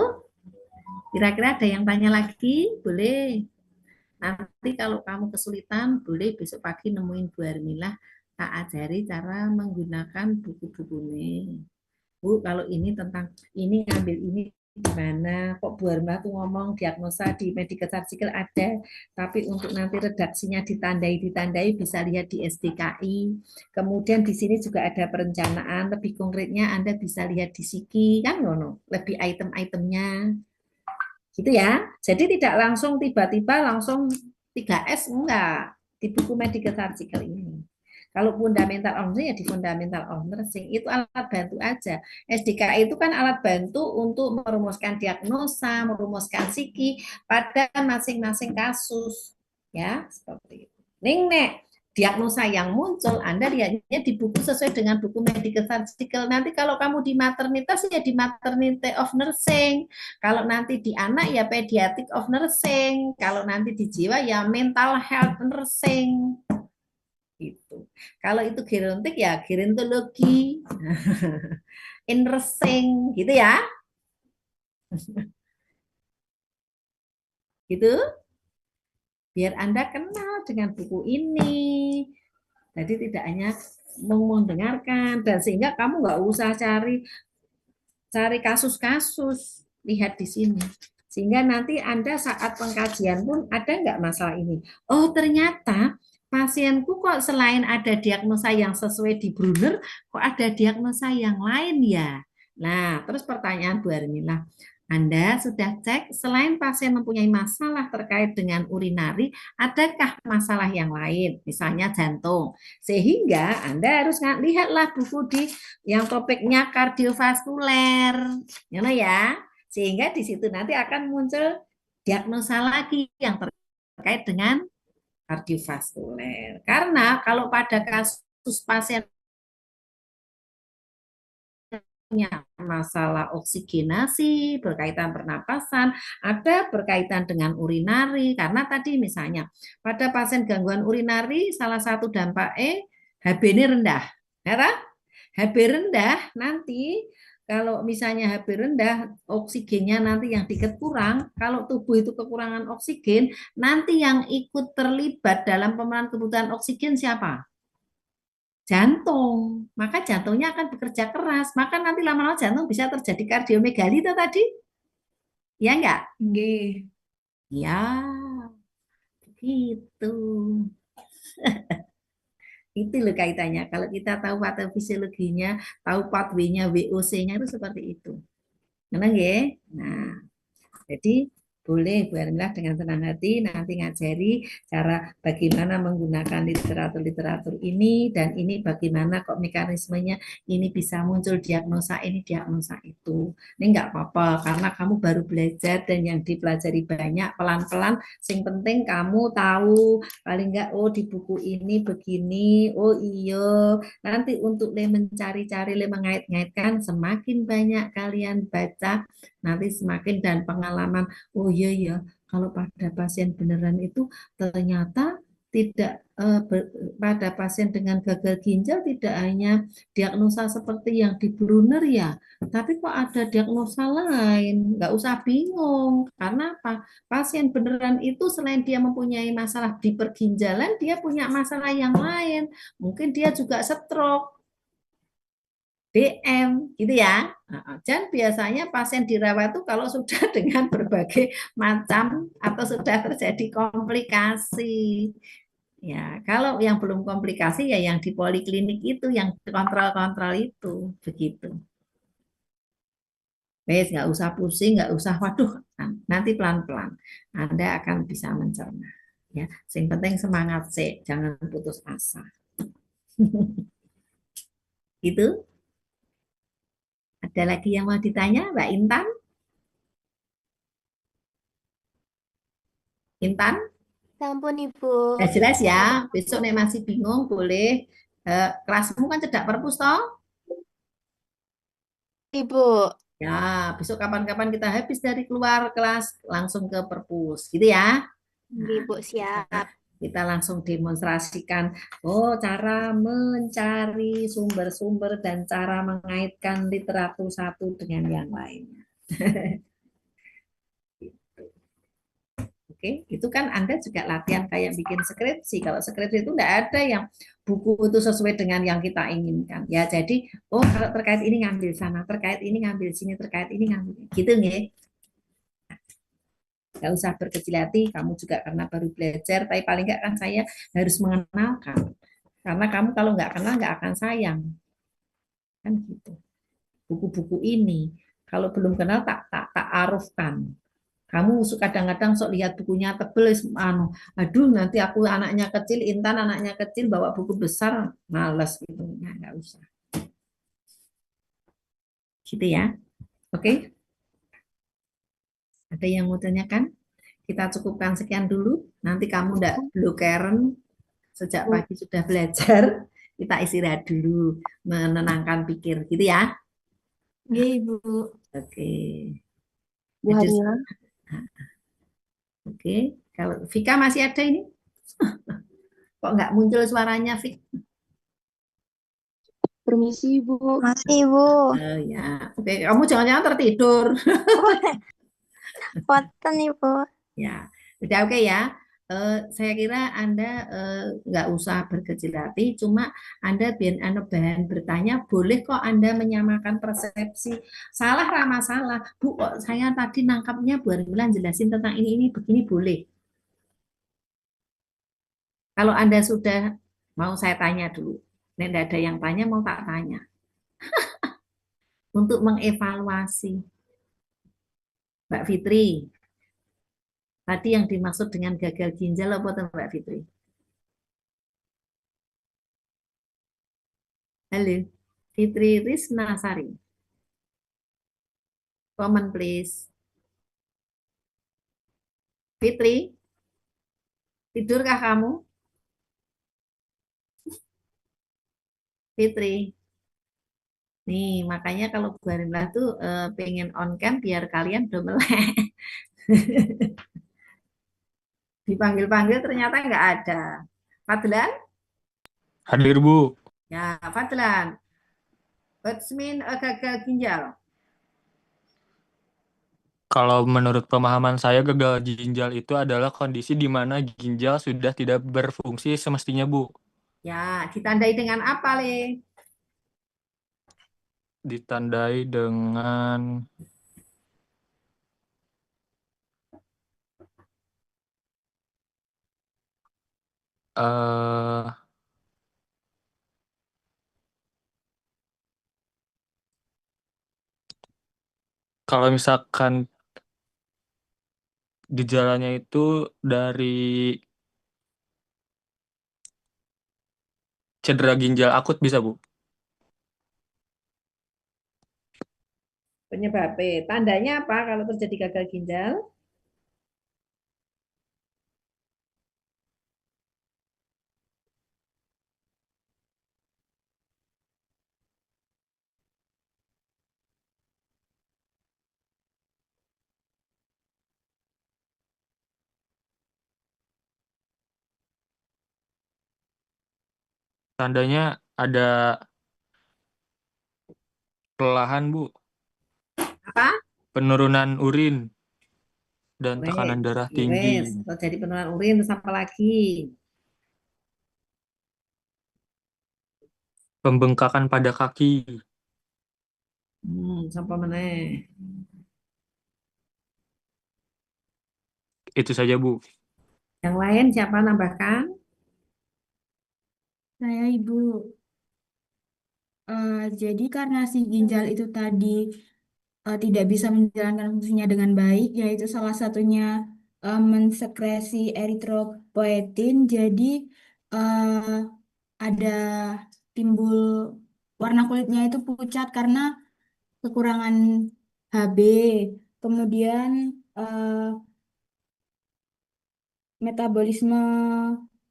kira-kira ada yang tanya lagi? Boleh. Nanti kalau kamu kesulitan, boleh besok pagi nemuin Bu Armilah, tak ajari cara menggunakan buku-bukunya. Bu, kalau ini tentang ini ngambil ini gimana? Kok Bu Armilah tuh ngomong diagnosa di medical surgical ada, tapi untuk nanti redaksinya ditandai bisa lihat di SDKI. Kemudian di sini juga ada perencanaan, lebih konkretnya Anda bisa lihat di Siki, kan ngono, lebih item-itemnya. Gitu ya. Jadi tidak langsung tiba-tiba langsung 3S enggak di buku medical surgical ini. Kalau fundamental of nursing ya di fundamental of nursing itu alat bantu aja. SDKI itu kan alat bantu untuk merumuskan diagnosa, merumuskan psiki pada masing-masing kasus. Ya, seperti itu. Ning nek diagnosa yang muncul, Anda lihatnya di buku sesuai dengan buku medical surgical. Nanti kalau kamu di maternitas ya di maternity of nursing. Kalau nanti di anak ya pediatric of nursing. Kalau nanti di jiwa ya mental health nursing. Gitu. Kalau itu gerontik ya gerontologi. In nursing gitu ya. Gitu. Biar Anda kenal dengan buku ini. Jadi tidak hanya mendengarkan dan sehingga kamu nggak usah cari kasus-kasus, lihat di sini. Sehingga nanti Anda saat pengkajian pun ada nggak masalah ini? Oh, ternyata pasienku kok selain ada diagnosa yang sesuai di Brunner, kok ada diagnosa yang lain ya? Nah, terus pertanyaan Bu Hermila, Anda sudah cek selain pasien mempunyai masalah terkait dengan urinari, adakah masalah yang lain, misalnya jantung? Sehingga Anda harus lihatlah buku di yang topiknya kardiovaskuler, ya. Sehingga di situ nanti akan muncul diagnosa lagi yang terkait dengan kardiovaskuler. Karena kalau pada kasus pasien masalah oksigenasi, berkaitan pernapasan, ada berkaitan dengan urinari, karena tadi misalnya pada pasien gangguan urinari salah satu dampaknya HB ini rendah, ya, HB rendah nanti kalau misalnya HB rendah, oksigennya nanti yang dikit kurang, kalau tubuh itu kekurangan oksigen, nanti yang ikut terlibat dalam pemenuhan kebutuhan oksigen siapa? Jantung, maka jantungnya akan bekerja keras, maka nanti lama-lama jantung bisa terjadi kardiomegali itu tadi, ya enggak? Nggih. Ya, begitu. Itu loh kaitannya. Kalau kita tahu patofisiologinya, tahu pathway-nya, VOC-nya itu seperti itu. Menang ya? Nah, jadi boleh Bu Hermila dengan tenang hati nanti ngajari cara bagaimana menggunakan literatur-literatur ini dan ini bagaimana kok mekanismenya ini bisa muncul diagnosa ini diagnosa itu. Ini enggak apa-apa karena kamu baru belajar dan yang dipelajari banyak pelan-pelan. Sing penting kamu tahu paling enggak oh di buku ini begini, oh iya. Nanti untuk mencari-cari mengait-ngaitkan semakin banyak kalian baca nanti semakin dan pengalaman oh iya ya kalau pada pasien beneran itu ternyata tidak pada pasien dengan gagal ginjal tidak hanya diagnosa seperti yang di Brunner ya tapi kok ada diagnosa lain nggak usah bingung karena apa pasien beneran itu selain dia mempunyai masalah di perginjalan dia punya masalah yang lain mungkin dia juga stroke DM gitu ya. Dan biasanya pasien dirawat itu kalau sudah dengan berbagai macam atau sudah terjadi komplikasi. Ya, kalau yang belum komplikasi ya yang di poliklinik itu yang kontrol-kontrol itu begitu. Wes nggak usah pusing, nggak usah waduh, nanti pelan-pelan Anda akan bisa mencerna. Ya, yang penting semangat sih, jangan putus asa. Gitu. Ada lagi yang mau ditanya, Mbak Intan? Intan? Ampun Ibu. Ya jelas ya, besok nih masih bingung boleh kelasmu kan cedak perpus toh? Ibu. Ya, besok kapan-kapan kita habis dari keluar kelas langsung ke perpus, gitu ya. Ibu siap. Kita langsung demonstrasikan cara mencari sumber-sumber dan cara mengaitkan literatur satu dengan yang lainnya. Oke, itu kan Anda juga latihan kayak bikin skripsi. Kalau skripsi itu enggak ada yang buku itu sesuai dengan yang kita inginkan. Ya, jadi kalau terkait ini ngambil sana, terkait ini ngambil sini, terkait ini ngambil. Gitu nih. Enggak usah berkecil hati, kamu juga karena baru belajar, tapi paling enggak kan saya harus mengenalkan. Karena kamu kalau enggak kenal enggak akan sayang. Kan gitu. Buku-buku ini kalau belum kenal tak arufkan. Kamu kadang-kadang sok lihat bukunya tebel, aduh nanti aku anaknya kecil, Intan anaknya kecil bawa buku besar, males gitu, nah, nggak usah. Gitu ya, oke? Ada yang mau tanyakan? Kita cukupkan sekian dulu. Nanti kamu nggak blokeren sejak pagi sudah belajar. Kita istirahat dulu, menenangkan pikir, gitu ya? Nggih, Ibu. Oke. Bu Hermila. Oke, kalau Vika masih ada ini? Kok nggak muncul suaranya, Vika? Permisi, Bu. Masih, Ibu. Oh ya, oke, kamu jangan-jangan tertidur. Punten, Ibu. Ya, udah oke ya. saya kira Anda nggak usah berkecil hati, cuma Anda bahan bertanya, boleh kok Anda menyamakan persepsi. Salah ramah salah. Bu, kok saya tadi nangkapnya Bu Harmilan jelasin tentang ini begini boleh. Kalau Anda sudah mau saya tanya dulu. Nek nggak ada yang tanya, mau tak tanya. Untuk mengevaluasi. Mbak Fitri, tadi yang dimaksud dengan gagal ginjal apa tuh Mbak Fitri? Halo, Fitri Risnasari. Comment please. Fitri, tidurkah kamu? Fitri. Nih, makanya kalau Bu Harimlah tuh pengen on cam biar kalian udah melek. Dipanggil-panggil ternyata nggak ada. Fadlan? Hadir, Bu. Ya, Fadlan. What's mean gagal ginjal? Kalau menurut pemahaman saya, gagal ginjal itu adalah kondisi di mana ginjal sudah tidak berfungsi semestinya, Bu. Ya, ditandai dengan apa, Le? Ditandai dengan eh kalau misalkan gejalanya itu dari cedera ginjal akut bisa, Bu. Penyebabnya. Tandanya apa kalau terjadi gagal ginjal? Tandanya ada kelelahan, Bu. Apa? Penurunan urin dan Wes, tekanan darah wes. tinggi. Terjadi penurunan urin, terus apa lagi? Pembengkakan pada kaki. Sampai meneh. Itu saja, Bu. Yang lain siapa nambahkan? Saya Ibu. Jadi karena si ginjal itu tadi tidak bisa menjalankan fungsinya dengan baik, yaitu salah satunya mensekresi eritropoetin, jadi eh, ada timbul warna kulitnya itu pucat karena kekurangan HB. Kemudian eh, metabolisme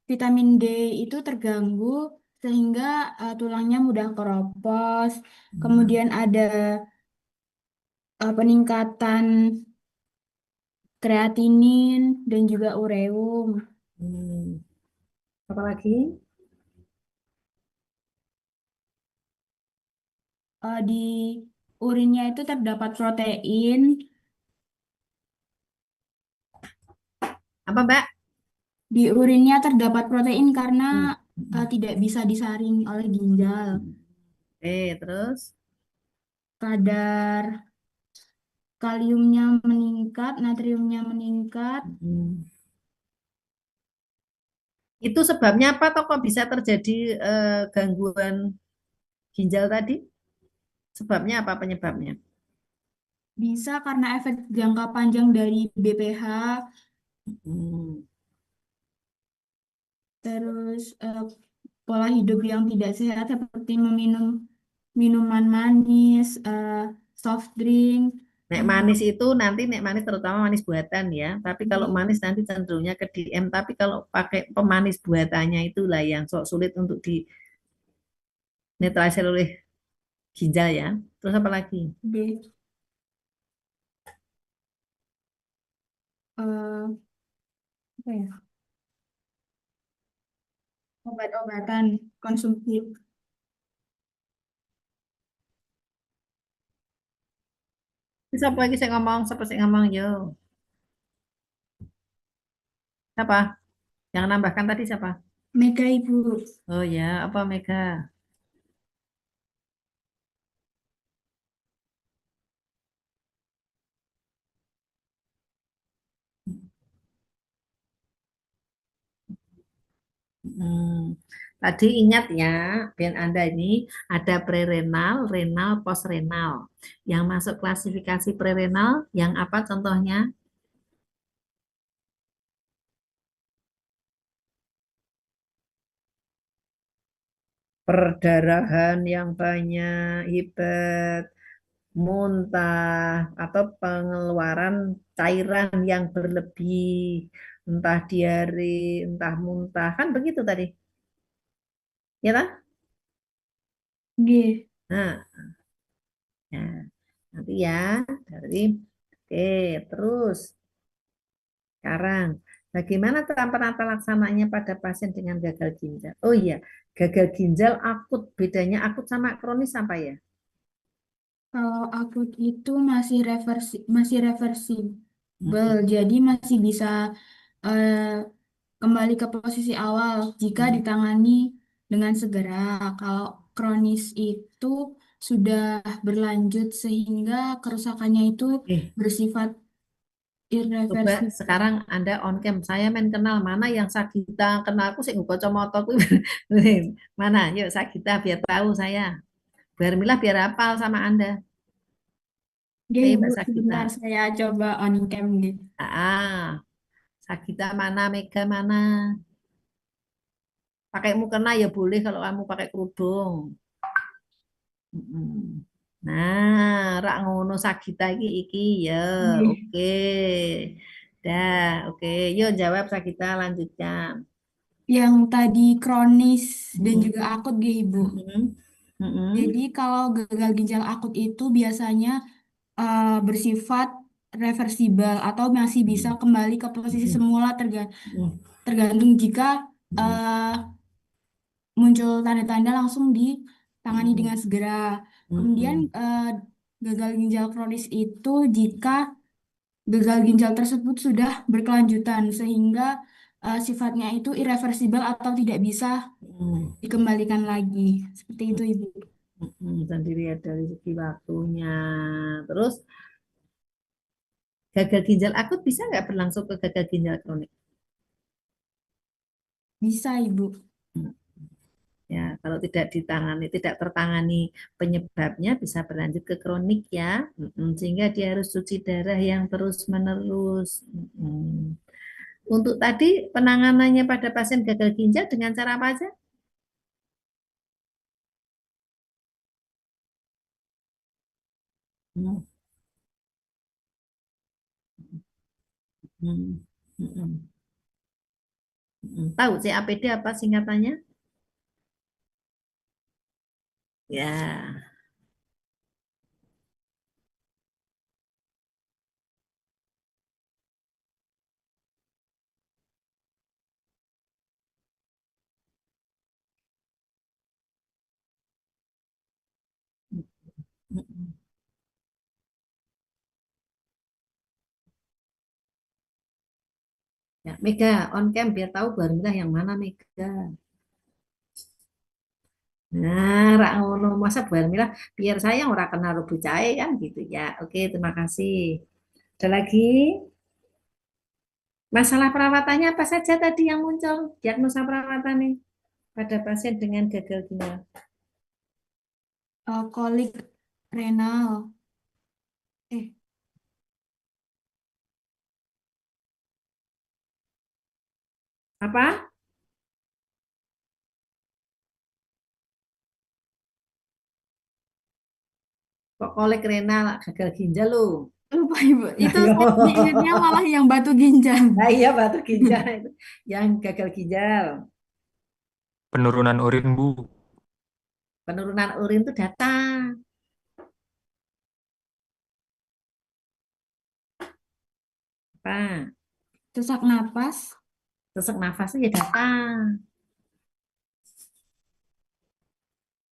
vitamin D itu terganggu sehingga tulangnya mudah keropos. Kemudian ada peningkatan kreatinin dan juga ureum. Hmm, apa lagi? Di urinnya itu terdapat protein. Apa Mbak? Di urinnya terdapat protein karena Hmm. tidak bisa disaring oleh ginjal. Terus? Kadar kaliumnya meningkat, natriumnya meningkat. Hmm. Itu sebabnya apa toh kok bisa terjadi gangguan ginjal tadi? Sebabnya apa penyebabnya? Bisa karena efek jangka panjang dari BPH, Hmm. terus pola hidup yang tidak sehat seperti meminum minuman manis, soft drink. Nek eh, manis itu nanti nek manis terutama manis buatan ya. Tapi kalau manis nanti cenderungnya ke DM. Tapi kalau pakai pemanis buatannya itulah yang sok sulit untuk dinetralisir oleh ginjal ya. Terus apa lagi? B, eh, apa ya? Obat-obatan konsumsi. Siapa lagi saya ngomong? Siapa saya ngomong? Yo. Siapa? Yang nambahkan tadi siapa? Mega Ibu. Oh ya, apa Mega? Hmm. Tadi ingat ya, biar Anda ini ada prerenal, renal, postrenal. Yang masuk klasifikasi prerenal, yang apa contohnya? Perdarahan yang banyak, hebat, muntah, atau pengeluaran cairan yang berlebih, entah diare, entah muntah, kan begitu tadi, ya kan? G. Nah, ya, nanti ya, dari, oke, terus sekarang, bagaimana penata laksananya pada pasien dengan gagal ginjal? Oh iya, gagal ginjal akut, bedanya akut sama kronis apa ya? Kalau akut itu masih reversibel, Mm-mm. jadi masih bisa eh, kembali ke posisi awal jika ditangani dengan segera. Kalau kronis itu sudah berlanjut sehingga kerusakannya itu Eh, bersifat coba irreversibel. sekarang Anda on cam. Saya main kenal mana yang Sagita kenal aku sih nggak kacamata aku. Mana? Yuk Sagita biar tahu saya. Biar Milah biar hafal sama Anda. Ya Hei Ibu, Mbak Sagita. sebentar saya coba on cam gitu. Sagita mana? Mega mana? Pakai mukena ya boleh kalau kamu pakai kerudung. Mm-mm. Nah, rak ngono Sagita iki ya. Oke. Oke. Dah, oke. Yuk jawab Sagita lanjutkan. Yang tadi kronis dan Mm-mm. juga akut gitu Ibu. Mm-mm. Jadi Mm-mm. kalau gagal ginjal akut itu biasanya bersifat reversibel atau masih bisa kembali ke posisi semula tergantung jika eh, muncul tanda-tanda langsung ditangani dengan segera. Kemudian gagal ginjal kronis itu jika gagal ginjal tersebut sudah berkelanjutan sehingga sifatnya itu irreversibel atau tidak bisa dikembalikan lagi. Seperti itu, Ibu. Dan dilihat dari segi waktunya. Terus gagal ginjal akut bisa nggak berlangsung ke gagal ginjal kronik? Bisa, Ibu. Hmm. Ya, kalau tidak ditangani, tidak tertangani penyebabnya bisa berlanjut ke kronik ya. Sehingga dia harus cuci darah yang terus-menerus. Untuk tadi penanganannya pada pasien gagal ginjal dengan cara apa aja? Hmm, hmm, hmm, Tahu CAPD apa singkatannya? Ya. Ya, Mega on cam biar tahu Barmilah yang mana Mega. Nah, rak ngono masa Barmilah biar saya ora kenal rubu cae kan gitu ya. Oke, terima kasih. Ada lagi masalah perawatannya apa saja tadi yang muncul? Diagnosa perawatan nih pada pasien dengan gagal ginjal. Kolik renal. Eh, Apa? Kok kolek renal gagal ginjal lo? lupa Ibu. Itu Ayo. saya ingatnya malah yang batu ginjal. Nah, iya batu ginjal itu yang gagal ginjal. Penurunan urin, Bu. Penurunan urin itu data. Apa? Sesak napas. Sesak nafas itu ya data.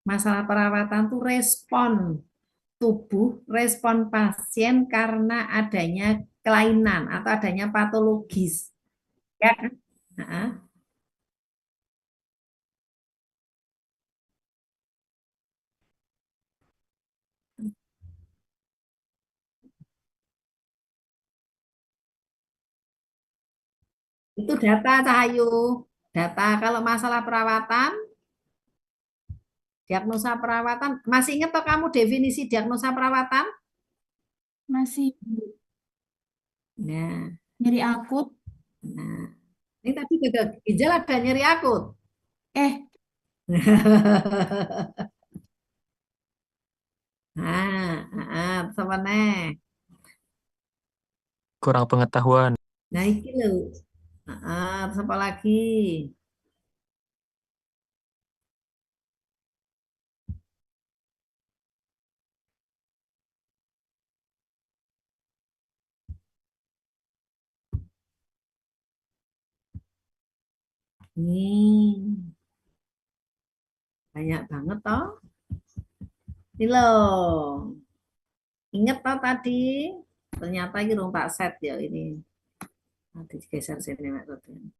Masalah perawatan tuh respon tubuh, respon pasien karena adanya kelainan atau adanya patologis. Ya kan? Nah, Itu data Cahayu. Data kalau masalah perawatan, diagnosa perawatan. Masih ingat toh kamu definisi diagnosa perawatan? Masih Nah, nyeri akut. nah. Ini tadi gagal ginjal ada nyeri akut. Eh, Terus apa nih? Kurang pengetahuan. Nah, iki lho. Terus apa lagi? Banyak banget toh. Ini loh. Ingat toh tadi? Ternyata ini rumah set ya ini. Nanti geser sini Mbak Rutin.